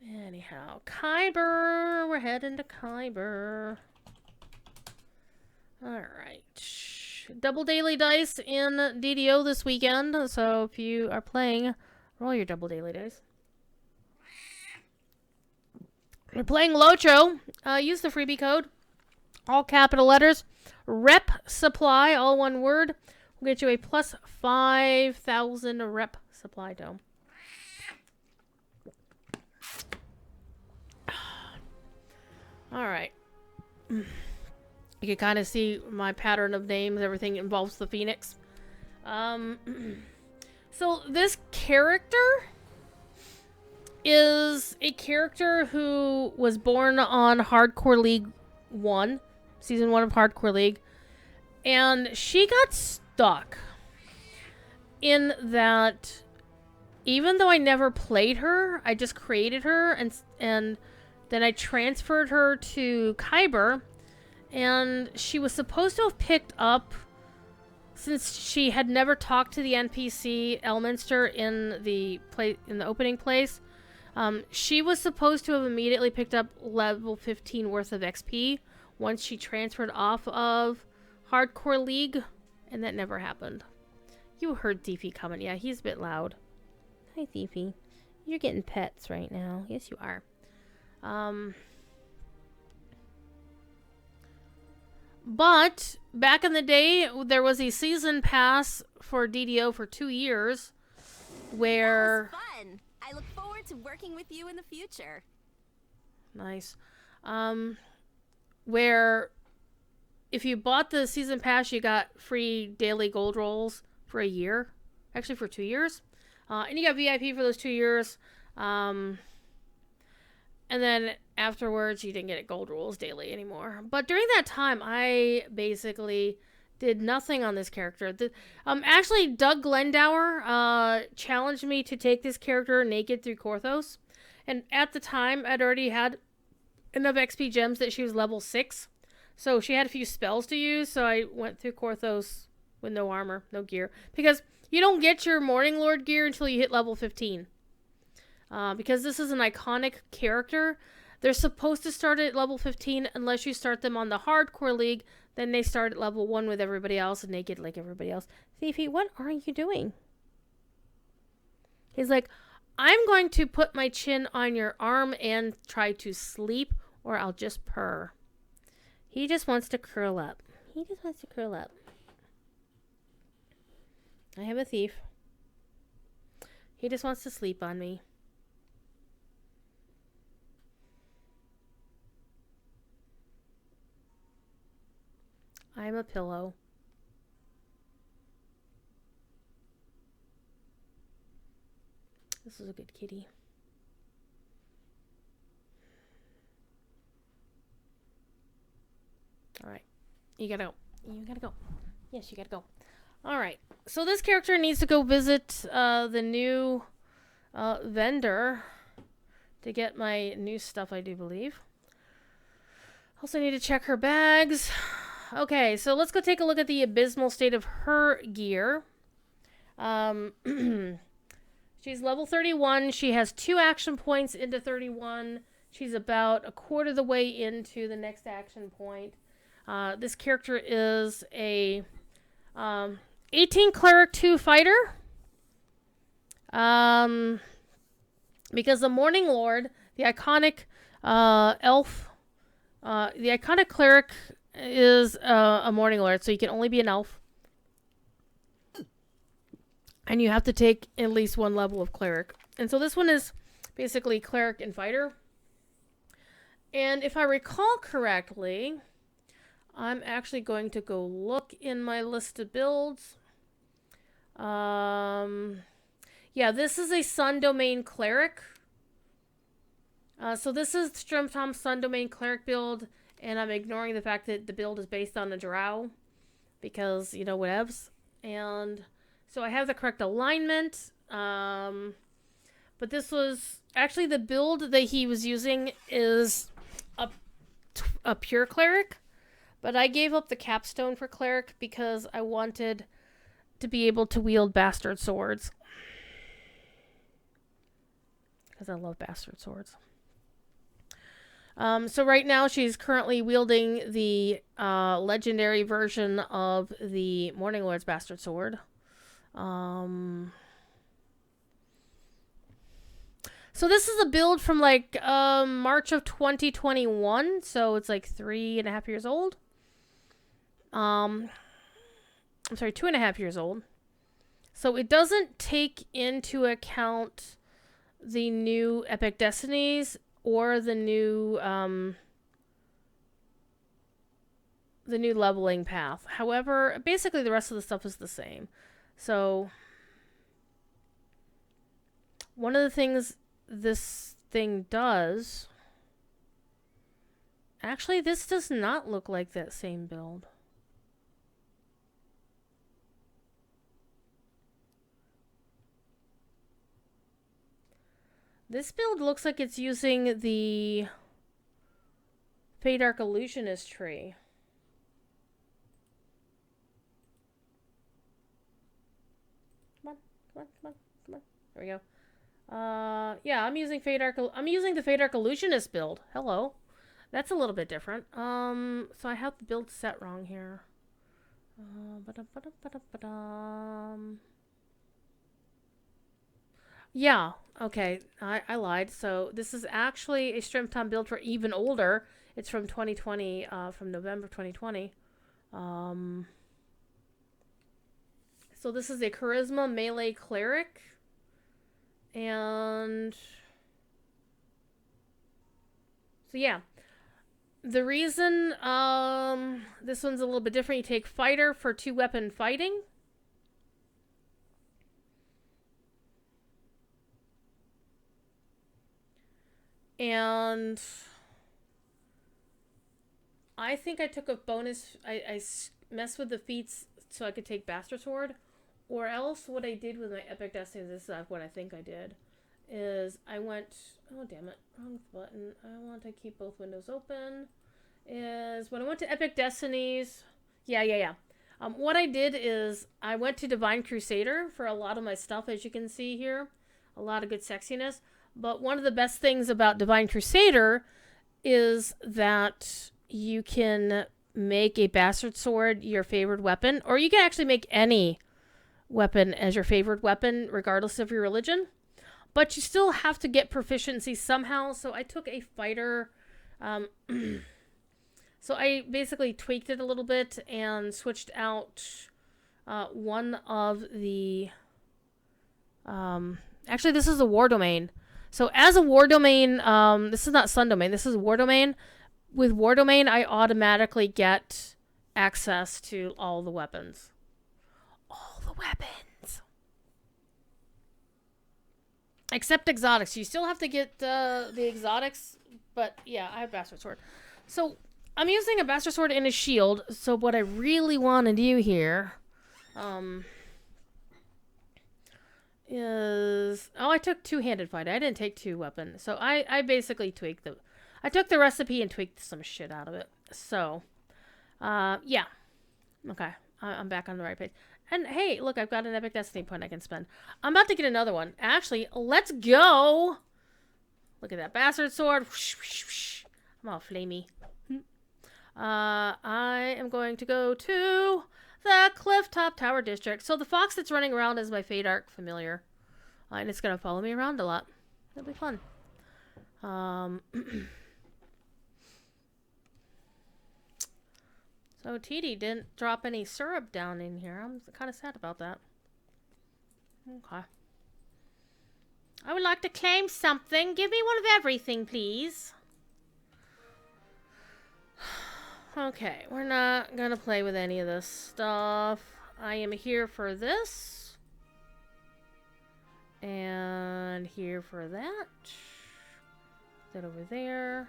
Anyhow, Kyber. We're heading to Kyber. Alright. Double daily dice in DDO this weekend. So if you are playing, roll your double daily dice. If you're playing Locho, use the freebie code. All capital letters. Rep supply, all one word. We'll get you a plus 5,000 rep supply dome. Alright. You can kind of see my pattern of names. Everything involves the Phoenix. So this character is a character who was born on Hardcore League 1. Season 1 of Hardcore League. And she got stuck in that even though I never played her, I just created her and then I transferred her to Kyber. And she was supposed to have picked up, since she had never talked to the NPC Elminster in the opening place. She was supposed to have immediately picked up level 15 worth of XP once she transferred off of Hardcore League, and that never happened. You heard Thiefy coming. Yeah, he's a bit loud. Hi, Thiefy. You're getting pets right now. Yes, you are. But back in the day, there was a season pass for DDO for 2 years where... That was fun. I look forward to working with you in the future. Nice. Where if you bought the season pass, you got free daily gold rolls for a year. Actually, for 2 years. And you got VIP for those 2 years. And then afterwards, you didn't get gold rolls daily anymore. But during that time, I basically did nothing on this character. Actually, Doug Glendower challenged me to take this character naked through Korthos. And at the time, I'd already had enough XP gems that she was level 6. So she had a few spells to use. So I went through Korthos with no armor, no gear. Because you don't get your Morning Lord gear until you hit level 15. Because this is an iconic character They're supposed to start at level 15 unless you start them on the hardcore league. Then they start at level 1 with everybody else and naked like everybody else. Fifi, what are you doing? He's like, I'm going to put my chin on your arm and try to sleep, or I'll just purr. He just wants to curl up. He just wants to curl up. I am a thief. He just wants to sleep on me. I'm a pillow. This is a good kitty. All right. You gotta go. You gotta go. Yes, you gotta go. All right. So this character needs to go visit the new vendor to get my new stuff, I do believe. Also need to check her bags. Okay, so let's go take a look at the abysmal state of her gear. She's level 31. She has 2 action points into 31. She's about a quarter of the way into the next action point. This character is a 18 cleric 2 fighter. Because the Morning Lord, the iconic elf, the iconic cleric is a Morning Lord, so you can only be an elf. And you have to take at least 1 level of cleric. And so this one is basically cleric and fighter. And if I recall correctly, I'm actually going to go look in my list of builds. Yeah, this is a Sun Domain Cleric. So this is Stromtom's Sun Domain Cleric build, and I'm ignoring the fact that the build is based on a drow, because, you know, whatevs. And so I have the correct alignment, but this was, actually the build that he was using is a pure Cleric, but I gave up the capstone for Cleric because I wanted to be able to wield bastard swords. Because I love bastard swords. So right now she's currently wielding the legendary version of the Morning Lord's bastard sword. So this is a build from like March of 2021, so it's like 3.5 years old. I'm sorry, 2.5 years old. So it doesn't take into account the new Epic Destinies or the new leveling path. However, basically the rest of the stuff is the same. So one of the things this thing does, actually this does not look like that same build. This build looks like it's using the Feydark Illusionist tree. Come on, come on, come on, come on. There we go. Yeah, I'm using the Feydark Illusionist build. Hello. That's a little bit different. So I have the build set wrong here. Yeah, okay, I lied. So this is actually a Stromtom build for even older. It's from 2020, from November 2020. So this is a Charisma Melee Cleric. And so yeah. The reason this one's a little bit different, you take Fighter for 2-weapon fighting. And I think I took a bonus. I messed with the feats so I could take Bastard Sword. Or else what I did with my Epic Destiny, this is what I think I did, is I went, oh damn it, wrong button. I want to keep both windows open. Is when I went to Epic Destinies, what I did is I went to Divine Crusader for a lot of my stuff, as you can see here. A lot of good sexiness. But one of the best things about Divine Crusader is that you can make a bastard sword your favorite weapon, or you can actually make any weapon as your favorite weapon, regardless of your religion. But you still have to get proficiency somehow. So I took a fighter. So I basically tweaked it a little bit and switched out one of the... actually, this is a war domain. So as a war domain, this is not sun domain. This is war domain. With war domain, I automatically get access to all the weapons. All the weapons. Except exotics. You still have to get the exotics. But yeah, I have Bastard Sword. So I'm using a Bastard Sword and a shield. So what I really want to do here is... Oh, I took two-handed fight. I didn't take two weapons. So I basically tweaked the... I took the recipe and tweaked some shit out of it. So, yeah. Okay. I'm back on the right page. And hey, look, I've got an epic destiny point I can spend. I'm about to get another one. Actually, let's go. Look at that bastard sword. I'm all flamey. I am going to go to the Clifftop Tower District. So the fox that's running around is my Fade Arc familiar. And it's going to follow me around a lot. It'll be fun. So TD didn't drop any syrup down in here. I'm kind of sad about that. Okay. I would like to claim something. Give me one of everything, please. Okay, we're not gonna play with any of this stuff. I am here for this. And here for that. That over there.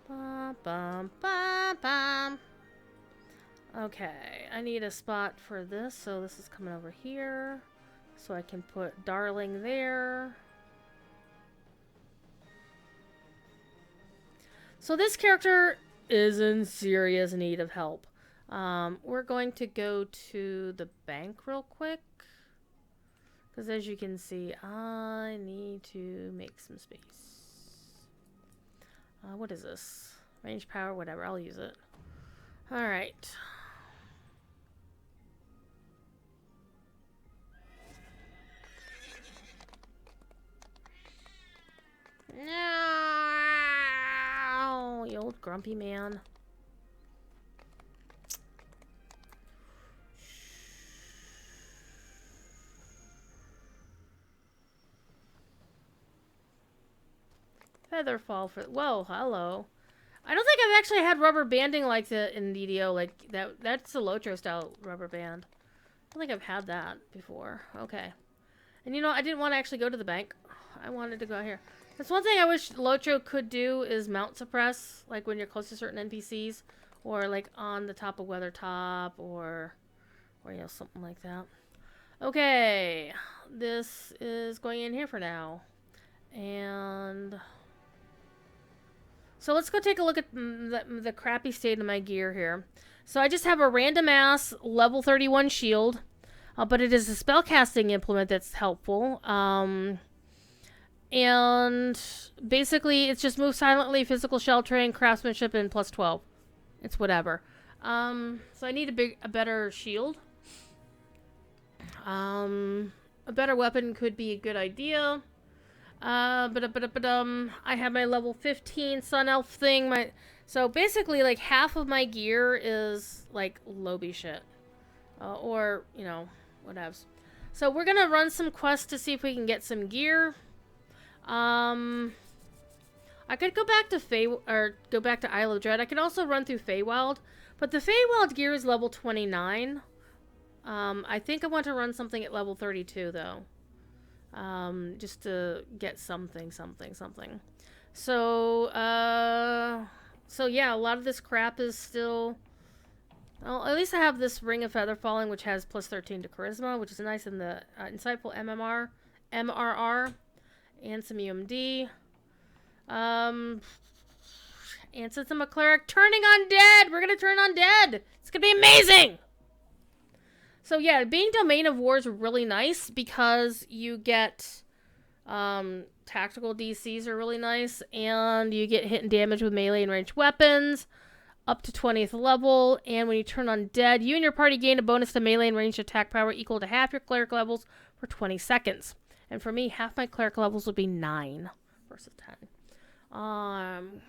Bum, bum, bum, bum. Okay, I need a spot for this, so this is coming over here. So I can put Darling there. So this character is in serious need of help. We're going to go to the bank real quick. Because as you can see, I need to make some space. What is this? Range power, whatever. I'll use it. Alright. No, you old grumpy man. Featherfall for... Whoa, hello. I don't think I've actually had rubber banding like that in DDO. Like, that's the Lotro style rubber band. I don't think I've had that before. Okay. And you know, I didn't want to actually go to the bank. I wanted to go here. That's one thing I wish Lotro could do is mount suppress. Like, when you're close to certain NPCs. Or, like, on the top of Weathertop. Or you know, something like that. Okay. This is going in here for now. And... So let's go take a look at the crappy state of my gear here. So I just have a random ass level 31 shield. But it is a spellcasting implement that's helpful. And basically it's just move silently, physical sheltering, craftsmanship, and plus 12. It's whatever. So I need a better shield. A better weapon could be a good idea. I have my level 15 Sun Elf thing. So basically, like, half of my gear is, like, lobby shit. Or, you know, whatevs. So we're gonna run some quests to see if we can get some gear. I could go back to go back to Isle of Dread. I could also run through Feywild. But the Feywild gear is level 29. I think I want to run something at level 32, though. Just to get something. So yeah, a lot of this crap is still... Well, at least I have this Ring of Feather Falling, which has plus 13 to Charisma, which is nice in the Insightful MRR, and some UMD. And since I'm a cleric, turning undead! We're gonna turn undead! It's gonna be amazing! So yeah, being Domain of War is really nice because you get Tactical DCs are really nice, and you get hit and damage with melee and ranged weapons up to 20th level. And when you turn undead, you and your party gain a bonus to melee and ranged attack power equal to half your cleric levels for 20 seconds. And for me, half my cleric levels would be 9 versus 10.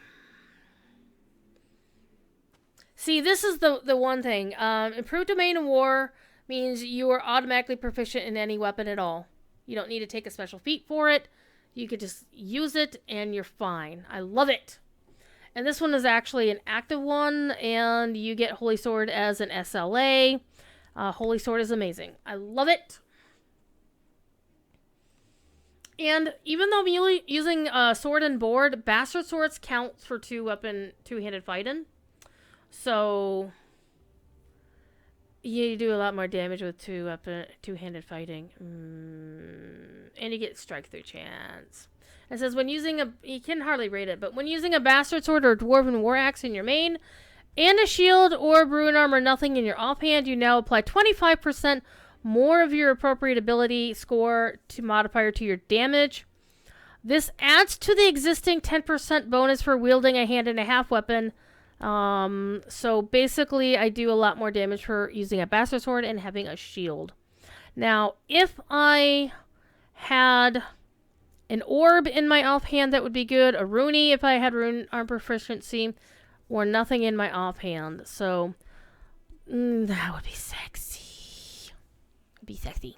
See, this is the one thing. Improved Domain of War means you are automatically proficient in any weapon at all. You don't need to take a special feat for it. You could just use it and you're fine. I love it. And this one is actually an active one, and you get Holy Sword as an SLA. Holy Sword is amazing. I love it. And even though I'm using sword and board, bastard swords count for two-handed fighting. So you do a lot more damage with two-handed fighting. And you get strike through chance. It says when using you can hardly rate it, but when using a bastard sword or a dwarven war axe in your main, and a shield or rune armor nothing in your offhand, you now apply 25% more of your appropriate ability score to modifier to your damage. This adds to the existing 10% bonus for wielding a hand and a half weapon. So basically I do a lot more damage for using a bastard sword and having a shield. Now, if I had an orb in my offhand, that would be good. A runey if I had rune arm proficiency, or nothing in my offhand. So that would be sexy. Be sexy.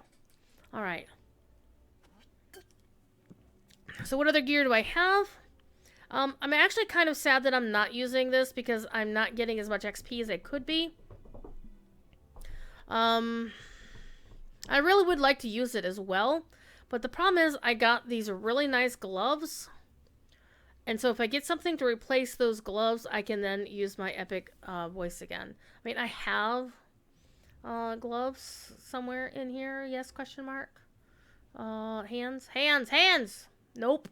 All right. So what other gear do I have? I'm actually kind of sad that I'm not using this because I'm not getting as much XP as I could be. I really would like to use it as well, but the problem is I got these really nice gloves, and so if I get something to replace those gloves, I can then use my epic voice again. I mean, I have gloves somewhere in here. Yes, question mark. Hands. Nope.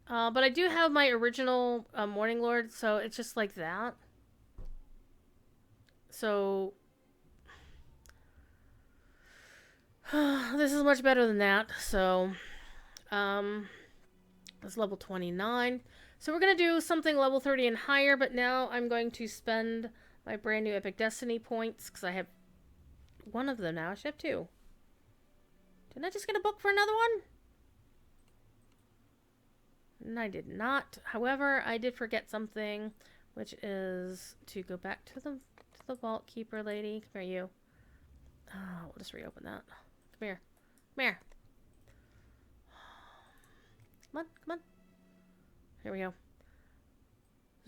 But I do have my original Morning Lord, so it's just like that. So this is much better than that. So it's level 29. So we're going to do something level 30 and higher, but now I'm going to spend my brand new Epic Destiny points, because I have one of them now. I should have two. Didn't I just get a book for another one? And I did not. However, I did forget something, which is to go back to the vault keeper lady. Come here, you. Oh, we'll just reopen that. Come here. Come here. Come on, come on. Here we go.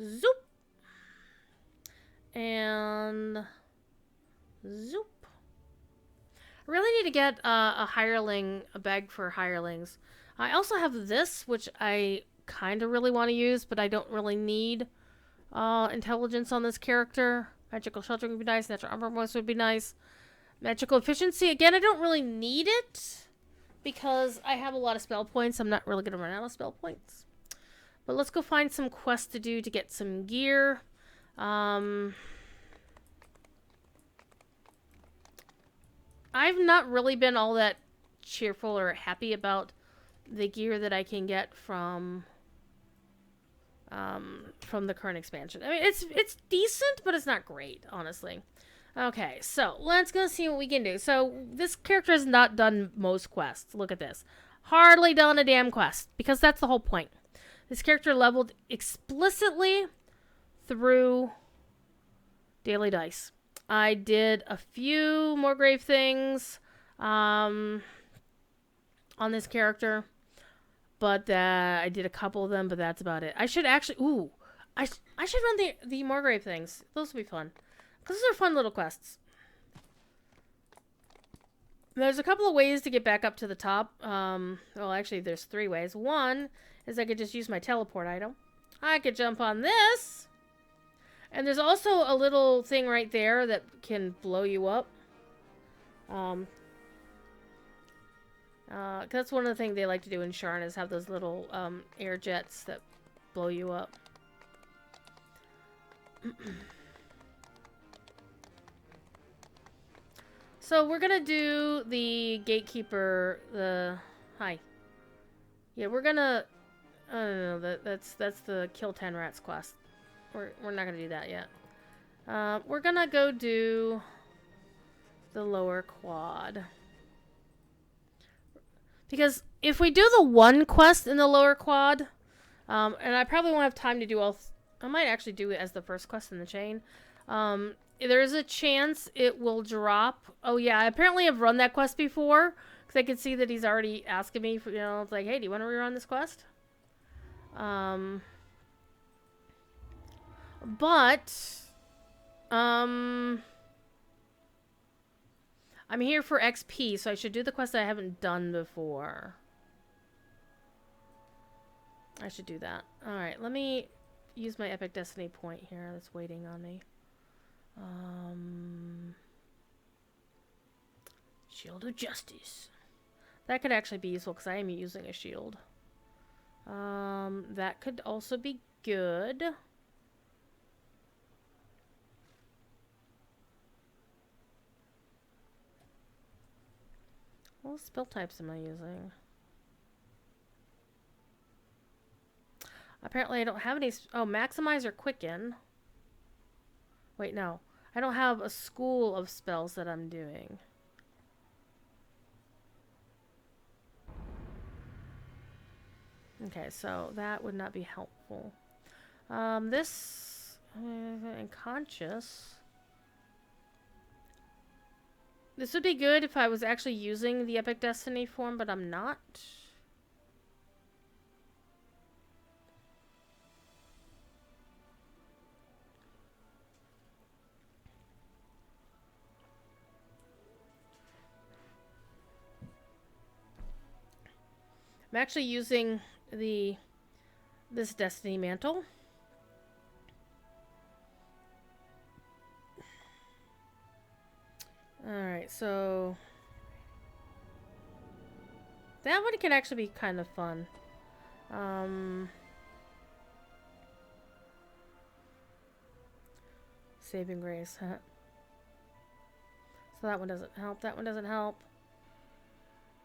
Zoop. And zoop. I really need to get a bag for hirelings. I also have this, which I kind of really want to use, but I don't really need intelligence on this character. Magical sheltering would be nice. Natural armor voice would be nice. Magical efficiency, again, I don't really need it because I have a lot of spell points. I'm not really going to run out of spell points. But let's go find some quests to do to get some gear. I've not really been all that cheerful or happy about the gear that I can get from the current expansion. I mean, it's decent, but it's not great, honestly. Okay, so let's go see what we can do. So this character has not done most quests. Look at this. Hardly done a damn quest, because that's the whole point. This character leveled explicitly through daily dice. I did a few more grave things on this character, but I did a couple of them, but that's about it. I should actually, I should run the more grave things. Those would be fun. Those are fun little quests. There's a couple of ways to get back up to the top. Well, actually, there's 3 ways. One is I could just use my teleport item. I could jump on this. And there's also a little thing right there that can blow you up. That's one of the things they like to do in Sharn, is have those little air jets that blow you up. So we're gonna do the gatekeeper. Hi. Yeah, we're gonna... I don't know, that's the kill 10 rats quest. We're not gonna do that yet. We're gonna go do the lower quad. Because if we do the one quest in the lower quad, and I probably won't have time to do all... I might actually do it as the first quest in the chain. There is a chance it will drop... Oh yeah, I apparently have run that quest before. Because I can see that he's already asking me, for, it's like, hey, do you want to rerun this quest? But... I'm here for XP, so I should do the quest that I haven't done before. I should do that. Alright, let me use my Epic Destiny point here that's waiting on me. Shield of Justice. That could actually be useful because I am using a shield. That could also be good. What spell types am I using? Apparently I don't have any... Oh, Maximize or Quicken. Wait, no. I don't have a school of spells that I'm doing. Okay, so that would not be helpful. This... Unconscious... This would be good if I was actually using the Epic Destiny form, but I'm not. I'm actually using this Destiny Mantle. Alright, so... That one can actually be kind of fun. Saving Grace, huh? So that one doesn't help. That one doesn't help.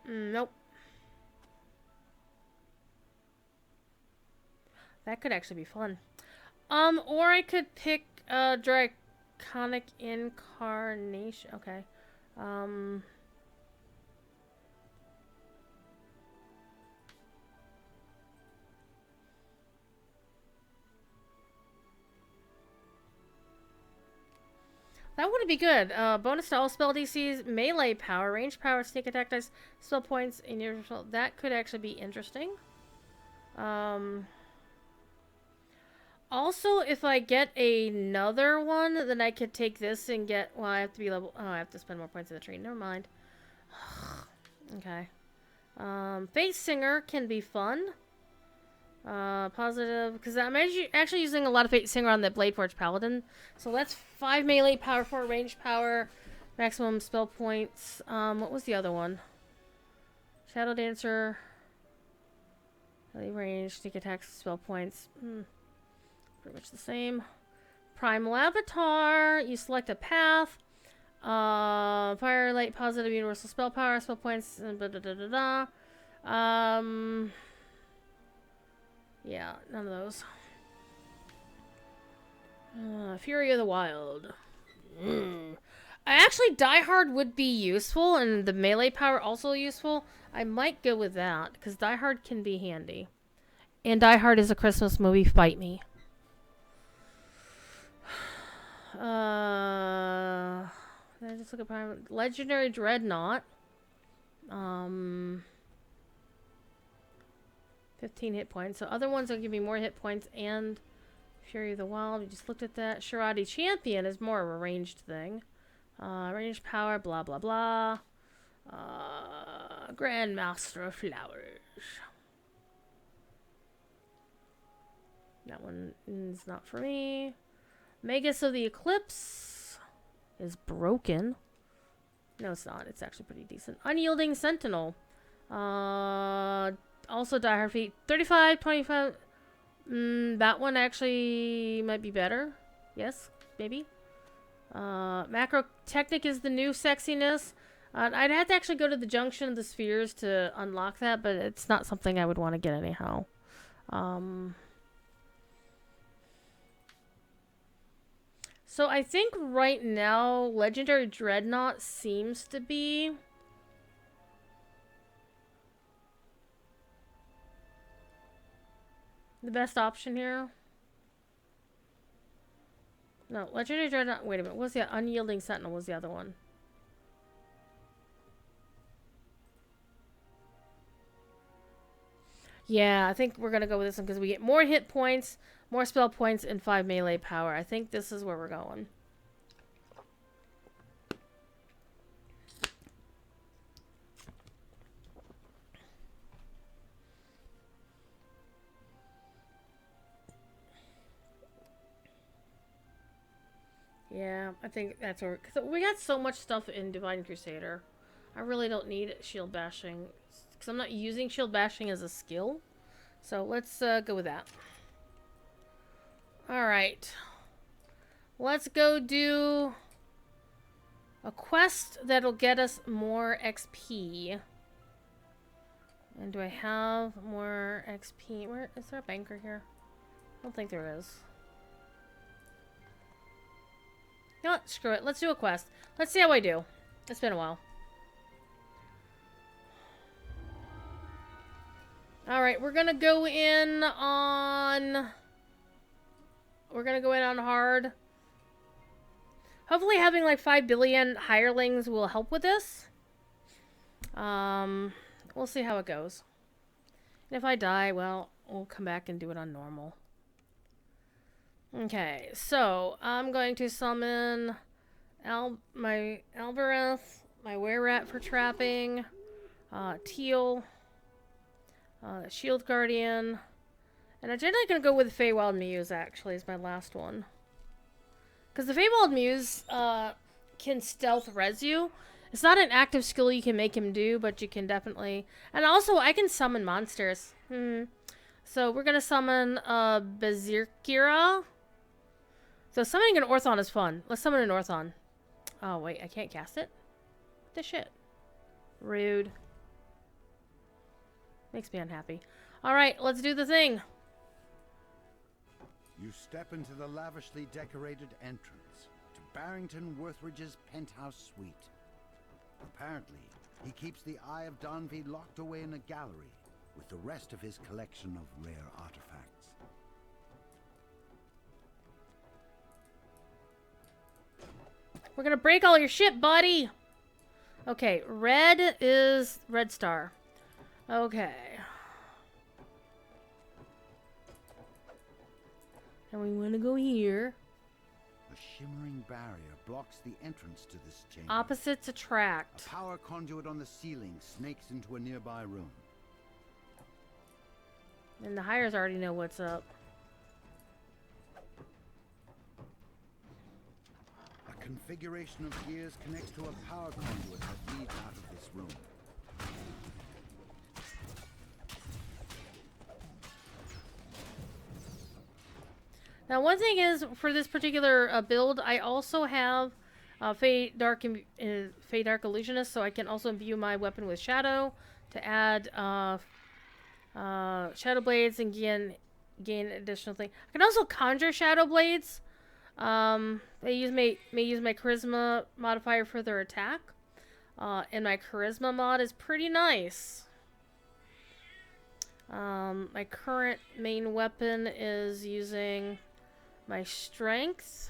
Nope. That could actually be fun. Or I could pick Draconic Incarnation. Okay. That would be good. Bonus to all spell DCs, melee power, range power, sneak attack dice, spell points in your... That could actually be interesting. Also, if I get another one, then I could take this and get... Well, I have to be level... Oh, I have to spend more points in the tree. Never mind. Okay. Fate Singer can be fun. Positive... Because I'm actually using a lot of Fate Singer on the Bladeforge Paladin. So that's 5 melee power, 4 range power, maximum spell points. What was the other one? Shadow Dancer... Melee range, sneak attacks, spell points. Pretty much the same. Primal Avatar. You select a path. Firelight, positive, universal spell power, spell points, and blah, blah, blah, blah, blah. Yeah, none of those. Fury of the Wild. Actually, Die Hard would be useful, and the melee power also useful. I might go with that, because Die Hard can be handy. And Die Hard is a Christmas movie. Fight me. Did I just look at Prime? Legendary Dreadnought. 15 hit points. So other ones will give me more hit points and Fury of the Wild. We just looked at that. Sharadi Champion is more of a ranged thing. Ranged power, blah, blah, blah. Grandmaster of Flowers. That one is not for me. Magus of the Eclipse is broken. No, it's not. It's actually pretty decent. Unyielding Sentinel. Also Die Hard Feet. 35, 25. That one actually might be better. Yes, maybe. Macro Technic is the new sexiness. I'd have to actually go to the junction of the spheres to unlock that, but it's not something I would want to get anyhow. So I think right now, Legendary Dreadnought seems to be the best option here. No, Legendary Dreadnought. Wait a minute. What's the Unyielding Sentinel? Was the other one? Yeah, I think we're gonna go with this one because we get more hit points, more spell points, and 5 melee power. I think this is where we're going. Yeah, I think that's where... Cause we got so much stuff in Divine Crusader. I really don't need shield bashing. Because I'm not using shield bashing as a skill. So let's go with that. Alright. Let's go do a quest that'll get us more XP. And do I have more XP? Where is there a banker here? I don't think there is. You know what? Screw it. Let's do a quest. Let's see how I do. It's been a while. Alright, we're gonna go in on... We're gonna go in on hard. Hopefully having like 5 billion hirelings will help with this. We'll see how it goes. And if I die, well, we'll come back and do it on normal. Okay, so I'm going to summon my Albereth, my Were-Rat for trapping, Teal, Shield Guardian, and I'm generally going to go with the Feywild Muse, actually, is my last one. Because the Feywild Muse can stealth res you. It's not an active skill you can make him do, but you can definitely... And also, I can summon monsters. So we're going to summon Berserkira. So summoning an Orthon is fun. Let's summon an Orthon. Oh, wait. I can't cast it? What the shit? Rude. Makes me unhappy. Alright, let's do the thing. You step into the lavishly decorated entrance to Barrington Worthridge's penthouse suite. Apparently, he keeps the Eye of Danvi locked away in a gallery with the rest of his collection of rare artifacts. We're gonna break all your shit, buddy! Okay, red is Red Star. Okay. And we want to go here. A shimmering barrier blocks the entrance to this chamber. Opposites attract. A power conduit on the ceiling snakes into a nearby room. And the hires already know what's up. A configuration of gears connects to a power conduit that leads out of this room. Now, one thing is, for this particular build, I also have Fey Dark Illusionist, so I can also imbue my weapon with Shadow to add Shadow Blades and gain additional thing. I can also conjure Shadow Blades. May use my Charisma modifier for their attack, and my Charisma mod is pretty nice. My current main weapon is using my Strength.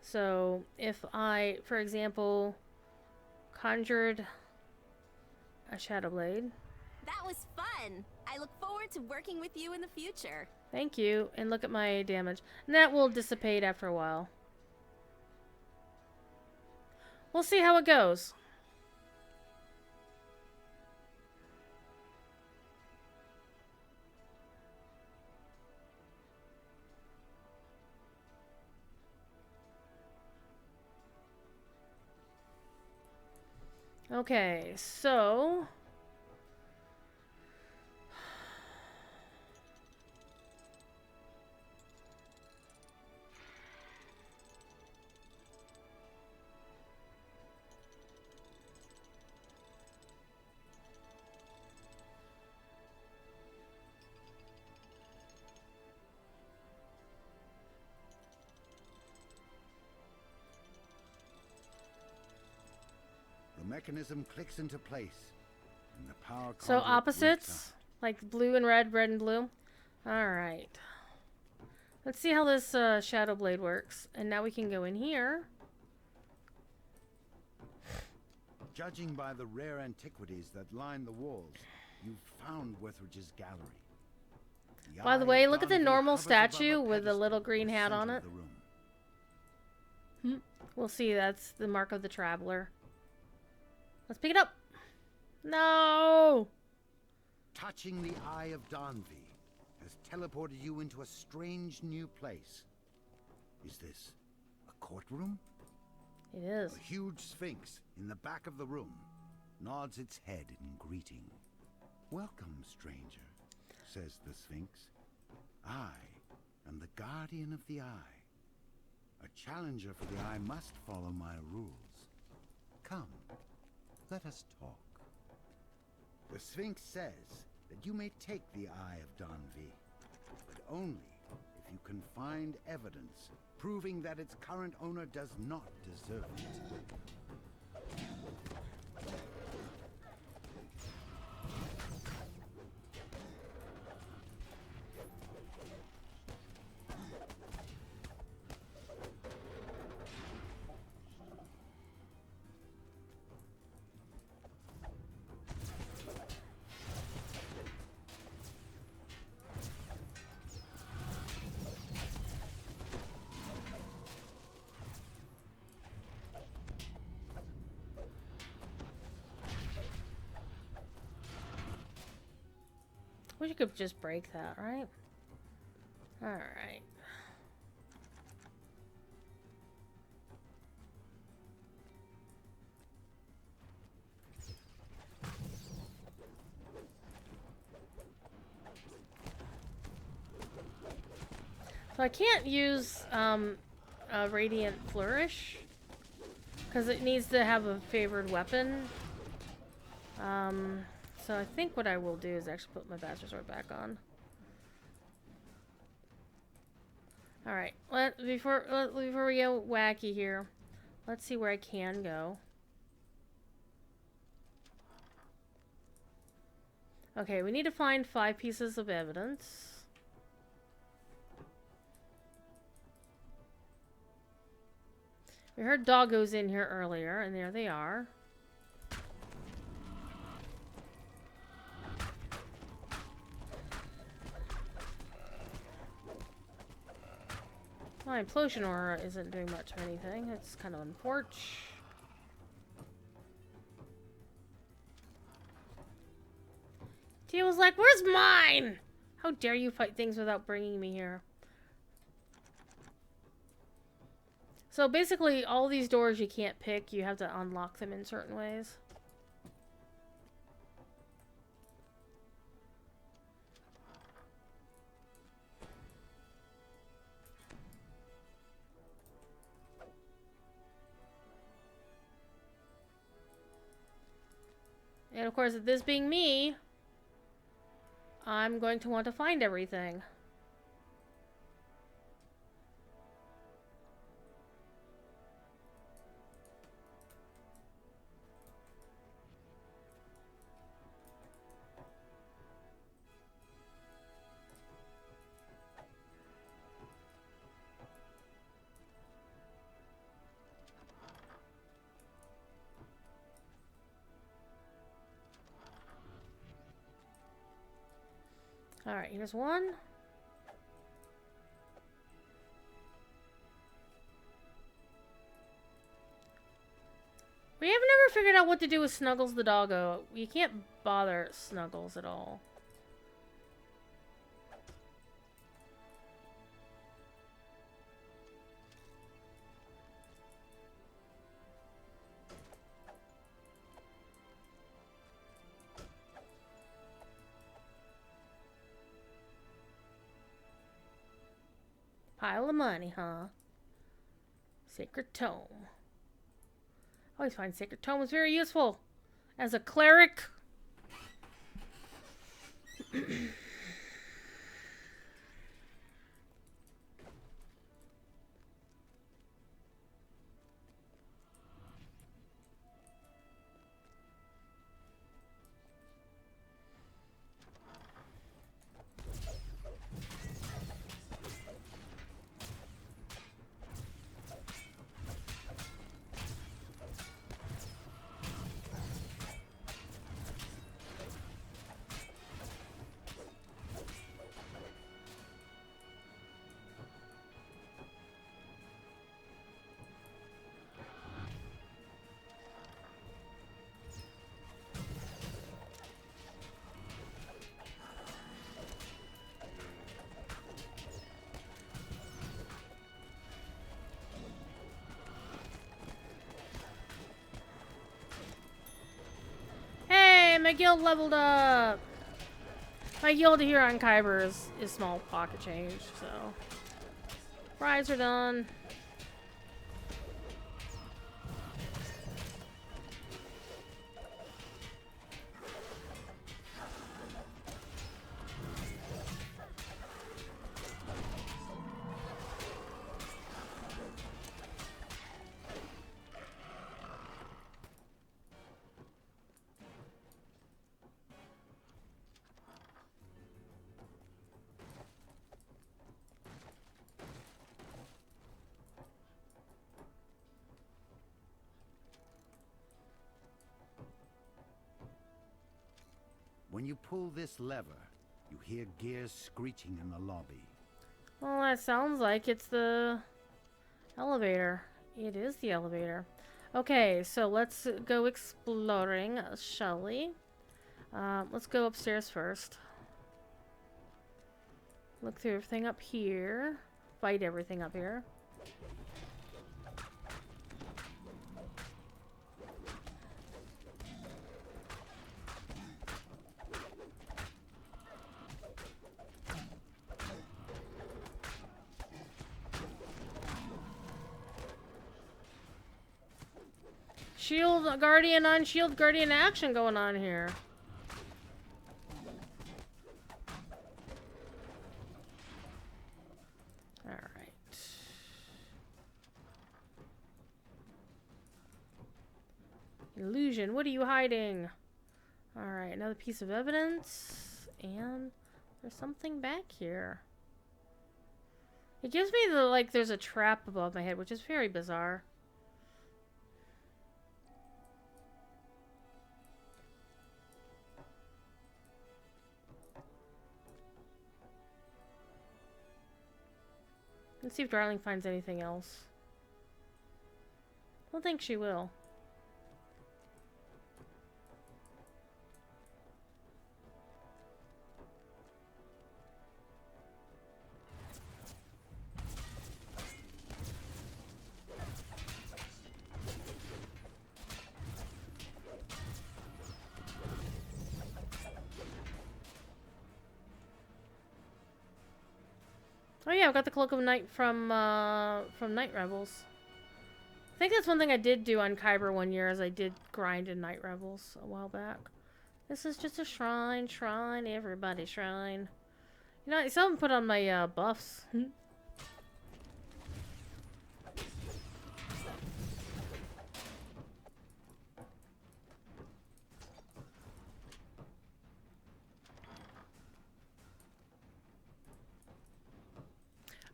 So if I, for example, conjured a Shadow Blade. That was fun. I look forward to working with you in the future. Thank you. And look at my damage. And that will dissipate after a while. We'll see how it goes. Okay, so... mechanism clicks into place, and the power So conduit opposites, like blue and red, red and blue. All right. Let's see how this Shadow Blade works. And now we can go in here. Judging by the rare antiquities that line the walls, you've found Wethridge's gallery. By the Eye way, of look at the Donville normal hovers above statue a with the pedestal little in green the hat on center it. of the room. We'll see, that's the mark of the traveler. Let's pick it up. No! Touching the Eye of Donville has teleported you into a strange new place. Is this a courtroom? It is. A huge sphinx in the back of the room nods its head in greeting. Welcome, stranger, says the sphinx. I am the guardian of the eye. A challenger for the eye must follow my rules. Come, let us talk. The sphinx says that you may take the Eye of Donville, but only if you can find evidence proving that its current owner does not deserve it. Wish you could just break that, right? Alright. So I can't use a Radiant Flourish because it needs to have a favored weapon. So I think what I will do is actually put my Bastard Sword back on. Alright, before we go wacky here, let's see where I can go. Okay, we need to find 5 pieces of evidence. We heard doggos in here earlier, and there they are. My implosion aura isn't doing much of anything. It's kind of unfortunate. Tia was like, "Where's mine? How dare you fight things without bringing me here?" So basically, all these doors you can't pick. You have to unlock them in certain ways. And of course, this being me, I'm going to want to find everything. Alright, here's one. We have never figured out what to do with Snuggles the doggo. You can't bother Snuggles at all. Pile of money, huh? Sacred Tome. I always find Sacred Tome is very useful. As a cleric. my guild leveled up! My guild here on Kyber is small pocket change, so... Fries are done. When you pull this lever, you hear gears screeching in the lobby. Well, that sounds like it's the elevator. It is the elevator. Okay, so let's go exploring, shall we? Let's go upstairs first. Look through everything up here. Fight everything up here. Shield Guardian on Shield Guardian action going on here. Alright. Illusion, what are you hiding? Alright, another piece of evidence. And there's something back here. It gives me the, like, there's a trap above my head, which is very bizarre. Let's see if Darling finds anything else. I don't think she will. Oh yeah, I've got the Cloak of Night from Night Rebels. I think that's one thing I did do on Kyber one year, as I did grind in Night Rebels a while back. This is just a shrine, everybody shrine. You know, someone put on my buffs.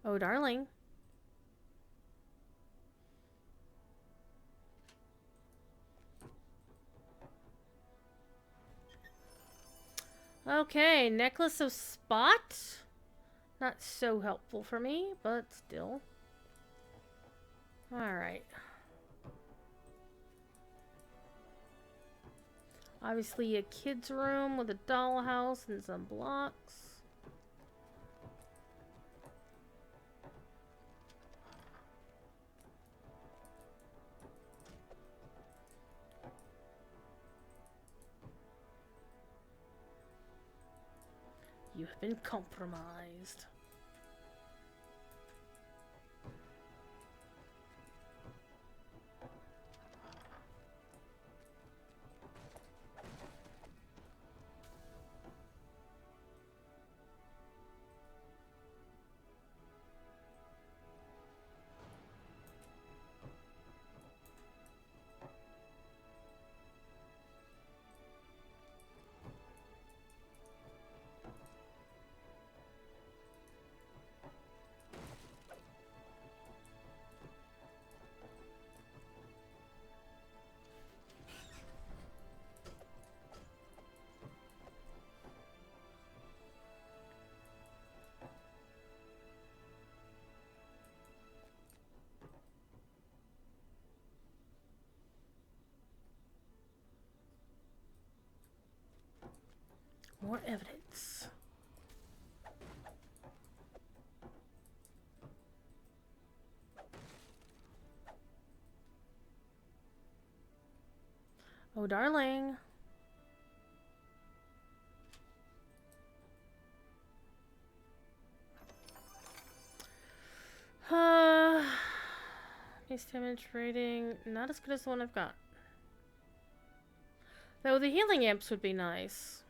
Oh, darling. Okay, Necklace of Spot. Not so helpful for me, but still. Alright. Obviously a kid's room with a dollhouse and some blocks. You have been compromised. More evidence. Oh, darling. Base damage rating, not as good as the one I've got. Though the healing imps would be nice.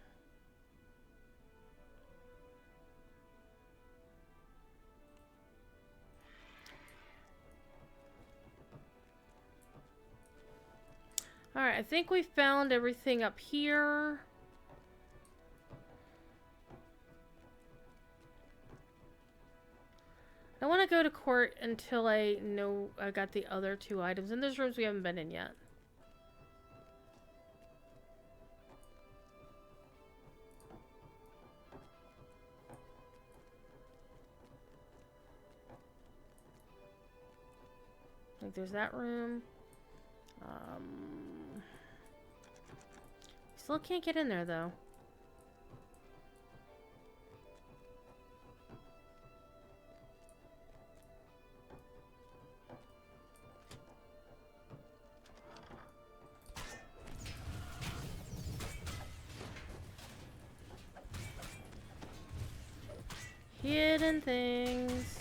Alright, I think we found everything up here. I want to go to court until I know I got the other 2 items. And there's rooms we haven't been in yet. Like there's that room. Still can't get in there though. Hidden things.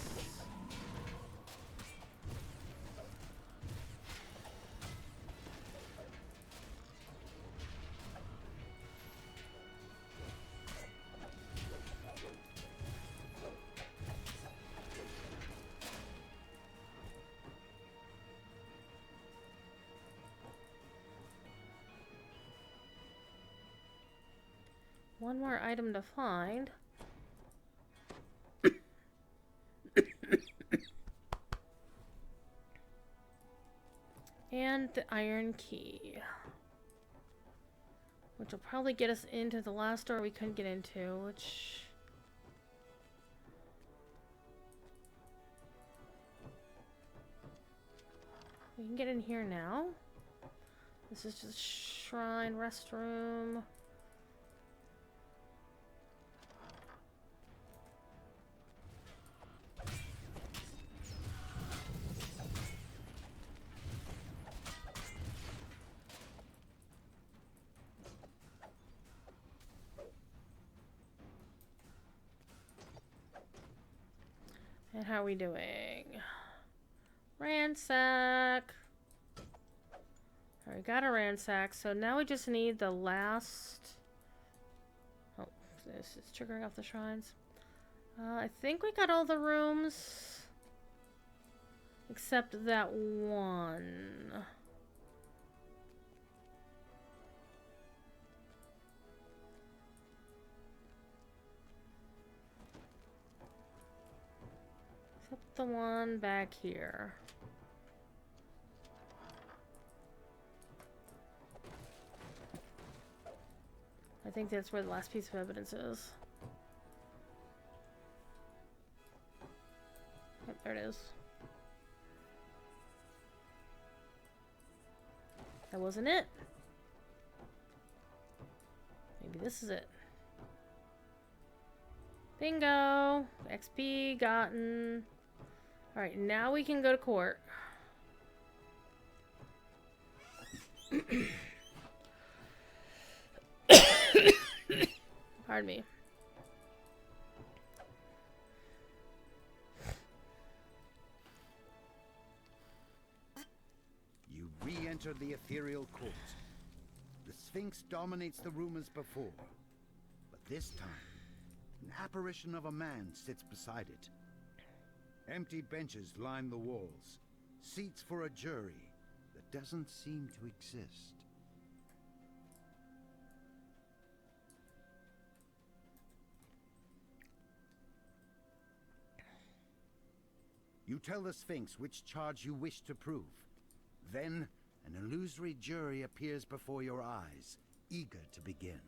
One more item to find. And the iron key. Which will probably get us into the last door we couldn't get into, which... We can get in here now. This is just shrine, restroom. And how are we doing? Ransack. Alright, got a ransack. So now we just need the last... Oh, this is triggering off the shrines. I think we got all the rooms. Except that one. Except the one back here. I think that's where the last piece of evidence is. Yep, there it is. That wasn't it. Maybe this is it. Bingo! XP gotten. Alright, now we can go to court. Pardon me. You re-enter the ethereal court. The Sphinx dominates the room as before. But this time, an apparition of a man sits beside it. Empty benches line the walls. Seats for a jury that doesn't seem to exist. You tell the Sphinx which charge you wish to prove. Then, an illusory jury appears before your eyes, eager to begin.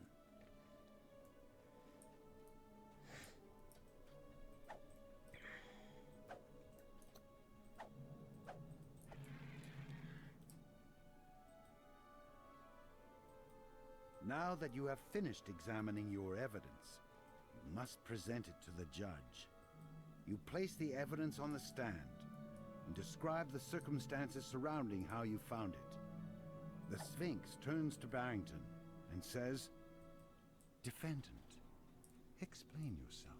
Now that you have finished examining your evidence, you must present it to the judge. You place the evidence on the stand and describe the circumstances surrounding how you found it. The Sphinx turns to Barrington and says, "Defendant, explain yourself."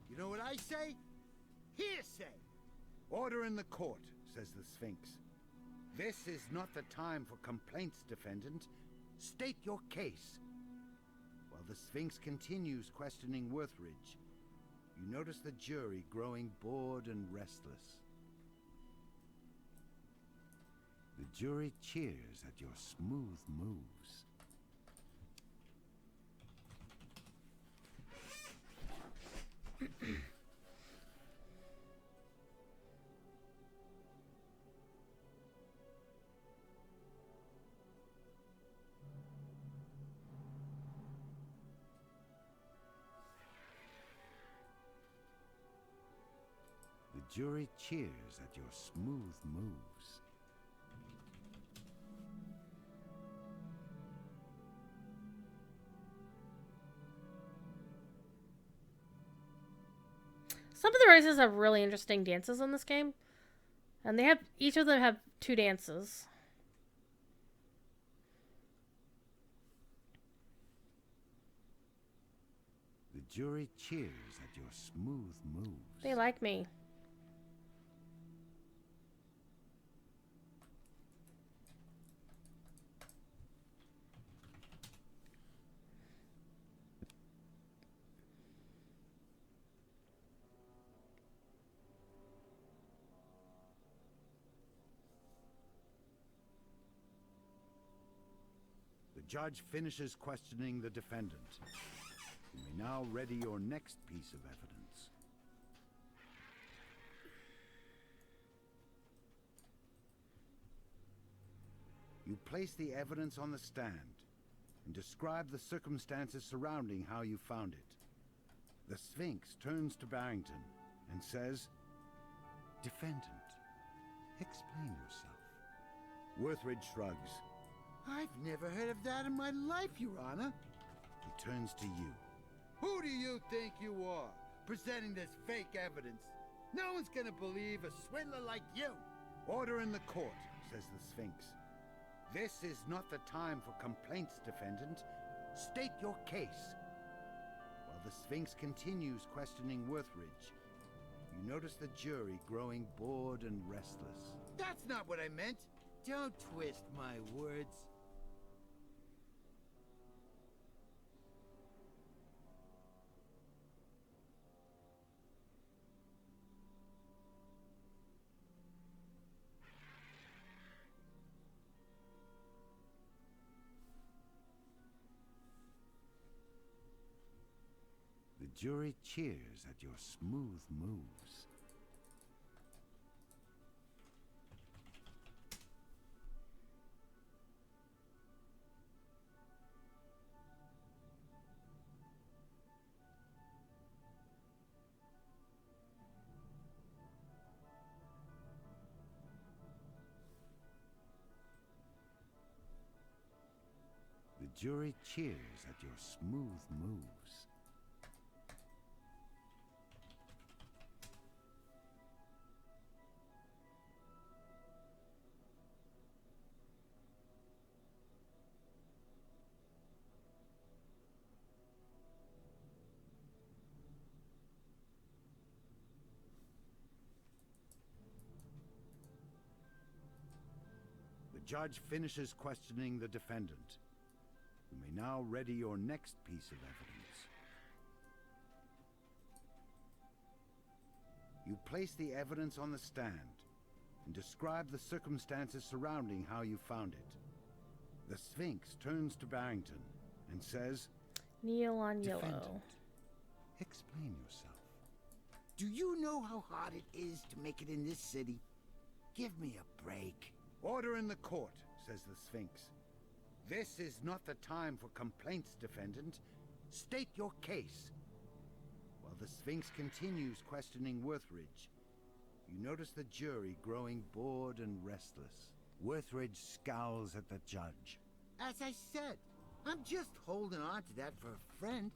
You know what I say? Hearsay! Order in the court, says the Sphinx. This is not the time for complaints, defendant. State your case. While the Sphinx continues questioning Worthridge, you notice the jury growing bored and restless. The jury cheers at your smooth moves. The jury cheers at your smooth moves. Some of the races have really interesting dances in this game. And they have, each of them have 2 dances. The jury cheers at your smooth moves. They like me. The judge finishes questioning the defendant. You may now ready your next piece of evidence. You place the evidence on the stand and describe the circumstances surrounding how you found it. The Sphinx turns to Barrington and says, "Defendant, explain yourself." Worthridge shrugs. "I've never heard of that in my life, Your Honor." He turns to you. Who do you think you are, presenting this fake evidence? No one's gonna believe a swindler like you. "Order in the court," says the Sphinx. "This is not the time for complaints, defendant. State your case." While the Sphinx continues questioning Worthridge, you notice the jury growing bored and restless. That's not what I meant. Don't twist my words. The jury cheers at your smooth moves. The jury cheers at your smooth moves. The judge finishes questioning the defendant. You may now ready your next piece of evidence. You place the evidence on the stand and describe the circumstances surrounding how you found it. The Sphinx turns to Barrington and says, Kneel on "Defendant, yellow." explain yourself." Do you know how hard it is to make it in this city? Give me a break. "Order in the court," says the Sphinx. "This is not the time for complaints, defendant. State your case." While the Sphinx continues questioning Worthridge, you notice the jury growing bored and restless. Worthridge scowls at the judge. As I said, I'm just holding on to that for a friend.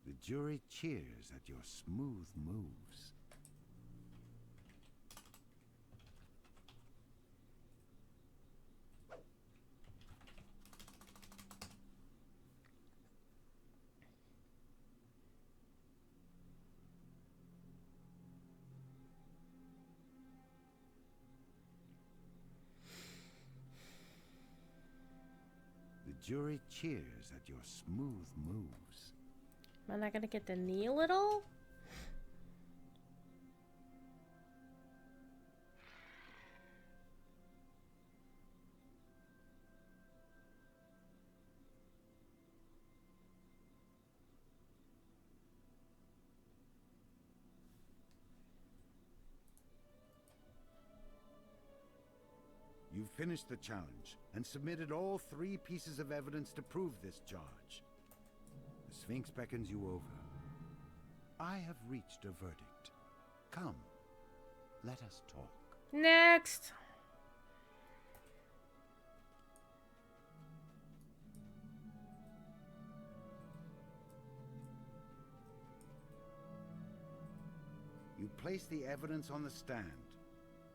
The The jury cheers at your smooth moves. The jury cheers at your smooth moves. Am I not gonna get to knee a little? You've finished the challenge and submitted all 3 pieces of evidence to prove this charge. The Sphinx beckons you over. I have reached a verdict. Come, let us talk. Next. You place the evidence on the stand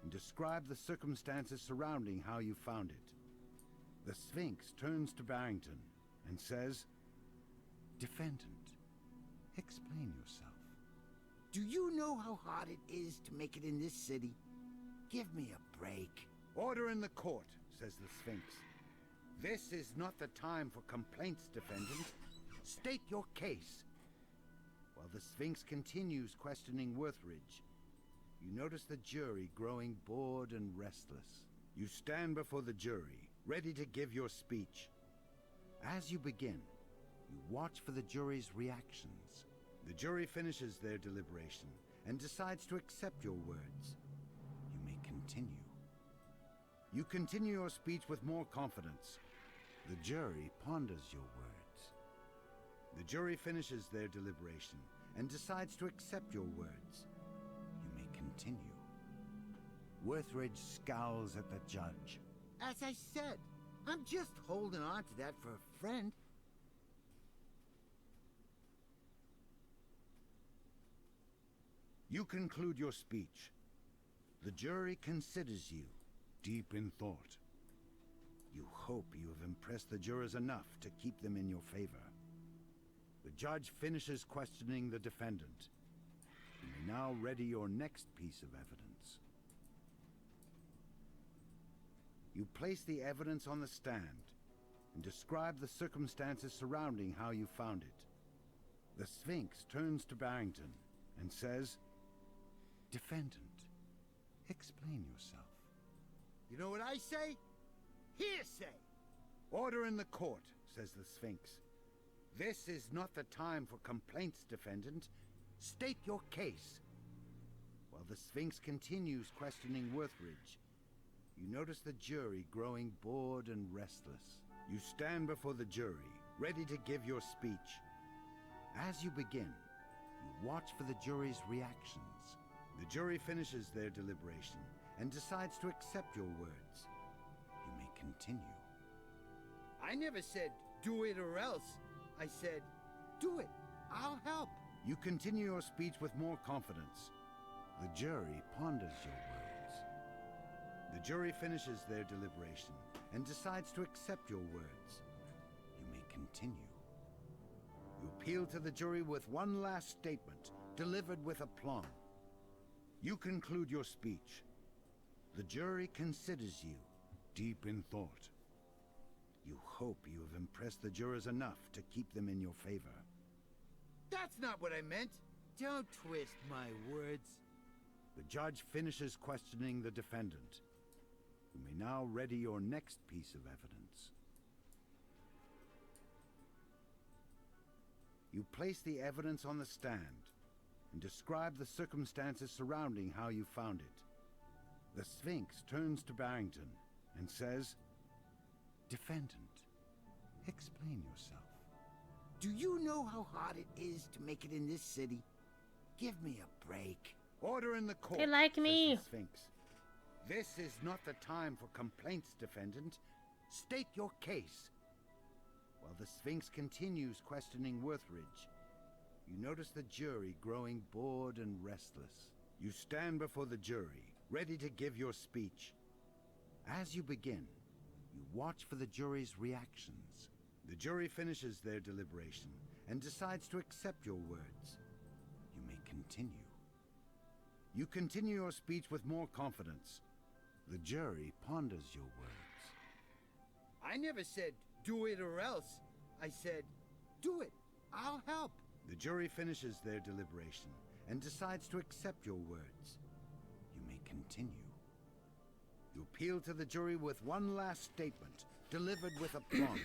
and describe the circumstances surrounding how you found it. The Sphinx turns to Barrington and says, "Defendant, explain yourself." Do you know how hard it is to make it in this city? Give me a break. "Order in the court," says the Sphinx. "This is not the time for complaints, defendant. State your case." While the Sphinx continues questioning Worthridge, you notice the jury growing bored and restless. You stand before the jury, ready to give your speech. As you begin, you watch for the jury's reactions. The jury finishes their deliberation and decides to accept your words. You may continue. You continue your speech with more confidence. The jury ponders your words. The jury finishes their deliberation and decides to accept your words. You may continue. Worthridge scowls at the judge. As I said, I'm just holding on to that for a friend. You conclude your speech. The jury considers you, deep in thought. You hope you have impressed the jurors enough to keep them in your favor. The judge finishes questioning the defendant. You may now ready your next piece of evidence. You place the evidence on the stand and describe the circumstances surrounding how you found it. The Sphinx turns to Barrington and says, "Defendant, explain yourself." You know what I say? Hearsay! "Order in the court," says the Sphinx. "This is not the time for complaints, defendant. State your case." While the Sphinx continues questioning Worthridge, you notice the jury growing bored and restless. You stand before the jury, ready to give your speech. As you begin, you watch for the jury's reactions. The jury finishes their deliberation and decides to accept your words. You may continue. I never said, do it or else. I said, do it. I'll help. You continue your speech with more confidence. The jury ponders your words. The jury finishes their deliberation and decides to accept your words. You may continue. You appeal to the jury with one last statement, delivered with aplomb. You conclude your speech. The jury considers you, deep in thought. You hope you have impressed the jurors enough to keep them in your favor. That's not what I meant. Don't twist my words. The judge finishes questioning the defendant. You may now ready your next piece of evidence. You place the evidence on the stand and describe the circumstances surrounding how you found it. The Sphinx turns to Barrington and says, "Defendant, explain yourself." Do you know how hard it is to make it in this city? Give me a break. "Order in the court," They like says me. the Sphinx. "This is not the time for complaints, defendant. State your case." While the Sphinx continues questioning Worthridge, You notice the jury growing bored and restless. You stand before the jury, ready to give your speech. As you begin, you watch for the jury's reactions. The jury finishes their deliberation and decides to accept your words. You may continue. You continue your speech with more confidence. The jury ponders your words. I never said, do it or else. I said, do it. I'll help. The jury finishes their deliberation and decides to accept your words. You may continue. You appeal to the jury with one last statement, delivered with aplomb.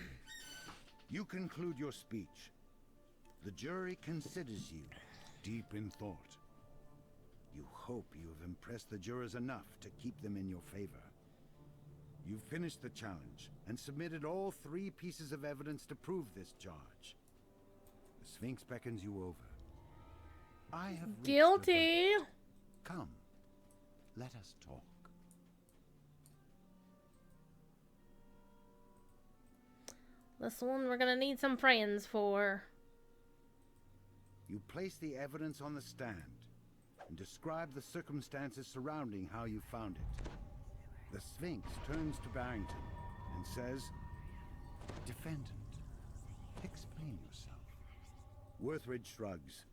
You conclude your speech. The jury considers you, deep in thought. You hope you have impressed the jurors enough to keep them in your favor. You've finished the challenge and submitted all 3 pieces of evidence to prove this charge. The Sphinx beckons you over. I have reached Guilty. the verdict. Come, let us talk. This one we're gonna need some friends for. You place the evidence on the stand and describe the circumstances surrounding how you found it. The Sphinx turns to Barrington and says, Defendant, explain yourself. Worthridge shrugs.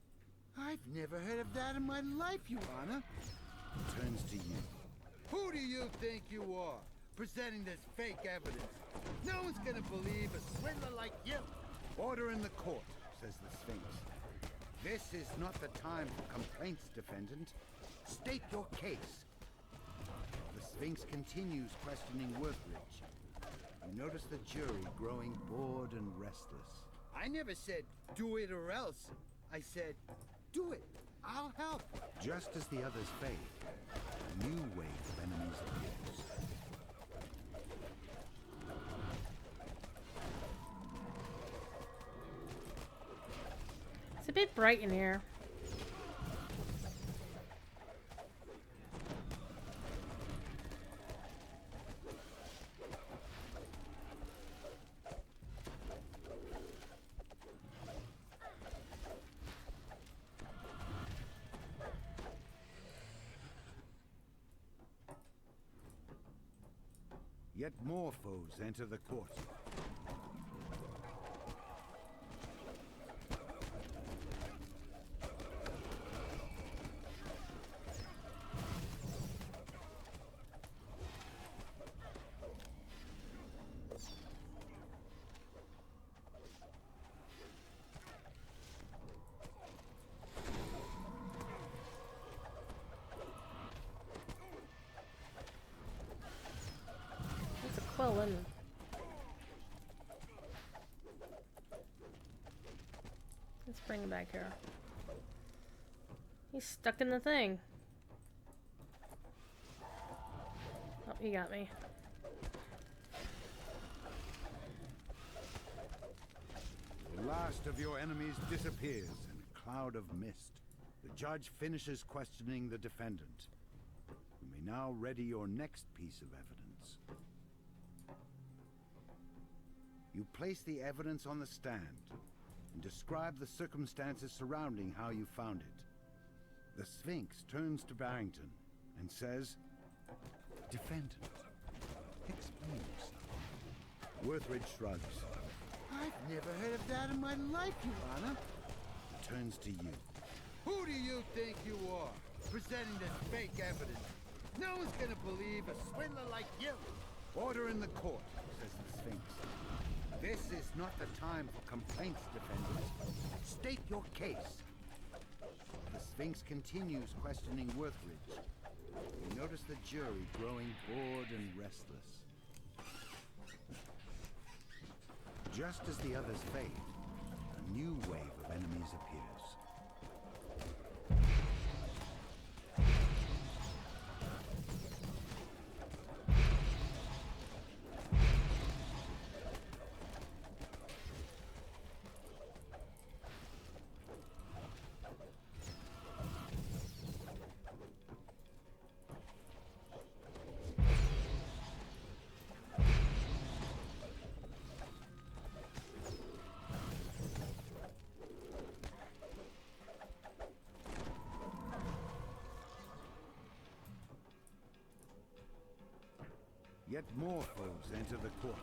I've never heard of that in my life, Your Honor. Turns to you. Who do you think you are, presenting this fake evidence? No one's gonna believe a swindler like you. Order in the court, says the Sphinx. This is not the time for complaints, defendant. State your case. The Sphinx continues questioning Worthridge. You notice the jury growing bored and restless. I never said, do it or else. I said, do it. I'll help. Just as the others fade, a new wave of enemies appears. It's a bit bright in here. Yet more foes enter the court. It's a quill, isn't it? Let's bring him back here. He's stuck in the thing. Oh, he got me. The last of your enemies disappears in a cloud of mist. The judge finishes questioning the defendant. You may now ready your next piece of evidence. You place the evidence on the stand and describe the circumstances surrounding how you found it. The Sphinx turns to Barrington and says, Defendant, explain yourself. Worthridge shrugs. I've never heard of that in my life, Your Honor. Turns to you. Who do you think you are, presenting this fake evidence? No one's gonna believe a swindler like you. Order in the court, says the Sphinx. This is not the time for complaints, defendant. State your case. The Sphinx continues questioning Worthridge. You notice the jury growing bored and restless. Just as the others fade, a new wave of enemies appears. Yet more foes enter the court.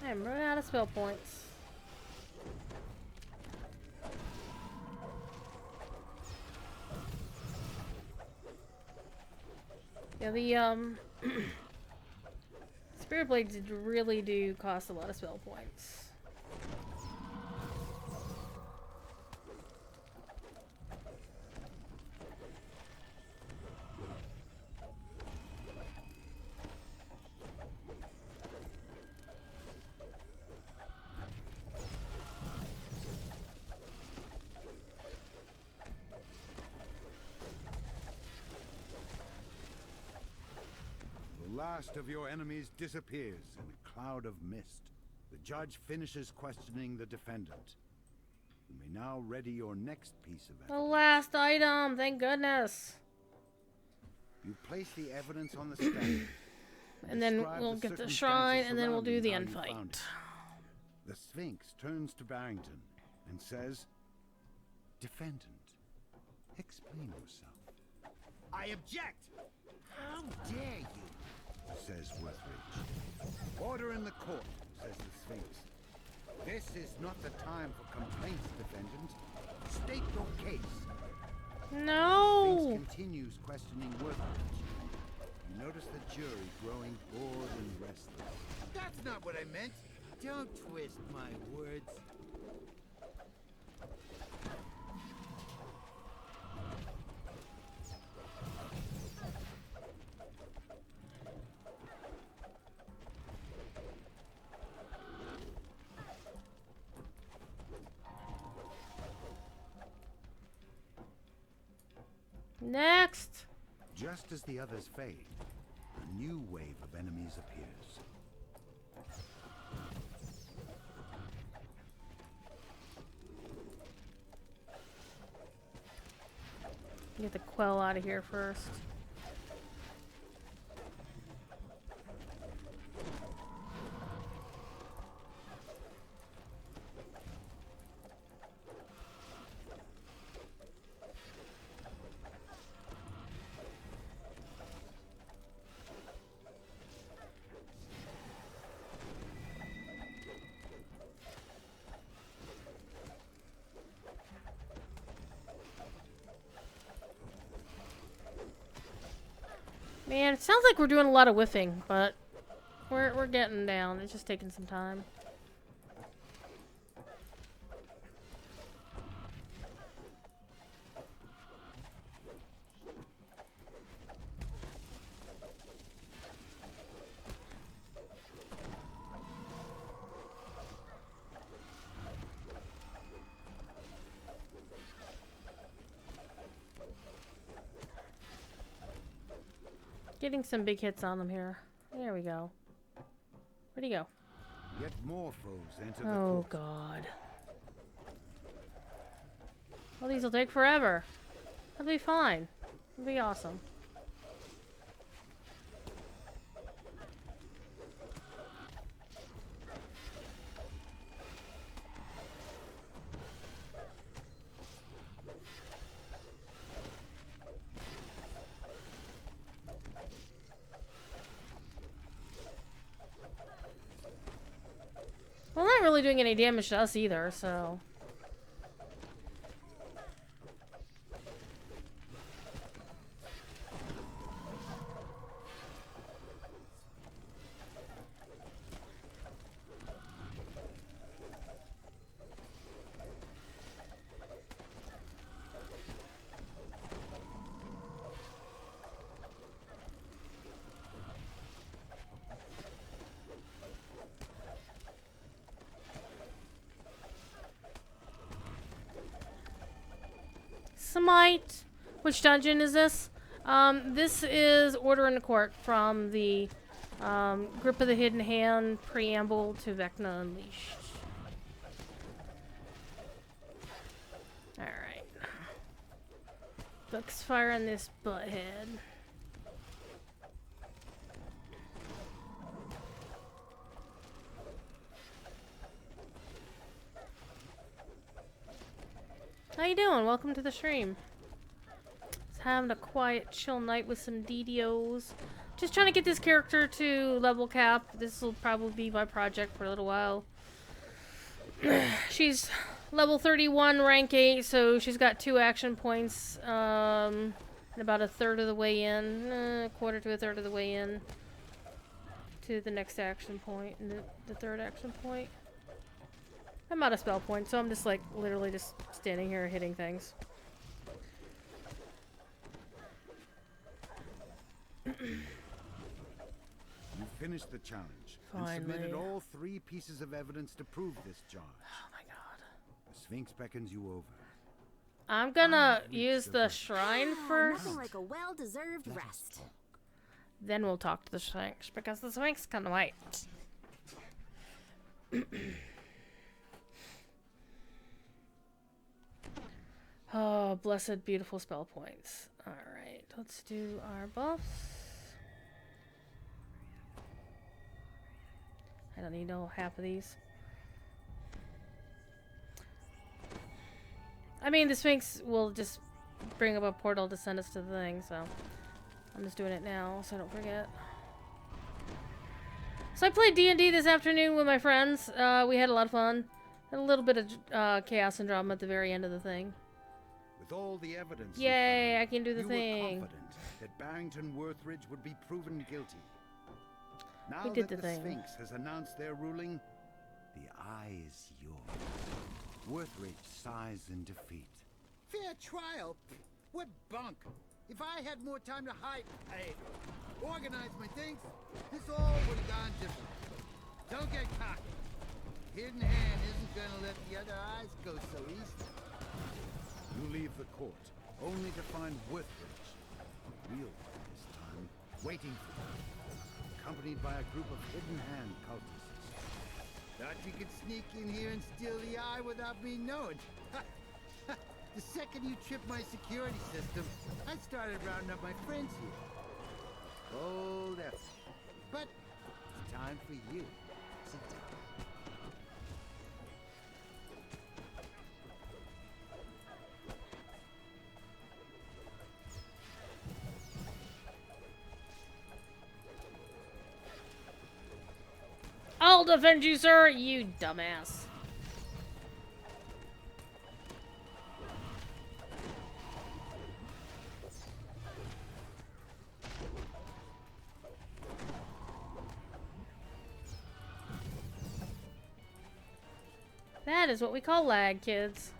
I'm running out of spell points. Yeah, the Spirit Blades really do cost a lot of spell points. The last of your enemies disappears in a cloud of mist. The judge finishes questioning the defendant. You may now ready your next piece of The evidence. last item, thank goodness. You place the evidence on the stand. And then Describe we'll the get the circumstances shrine, and then we'll do the surrounding end how you found fight. it. The Sphinx turns to Barrington and says, "Defendant, explain yourself." I object! How dare you? Says Worthridge. "Order in the court," says the Sphinx. "This is not the time for complaints, defendant. State your case." No! Sphinx continues questioning Worthridge. You notice the jury growing bored and restless. That's not what I meant. Don't twist my words. Next! Just as the others fade, a new wave of enemies appears. Get the quell out of here first. Man, it sounds like we're doing a lot of whiffing, but we're getting down. It's just taking some time. Getting some big hits on them here. There we go. Where'd he go? Yet more foes enter the Oh, court. God. Well, these will take forever. That'll be fine. It'll be awesome. Well, not really doing any damage to us either, so... Smite. Which dungeon is this? This is Order in the Court from the Grip of the Hidden Hand preamble to Vecna Unleashed. Alright. Buck's firing this butthead. How you doing? Welcome to the stream. Just having a quiet, chill night with some DDOs. Just trying to get this character to level cap. This will probably be my project for a little while. She's level 31, rank 8, so she's got 2 action points. And about a third of the way in. A quarter to a third of the way in. To the next action point. And the third action point. I'm out of spell points, so I'm just like literally just standing here hitting things. You finished the challenge Finally. and submitted all 3 pieces of evidence to prove this charge. Oh my god. The Sphinx beckons you over. I'm gonna use the shrine first. Nothing like a well-deserved rest. Then we'll talk to the Sphinx, because the Sphinx kind of white. Oh, blessed, beautiful spell points. Alright, let's do our buffs. I don't need all half of these. I mean, the Sphinx will just bring up a portal to send us to the thing, so I'm just doing it now so I don't forget. So I played D&D this afternoon with my friends. We had a lot of fun. Had a little bit of chaos and drama at the very end of the thing. With all the evidence, Yay, I can do the you thing. were confident that Barrington Worthridge would be proven guilty. Now We did that the the thing. Sphinx has announced their ruling, the eye is yours. Worthridge sighs in defeat. Fair trial? What bunk? If I had more time to organize my things, this all would have gone different. Don't get cocky. Hidden Hand isn't gonna let the other eyes go so easy. You leave the court, only to find Worthridge, real this time, waiting for you, accompanied by a group of Hidden Hand cultists. Thought you could sneak in here and steal the eye without me knowing. The second you tripped my security system, I started rounding up my friends here. Bold effort. But it's time for you. Sit down. I'll defend you, sir, you dumbass. That is what we call lag, kids.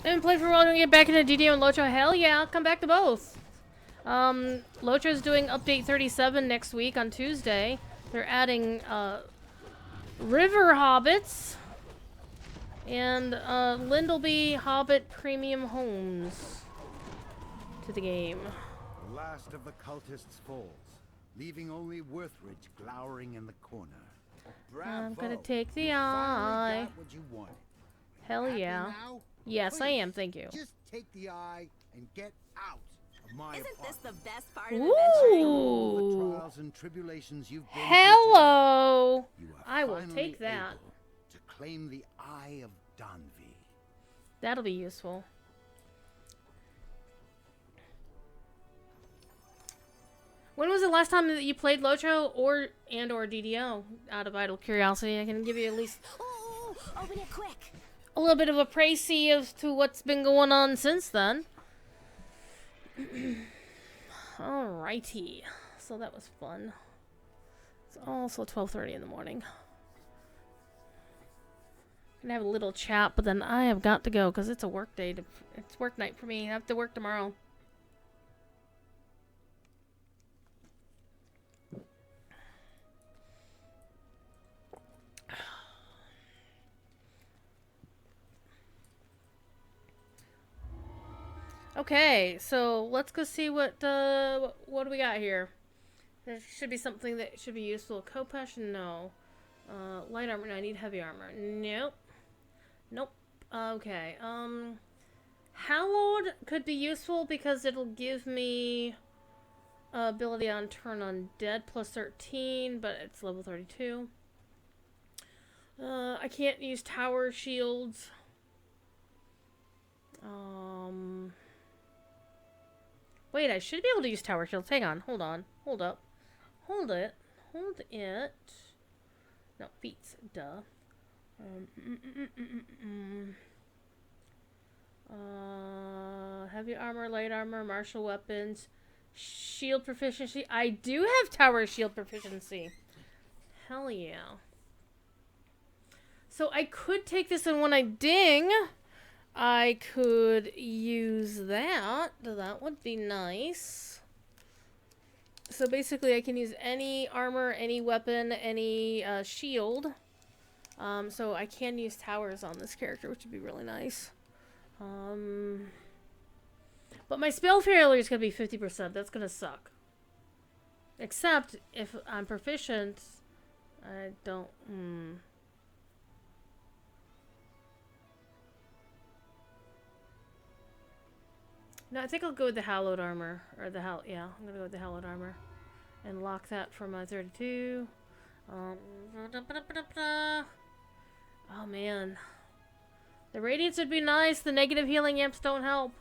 I haven't played for a while. Do we get back into DDO and Locho? Hell yeah, I'll come back to both. Locho's doing update 37 next week on Tuesday. They're adding River Hobbits and Lindleby Hobbit Premium Homes to the game. The last of the cultists falls, leaving only Worthridge glowering in the corner. I'm Bravo. gonna take the You finally eye. got what you wanted. Hell Happy yeah. now? Yes, I am, thank you. Just take the eye and get out of my Isn't this apartment. the best part of adventuring? All the Ooh. trials and tribulations you've been Hello. through, you are I will finally take that. able to claim the Eye of Danvi. That'll be useful. When was the last time that you played Locho or DDO? Out of idle curiosity, I can give you at least Oh, open it quick. a little bit of a précis as to what's been going on since then. Alrighty, so that was fun. It's also 12:30 in the morning. Gonna have a little chat, but then I have got to go because it's a work day. It's work night for me. I have to work tomorrow. Okay, so let's go see what do we got here. There should be something that should be useful. Kopesh, no. Light armor, no, I need heavy armor. Nope. Nope. Okay, Hallowed could be useful because it'll give me ability on turn undead plus 13, but it's level 32. I can't use tower shields. Wait, I should be able to use tower shields. Hang on, hold on, hold up. Hold it. Hold it. No, feats, duh. Heavy armor, light armor, martial weapons, shield proficiency. I do have tower shield proficiency. Hell yeah. So I could take this, and when I ding, I could use that. That would be nice. So basically I can use any armor, any weapon, any shield. So I can use towers on this character, which would be really nice. But my spell failure is going to be 50%. That's going to suck. Except if I'm proficient, I don't... No, I think I'll go with the hallowed armor. Or the yeah, I'm going to go with the hallowed armor. And lock that for my 32. Oh, man. The radiance would be nice. The negative healing imps don't help.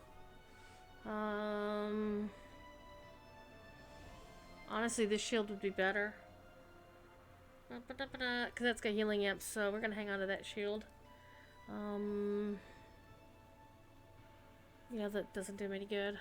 Honestly, this shield would be better. Because that's got healing imps, so we're going to hang on to that shield. Yeah, that doesn't do me any good.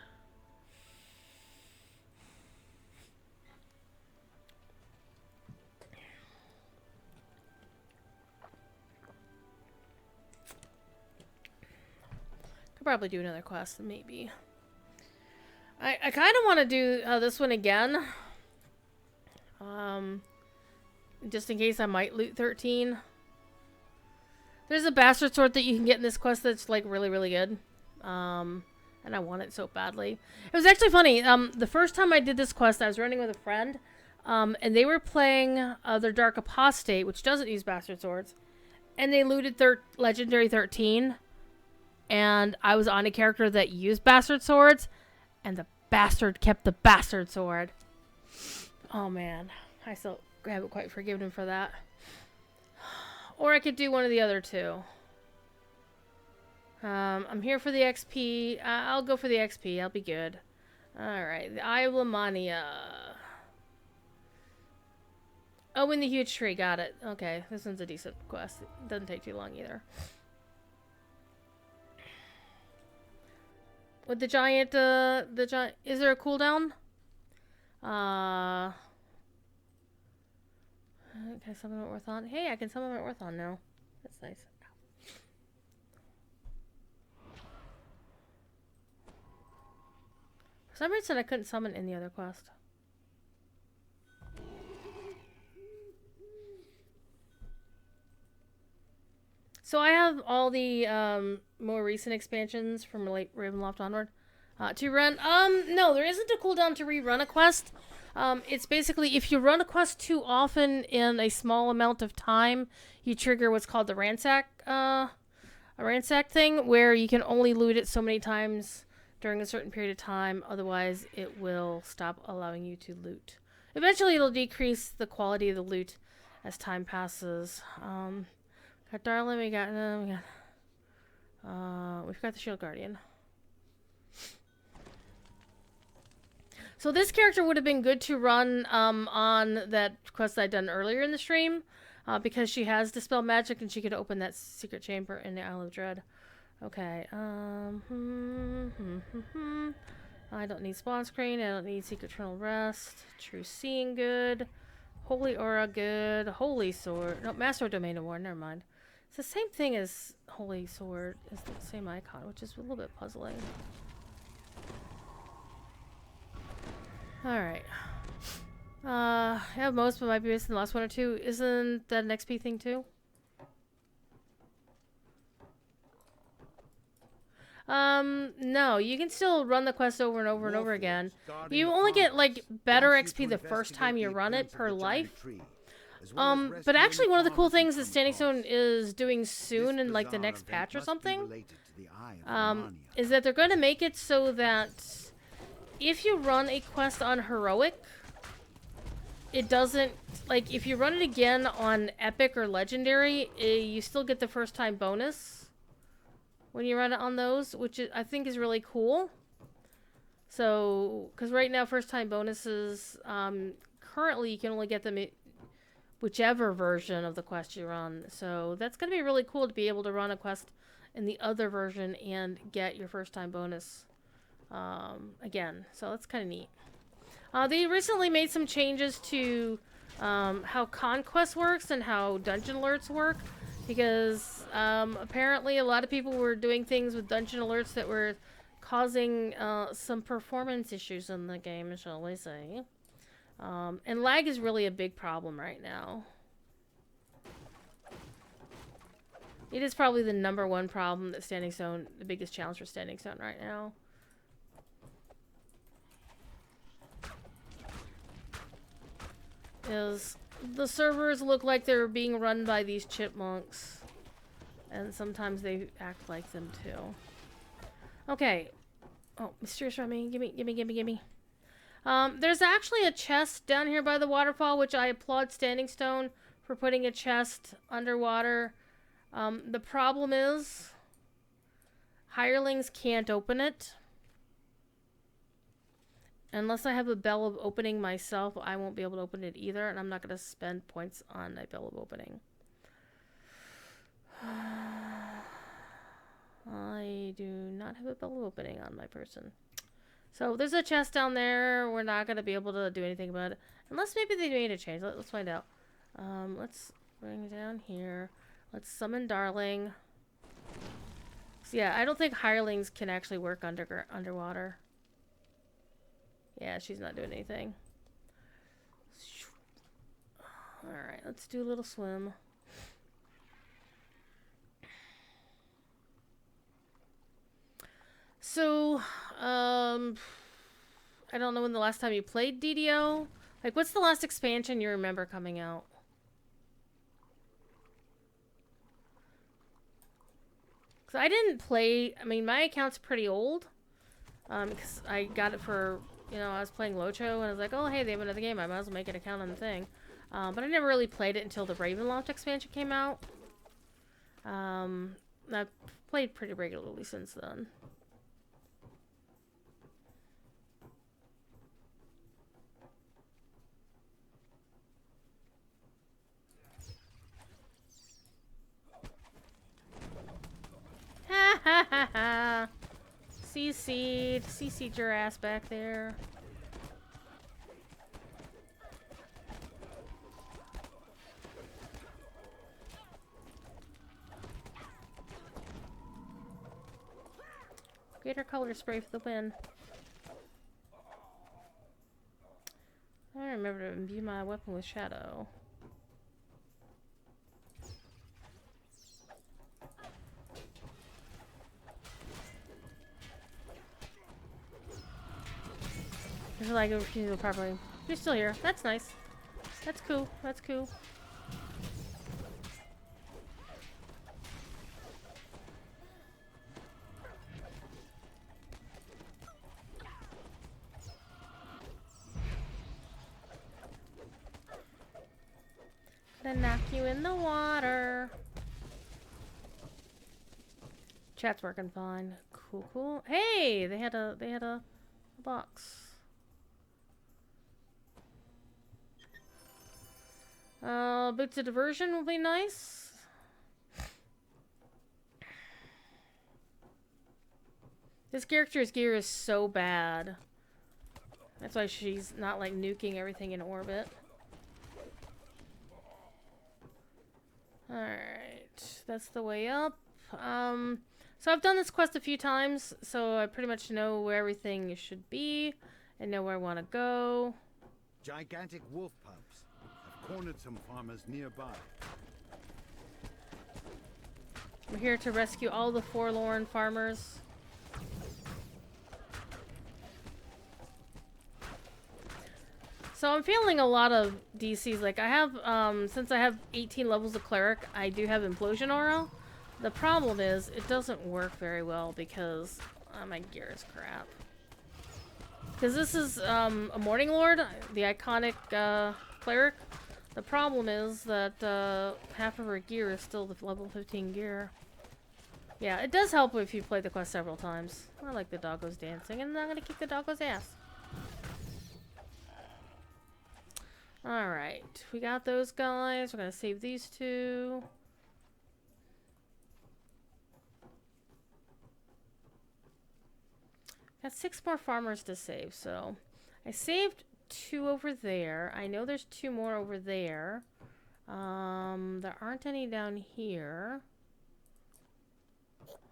Could probably do another quest, maybe. I kind of want to do this one again. Just in case I might loot 13. There's a bastard sword that you can get in this quest that's like really, really good. And I want it so badly. It was actually funny. The first time I did this quest, I was running with a friend. And they were playing their Dark Apostate, which doesn't use bastard swords. And they looted Legendary 13. And I was on a character that used bastard swords. And the bastard kept the bastard sword. Oh man. I still haven't quite forgiven him for that. Or I could do one of the other two. I'm here for the XP. I'll go for the XP. I'll be good. Alright. The Eye of Lamania. Oh, in the huge tree. Got it. Okay. This one's a decent quest. It doesn't take too long either. With the giant, is there a cooldown? Can I summon my Orthon? Hey, I can summon my Orthon now. That's nice. For some reason, I couldn't summon in the other quest. So I have all the more recent expansions from like Ravenloft onward to run. No, there isn't a cooldown to rerun a quest. It's basically if you run a quest too often in a small amount of time, you trigger what's called the ransack, a ransack thing, where you can only loot it so many times during a certain period of time. Otherwise, it will stop allowing you to loot. Eventually, it'll decrease the quality of the loot as time passes. Got Darlin, we've got the Shield Guardian. So this character would have been good to run on that quest I'd done earlier in the stream, because she has Dispel Magic and she could open that secret chamber in the Isle of Dread. Okay. I don't need Spawn Screen. I don't need Secret Eternal Rest. True Seeing good. Holy Aura good. Holy Sword. No, Master Domain of War. Never mind. It's the same thing as Holy Sword. It's the same icon, which is a little bit puzzling. Alright. I have most, but might be missing the last one or two. Isn't that an XP thing too? No, you can still run the quest over and over and over Warforged, again. guarding You the only get, like, farmers, better wants you XP to the first time you investigate run the it per appearance of the giant life. tree, as well as But rescue actually any one of the cool farmers you things that come Standing Stone across. is doing soon This in, like, the bizarre next event patch or must be something, related to the Eye of Romania. is that they're going to make it so that if you run a quest on Heroic, it doesn't, like, if you run it again on Epic or Legendary, you still get the first time bonus when you run it on those, which I think is really cool. So, because right now first time bonuses, currently you can only get them whichever version of the quest you run. So that's going to be really cool to be able to run a quest in the other version and get your first time bonus again. So that's kind of neat. They recently made some changes to how Conquest works and how Dungeon Alerts work, because apparently a lot of people were doing things with Dungeon Alerts that were causing some performance issues in the game, shall we say. And lag is really a big problem right now. It is probably the #1 problem that Standing Stone, the biggest challenge for Standing Stone right now. Is the servers look like they're being run by these chipmunks, and sometimes they act like them too. Okay. Oh, mysterious Remy, gimme. There's actually a chest down here by the waterfall, which I applaud Standing Stone for putting a chest underwater. The problem is hirelings can't open it. Unless I have a bell of opening myself, I won't be able to open it either, and I'm not going to spend points on a bell of opening. I do not have a bell of opening on my person. So there's a chest down there. We're not going to be able to do anything about it. Unless maybe they made a change. Let's find out. Let's bring down here. Let's summon Darling. So yeah, I don't think hirelings can actually work underwater. Yeah, she's not doing anything. Alright, let's do a little swim. So, I don't know when the last time you played DDO. Like, what's the last expansion you remember coming out? Because I didn't play... I mean, my account's pretty old. Because I got it for... You know, I was playing Locho, and I was like, oh, hey, they have another game. I might as well make an account on the thing. But I never really played it until the Ravenloft expansion came out. I've played pretty regularly since then. Ha ha ha ha! CC'd your ass back there. Greater color spray for the win. I remember to imbue my weapon with shadow. I feel like I refuse to go properly. You're still here. That's nice. That's cool. That's cool. Gonna knock you in the water. Chat's working fine. Cool, cool. Hey, they had a box. Boots of Diversion will be nice. This character's gear is so bad. That's why she's not like nuking everything in orbit. Alright, that's the way up. So I've done this quest a few times, so I pretty much know where everything should be and know where I want to go. Gigantic wolf pups have cornered some farmers nearby. I'm here to rescue all the forlorn farmers. So I'm feeling a lot of DCs. Like I have, since I have 18 levels of cleric, I do have implosion aura. The problem is it doesn't work very well because my gear is crap. Because this is a Morning Lord, the iconic cleric. The problem is that half of her gear is still the level 15 gear. Yeah, it does help if you play the quest several times. I like the doggos dancing, and I'm gonna kick the doggo's ass. Alright, we got those guys. We're gonna save these two. Got 6 more farmers to save, so I saved 2 over there. I know there's 2 more over there. There aren't any down here.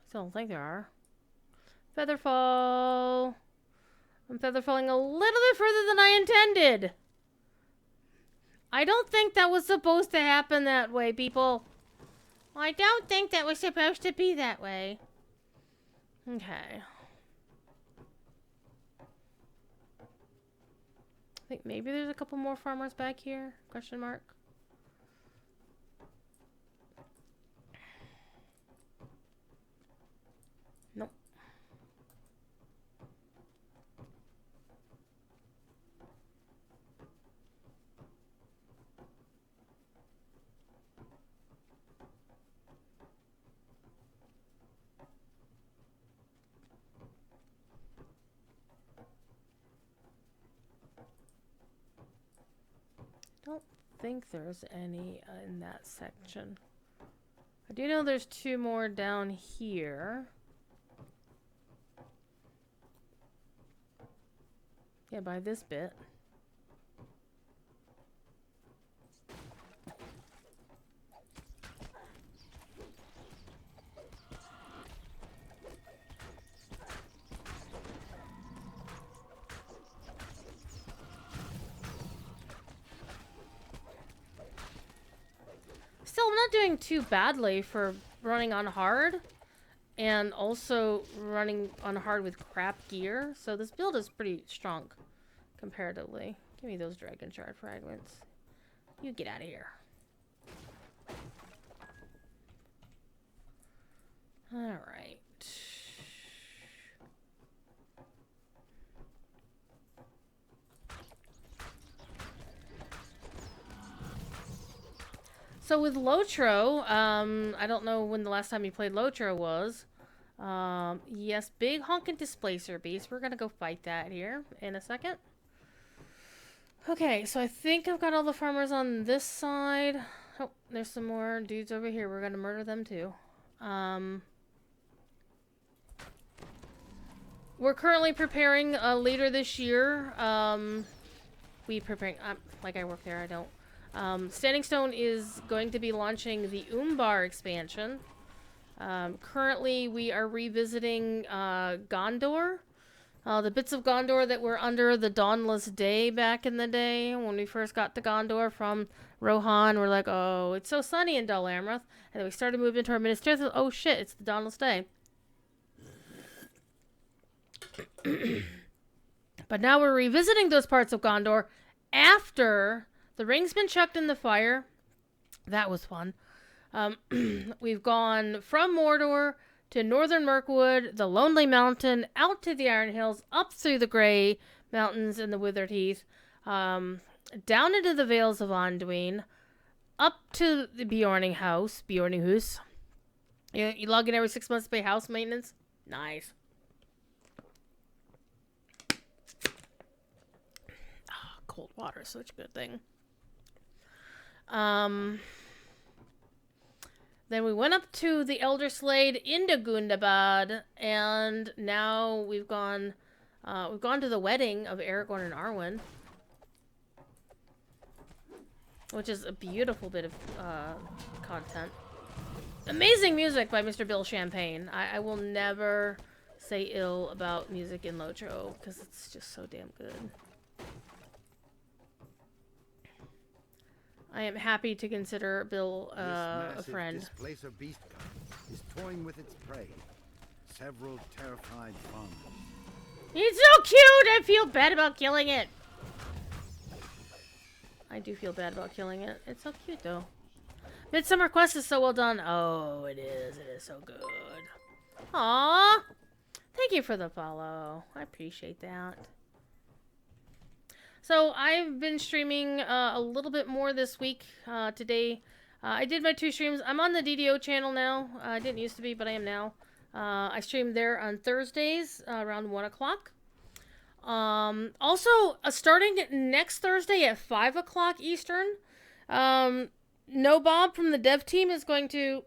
Still don't think there are. Featherfall. I'm featherfalling a little bit further than I intended. I don't think that was supposed to happen that way, people. I don't think that was supposed to be that way. Okay. I think maybe there's a couple more farmers back here? Question mark. Nope. Don't think there's any in that section. I do know there's 2 more down here. Yeah, by this bit. Still, I'm not doing too badly for running on hard. And also running on hard with crap gear. So this build is pretty strong comparatively. Give me those dragon shard fragments. You get out of here. Alright. So with Lotro, I don't know when the last time you played Lotro was. Yes, big honkin' displacer beast. We're gonna go fight that here in a second. Okay, so I think I've got all the farmers on this side. Oh, there's some more dudes over here. We're gonna murder them too. We're currently preparing later this year. Like I work there, I don't. Standing Stone is going to be launching the Umbar expansion. Currently, we are revisiting Gondor. The bits of Gondor that were under the Dawnless Day back in the day. When we first got to Gondor from Rohan, we're like, oh, it's so sunny in Dol Amroth. And then we started moving into our Minas Tirith. Oh shit, it's the Dawnless Day. But now we're revisiting those parts of Gondor after the ring's been chucked in the fire. That was fun. We've gone from Mordor to Northern Mirkwood, the Lonely Mountain, out to the Iron Hills, up through the Grey Mountains and the Withered Heath, down into the Vales of Anduin, up to the Bjorninghuis. You log in every 6 months to pay house maintenance. Nice. Oh, cold water is such a good thing. Then we went up to the Elder Slade into Gundabad, and now we've gone to the wedding of Aragorn and Arwen, which is a beautiful bit of content. Amazing music by Mr. Bill Champagne. I will never say ill about music in Lotro because it's just so damn good. I am happy to consider Bill a friend. This displacer beast is toying with its prey. Several terrified farmers. It's so cute! I feel bad about killing it. I do feel bad about killing it. It's so cute, though. Midsummer Quest is so well done. Oh, it is. It is so good. Aww. Thank you for the follow. I appreciate that. So, I've been streaming a little bit more this week. Today, I did my 2 streams. I'm on the DDO channel now. I didn't used to be, but I am now. I stream there on Thursdays around 1 o'clock. Also, starting next Thursday at 5 o'clock Eastern, No Bob from the dev team is going to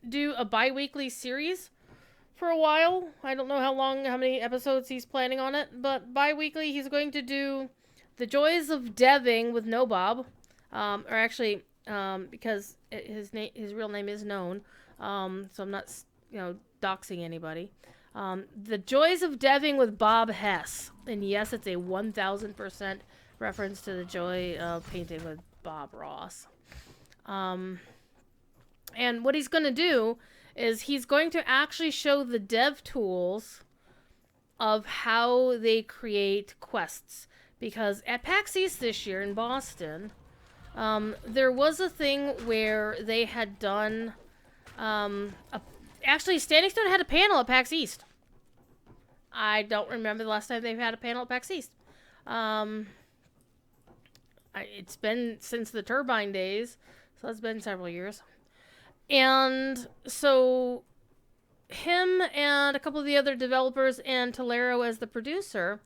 do a bi-weekly series for a while. I don't know how many episodes he's planning on it, but bi-weekly he's going to do The Joys of Deving with No Bob, or actually, because his real name is known, so I'm not, doxing anybody. The Joys of Deving with Bob Hess. And yes, it's a 1000% reference to the joy of painting with Bob Ross. And what he's going to do is he's going to actually show the dev tools of how they create quests. Because at PAX East this year in Boston, there was a thing where they had done... Actually, Standing Stone had a panel at PAX East. I don't remember the last time they've had a panel at PAX East. It's been since the Turbine days, so it's been several years. And so, him and a couple of the other developers and Tolero as the producer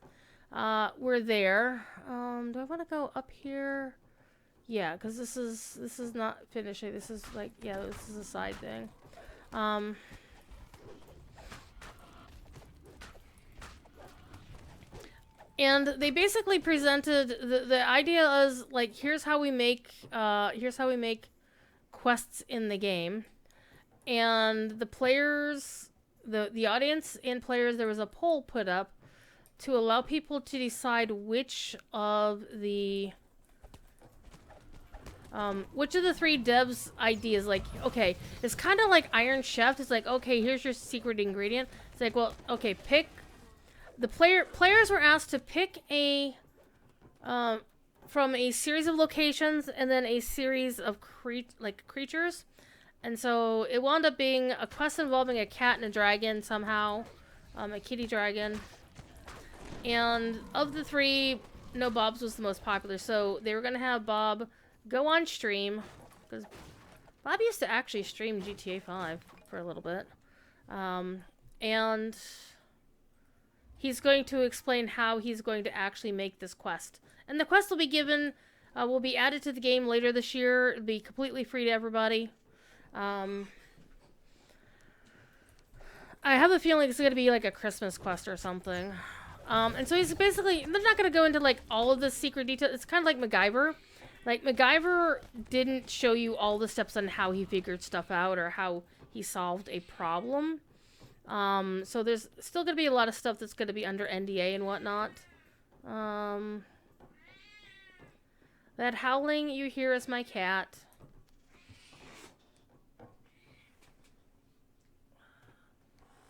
were there. Do I want to go up here? Yeah, because this is not finishing. This is like, yeah, this is a side thing. And they basically presented the idea as like, here's how we make quests in the game, and the players, the audience and players, there was a poll put up to allow people to decide which of the 3 devs' ideas, like, okay, it's kind of like Iron Chef. It's like, okay, here's your secret ingredient. It's like, well, okay, pick. The players were asked to pick a, from a series of locations and then a series of creatures. And so it wound up being a quest involving a cat and a dragon somehow, a kitty dragon. And of the 3, No Bob's was the most popular. So they were going to have Bob go on stream, because Bob used to actually stream GTA 5 for a little bit. And he's going to explain how he's going to actually make this quest. And the quest will be given, will be added to the game later this year. It'll be completely free to everybody. I have a feeling it's going to be like a Christmas quest or something. And so he's basically, they're not going to go into like all of the secret details. It's kind of like MacGyver. Like, MacGyver didn't show you all the steps on how he figured stuff out or how he solved a problem. So there's still going to be a lot of stuff that's going to be under NDA and whatnot. That howling you hear is my cat.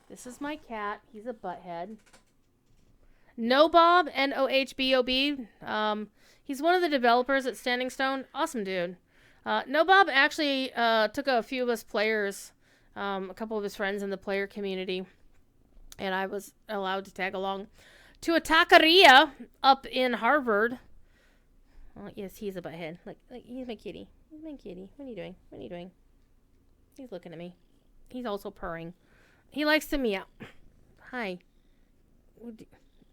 This is my cat. He's a butthead. No Bob, Nohbob. He's one of the developers at Standing Stone. Awesome dude. No Bob actually took a few of us players, a couple of his friends in the player community, and I was allowed to tag along to a taqueria up in Harvard. Oh, yes, he's a butthead. Like he's my kitty. He's my kitty. What are you doing? What are you doing? He's looking at me. He's also purring. He likes to meow. Hi. What do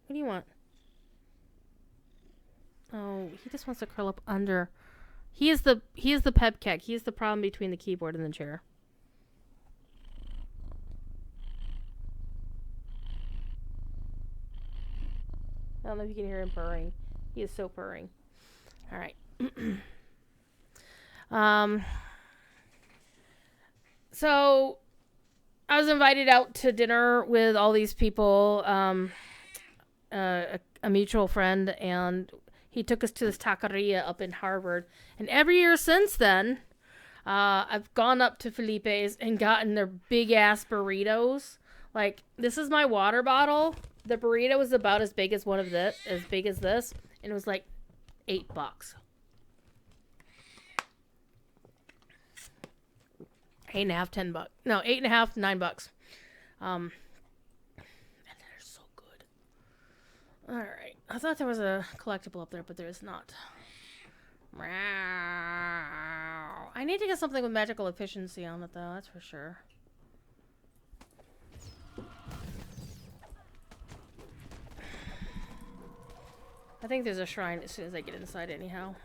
you want? Oh, he just wants to curl up under. He is the pepkek. He is the problem between the keyboard and the chair. I don't know if you can hear him purring. He is so purring. All right. So I was invited out to dinner with all these people, a mutual friend, and he took us to this taqueria up in Harvard. And every year since then, I've gone up to Felipe's and gotten their big-ass burritos. Like, this is my water bottle. The burrito was about as big as as big as this, and it was like $8. 8.5, $10. No, 8.5, $9. And they're so good. All right, I thought there was a collectible up there, but there is not. I need to get something with magical efficiency on it, though. That's for sure. I think there's a shrine as soon as I get inside, anyhow.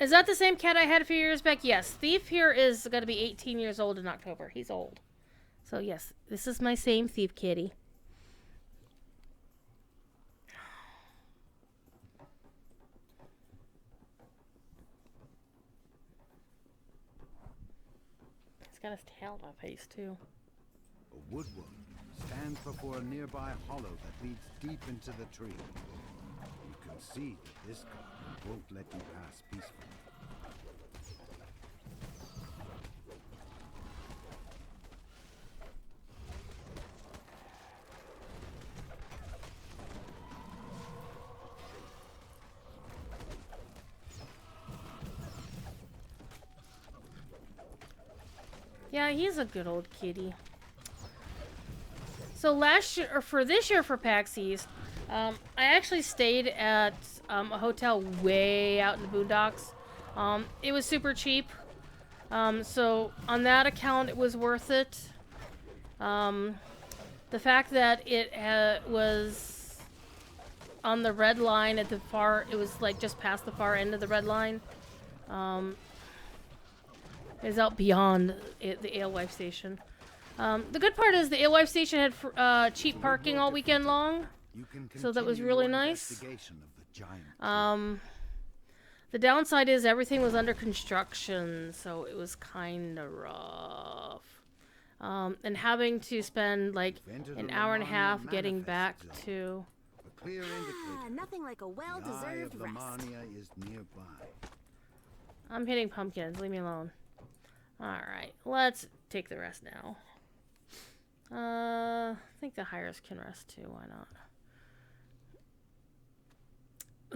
Is that the same cat I had a few years back? Yes. Thief here is going to be 18 years old in October. He's old. So, yes, this is my same Thief kitty. He's got his tail in my face, too. A woodworm stands before a nearby hollow that leads deep into the tree. You can see that this goblin won't let you pass peacefully. Yeah, he's a good old kitty. So last year, or for this year for PAX East, I actually stayed at a hotel way out in the boondocks. It was super cheap. So on that account, it was worth it. The fact that it was on the red line at the far, it was like just past the far end of the red line. Is out beyond the Alewife station. The good part is the Alewife station had cheap parking all weekend long, so that was really nice. The downside is everything was under construction, so it was kind of rough. And having to spend like an hour and a half getting back to... Nothing like a well-deserved rest. Is nearby. I'm hitting pumpkins, leave me alone. Alright, let's take the rest now. I think the hires can rest too, why not?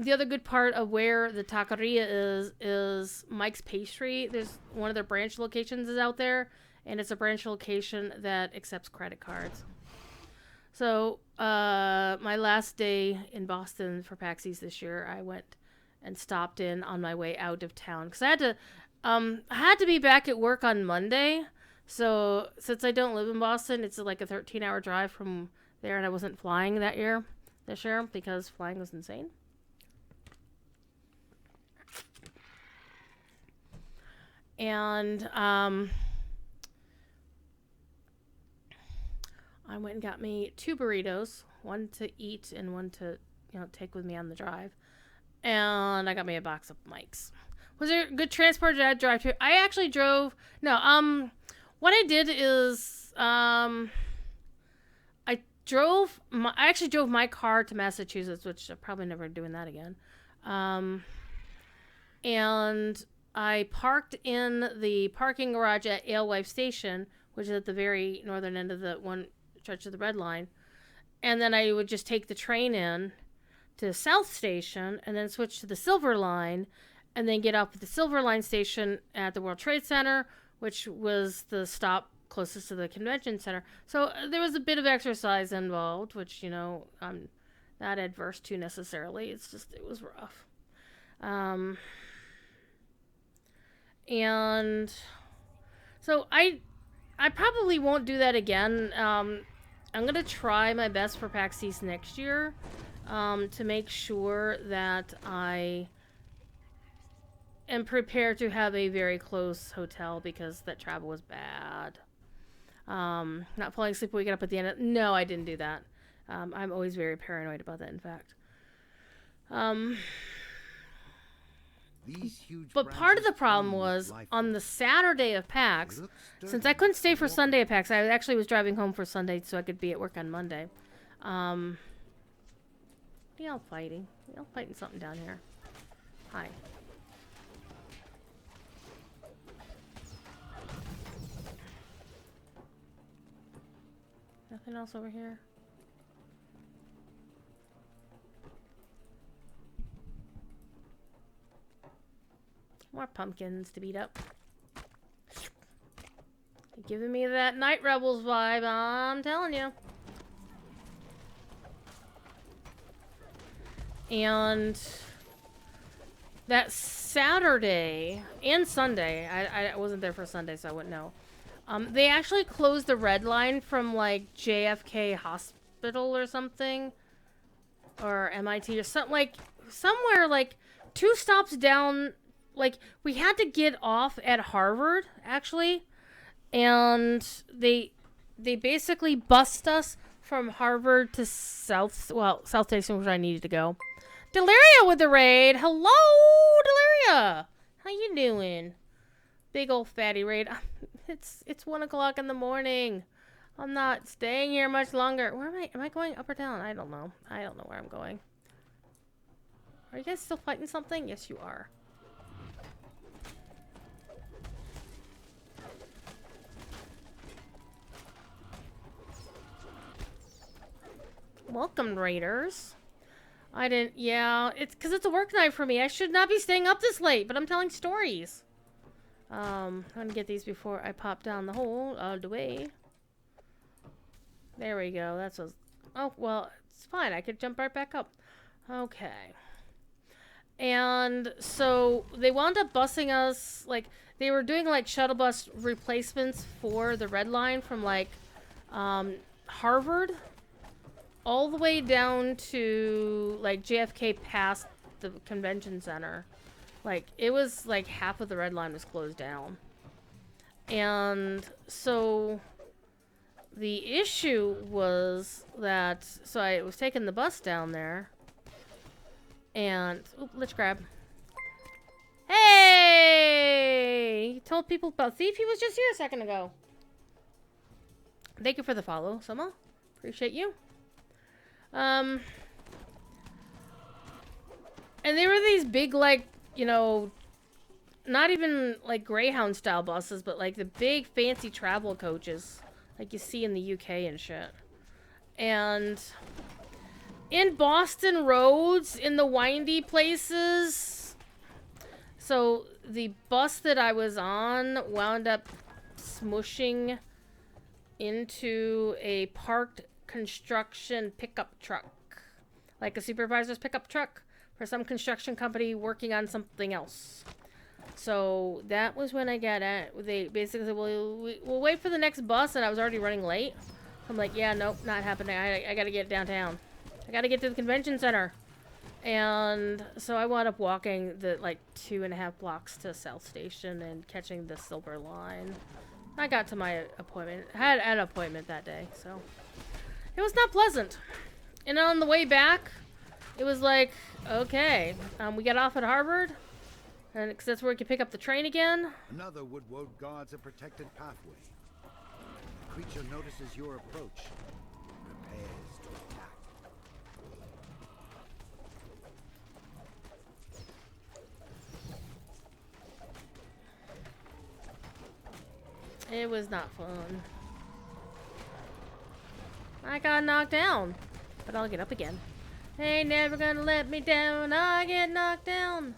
The other good part of where the taqueria is Mike's Pastry. There's one of their branch locations is out there, and it's a branch location that accepts credit cards. So, my last day in Boston for PAX East this year, I went and stopped in on my way out of town. Because I had to be back at work on Monday. So, since I don't live in Boston, it's like a 13-hour drive from there, and I wasn't flying this year, because flying was insane. And, I went and got me 2 burritos, one to eat and one to, take with me on the drive. And I got me a box of Mike's. Was there good transport? Did I drive to? I actually drove. No. What I did is I actually drove my car to Massachusetts, which I'm probably never doing that again. And I parked in the parking garage at Alewife Station, which is at the very northern end of the one stretch of the red line. And then I would just take the train in to South Station and then switch to the Silver Line and then get off at the Silver Line station at the World Trade Center, which was the stop closest to the convention center. So there was a bit of exercise involved, which, I'm not adverse to necessarily. It's just, it was rough. And so I probably won't do that again. I'm going to try my best for PAX East next year to make sure that I am prepared to have a very close hotel because that travel was bad. Not falling asleep waking up at the end. No, I didn't do that. I'm always very paranoid about that, in fact. But part of the problem was on the Saturday of PAX, since I couldn't stay for Sunday of PAX, I actually was driving home for Sunday so I could be at work on Monday. Y'all fighting. Y'all fighting something down here. Hi. Nothing else over here? More pumpkins to beat up. Giving me that Night Rebels vibe, I'm telling you. And that Saturday and Sunday, I wasn't there for Sunday, so I wouldn't know. They actually closed the red line from like JFK Hospital or something, or MIT or something, like somewhere like 2 stops down. Like we had to get off at Harvard actually, and they basically bussed us from Harvard to South Station, which I needed to go. Deliria with the raid. Hello, Deliria. How you doing? Big old fatty raid. It's 1 o'clock in the morning. I'm not staying here much longer. Where am I? Am I going up or down? I don't know. I don't know where I'm going. Are you guys still fighting something? Yes, you are. Welcome, raiders. I didn't. Yeah, it's because it's a work night for me. I should not be staying up this late, but I'm telling stories. I'm gonna get these before I pop down the hole all the way. There we go. That's a. Oh well, it's fine. I could jump right back up. Okay. And so they wound up busing us. Like they were doing like shuttle bus replacements for the red line from like Harvard all the way down to like JFK past the convention center. Like it was like half of the red line was closed down. And so the issue was that so I was taking the bus down there and let's grab. Hey! He told people about Thief. He was just here a second ago. Thank you for the follow, Soma. Appreciate you. And they were these big, like, you know, not even like Greyhound style buses, but like the big fancy travel coaches like you see in the UK and shit. And in Boston roads, in the windy places, so the bus that I was on wound up smushing into a parked construction pickup truck, like a supervisor's pickup truck for some construction company working on something else. So that was when I got at. They basically said, "Well, we'll wait for the next bus," and I was already running late. I'm like, "Yeah, nope, not happening. I gotta get downtown. I gotta get to the convention center." And so I wound up walking the like 2.5 blocks to South Station and catching the Silver Line. I got to my appointment. I had an appointment that day, so it was not pleasant. And on the way back, it was like, okay, we got off at Harvard, and because that's where we could pick up the train again. Another Woodwode guards a protected pathway. The creature notices your approach. Prepares to attack. It was not fun. I got knocked down, but I'll get up again. Ain't never gonna let me down. I get knocked down.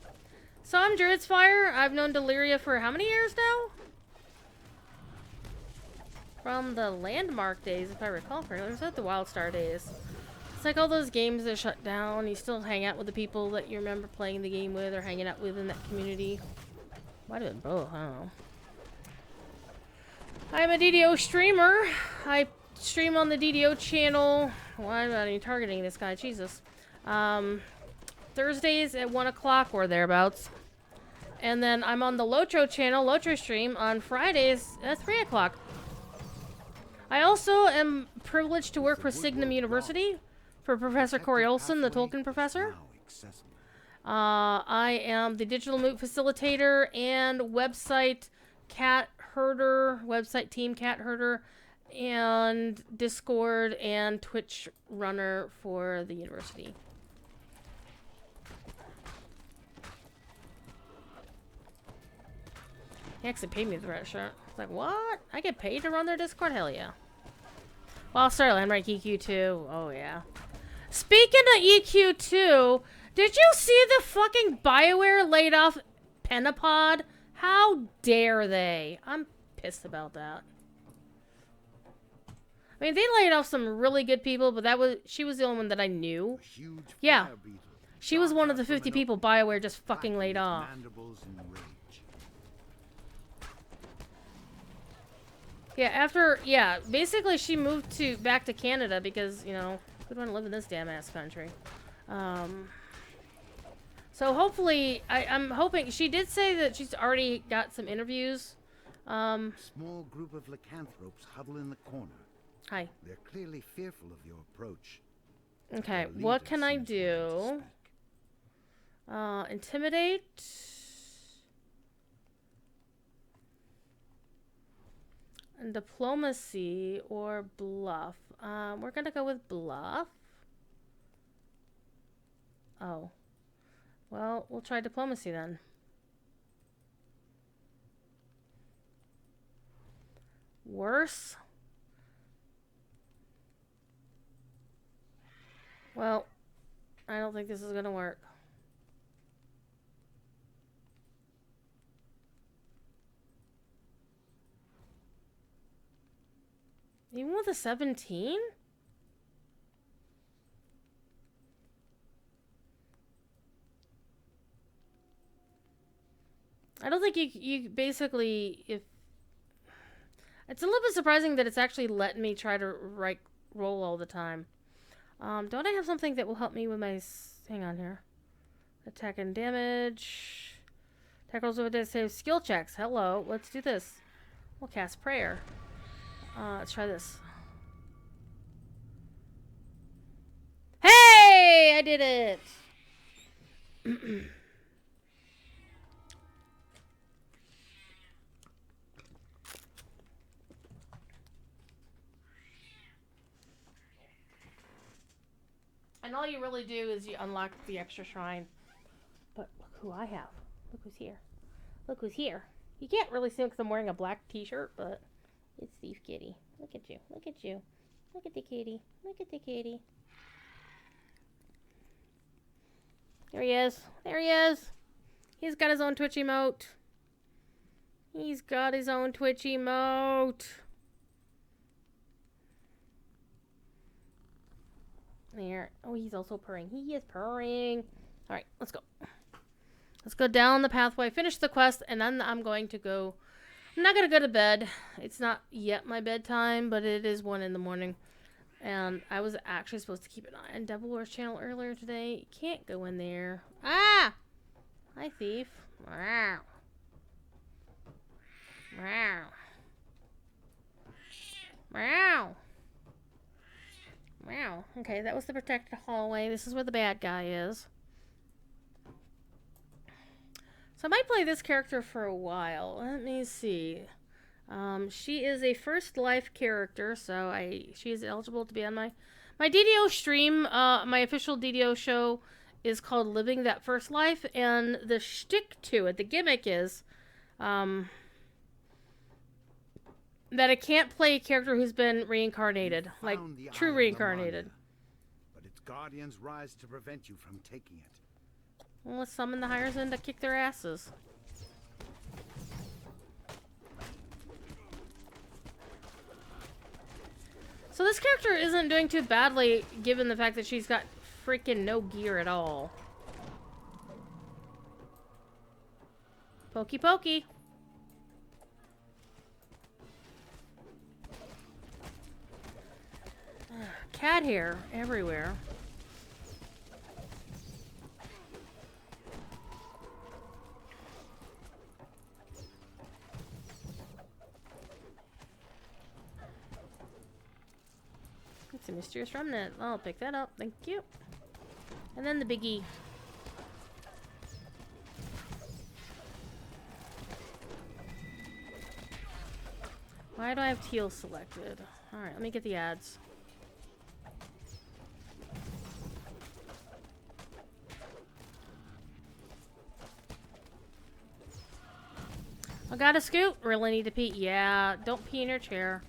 So I'm Druid's Fire. I've known Deliria for how many years now? From the Landmark days, if I recall correctly. It was at the Wildstar days. It's like all those games that shut down. You still hang out with the people that you remember playing the game with or hanging out with in that community. Might have been both, I don't know. I'm a DDO streamer. I stream on the DDO channel. Why am I even targeting this guy? Jesus. Thursdays at 1 o'clock or thereabouts. And then I'm on the Lotro channel, Lotro stream, on Fridays at 3 o'clock. I also am privileged to work for Signum University for Professor Corey Olson, the Tolkien professor. I am the digital moot facilitator and website cat herder, website team cat herder, and Discord and Twitch runner for the university. He actually paid me for that shirt. It's like, what? I get paid to run their Discord? Hell yeah. Well, sorry, Landmark EQ2. Oh, yeah. Speaking of EQ2, did you see the fucking BioWare laid off Pentapod? How dare they? I'm pissed about that. I mean, they laid off some really good people, but she was the only one that I knew. A huge Yeah. fire beetle She was shot one of out the from 50 an people opening, BioWare just fucking cracking laid its off. mandibles in rage. Yeah, basically she moved back to Canada because, you know, who would want to live in this damn ass country? So hopefully, I'm hoping, she did say that she's already got some interviews. A small group of lycanthropes huddle in the corner. Hi. They're clearly fearful of your approach. Okay, Their what leader can I seems willing to do? speak. Intimidate. And diplomacy or bluff. We're gonna go with bluff. Oh. Well, we'll try diplomacy then. Worse? Well, I don't think this is gonna work. Even with a 17? I don't think you basically, if it's a little bit surprising that it's actually letting me try to roll all the time. Don't I have something that will help me with my hang on here. Attack and damage. Tackles over to save skill checks. Hello, let's do this. We'll cast prayer. Let's try this. Hey! I did it! And all you really do is you unlock the extra shrine. But look who I have. Look who's here. Look who's here. You can't really see him because I'm wearing a black t-shirt, but it's Thief Kitty. Look at you. Look at you. Look at the kitty. Look at the kitty. There he is. There he is. He's got his own Twitch emote. He's got his own Twitch emote. There. Oh, he's also purring. He is purring. Alright, let's go. Let's go down the pathway, finish the quest, and then I'm going to go... I'm not going to go to bed. It's not yet my bedtime, but it is 1 in the morning. And I was actually supposed to keep an eye on Devil Wars channel earlier today. Can't go in there. Ah! Hi, thief. Wow. Wow. Wow. Wow. Okay, that was the protected hallway. This is where the bad guy is. So I might play this character for a while. Let me see. She is a first life character, so she is eligible to be on my DDO stream. My official DDO show is called Living That First Life, and the shtick to it, the gimmick is that I can't play a character who's been reincarnated, like true reincarnated. But its guardians rise to prevent you from taking it. Well, let's summon the Hirezen to kick their asses. So this character isn't doing too badly, given the fact that she's got freaking no gear at all. Pokey pokey. Cat hair everywhere. It's a mysterious remnant. I'll pick that up. Thank you. And then the biggie. Why do I have teal selected? Alright, let me get the ads. I got a scoot. Really need to pee. Yeah, don't pee in your chair.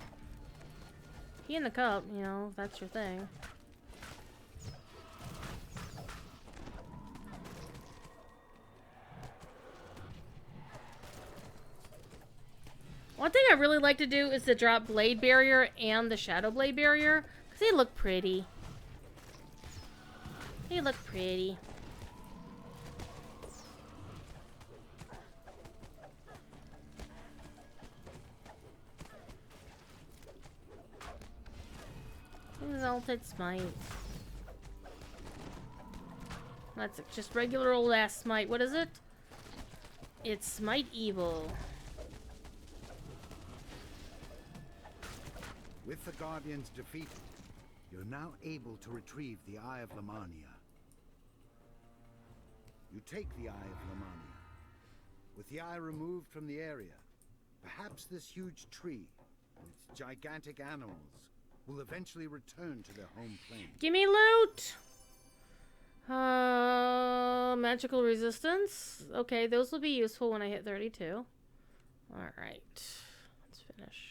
Pee in the cup, you know, if that's your thing. One thing I really like to do is to drop Blade Barrier and the Shadow Blade Barrier, because they look pretty. They look pretty. Exalted Smite. That's just regular old ass Smite. What is it? It's Smite Evil. With the Guardians defeated, you're now able to retrieve the Eye of Lamania. You take the Eye of Lamania. With the eye removed from the area, perhaps this huge tree and its gigantic animals will eventually return to their home plane. Give me loot! Magical resistance. Okay, those will be useful when I hit 32. Alright. Let's finish.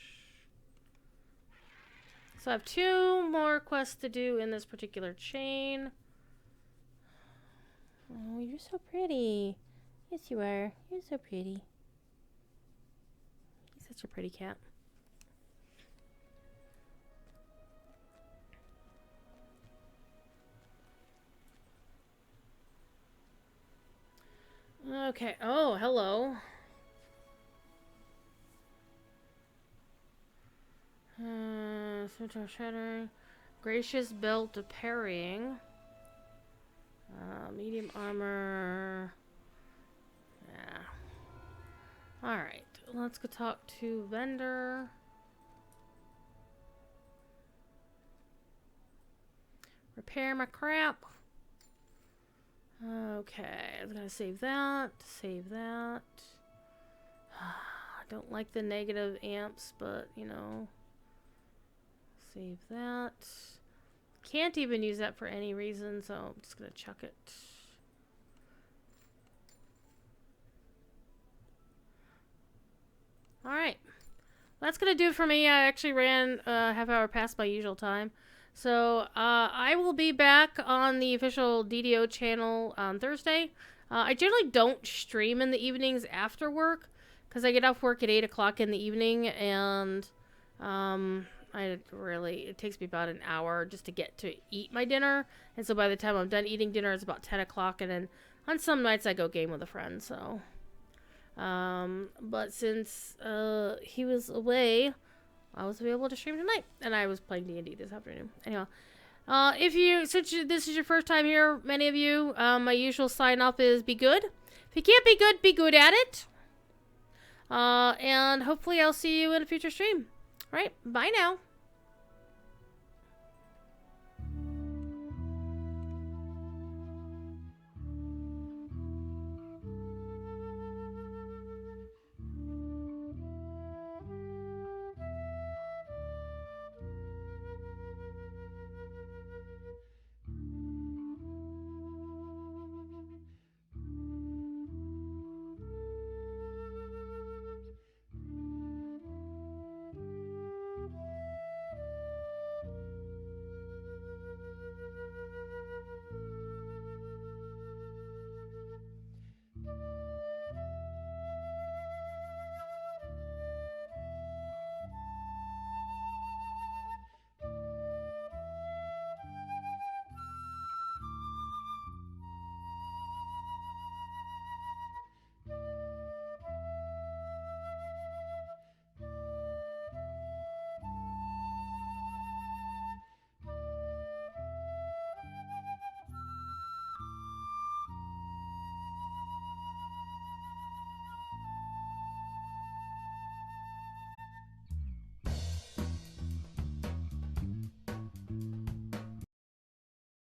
So I have 2 more quests to do in this particular chain. Oh, you're so pretty. Yes, you are. You're so pretty. You're such a pretty cat. Okay. Oh, hello. Scimitar shattering. Gracious belt of parrying. Medium armor. Yeah. Alright. Let's go talk to vendor. Repair my crap. Okay, I'm gonna save that. Save that. I don't like the negative amps, but you know. Save that. Can't even use that for any reason, so I'm just gonna chuck it. Alright. That's gonna do it for me. I actually ran a half hour past my usual time. So, I will be back on the official DDO channel on Thursday. I generally don't stream in the evenings after work, because I get off work at 8 o'clock in the evening, and, it takes me about an hour just to get to eat my dinner, and so by the time I'm done eating dinner, it's about 10 o'clock, and then on some nights I go game with a friend, so. But since, he was away, I was able to stream tonight, and I was playing D&D this afternoon. Anyway, since this is your first time here, many of you, my usual sign-off is be good. If you can't be good at it. And hopefully I'll see you in a future stream. All right, bye now.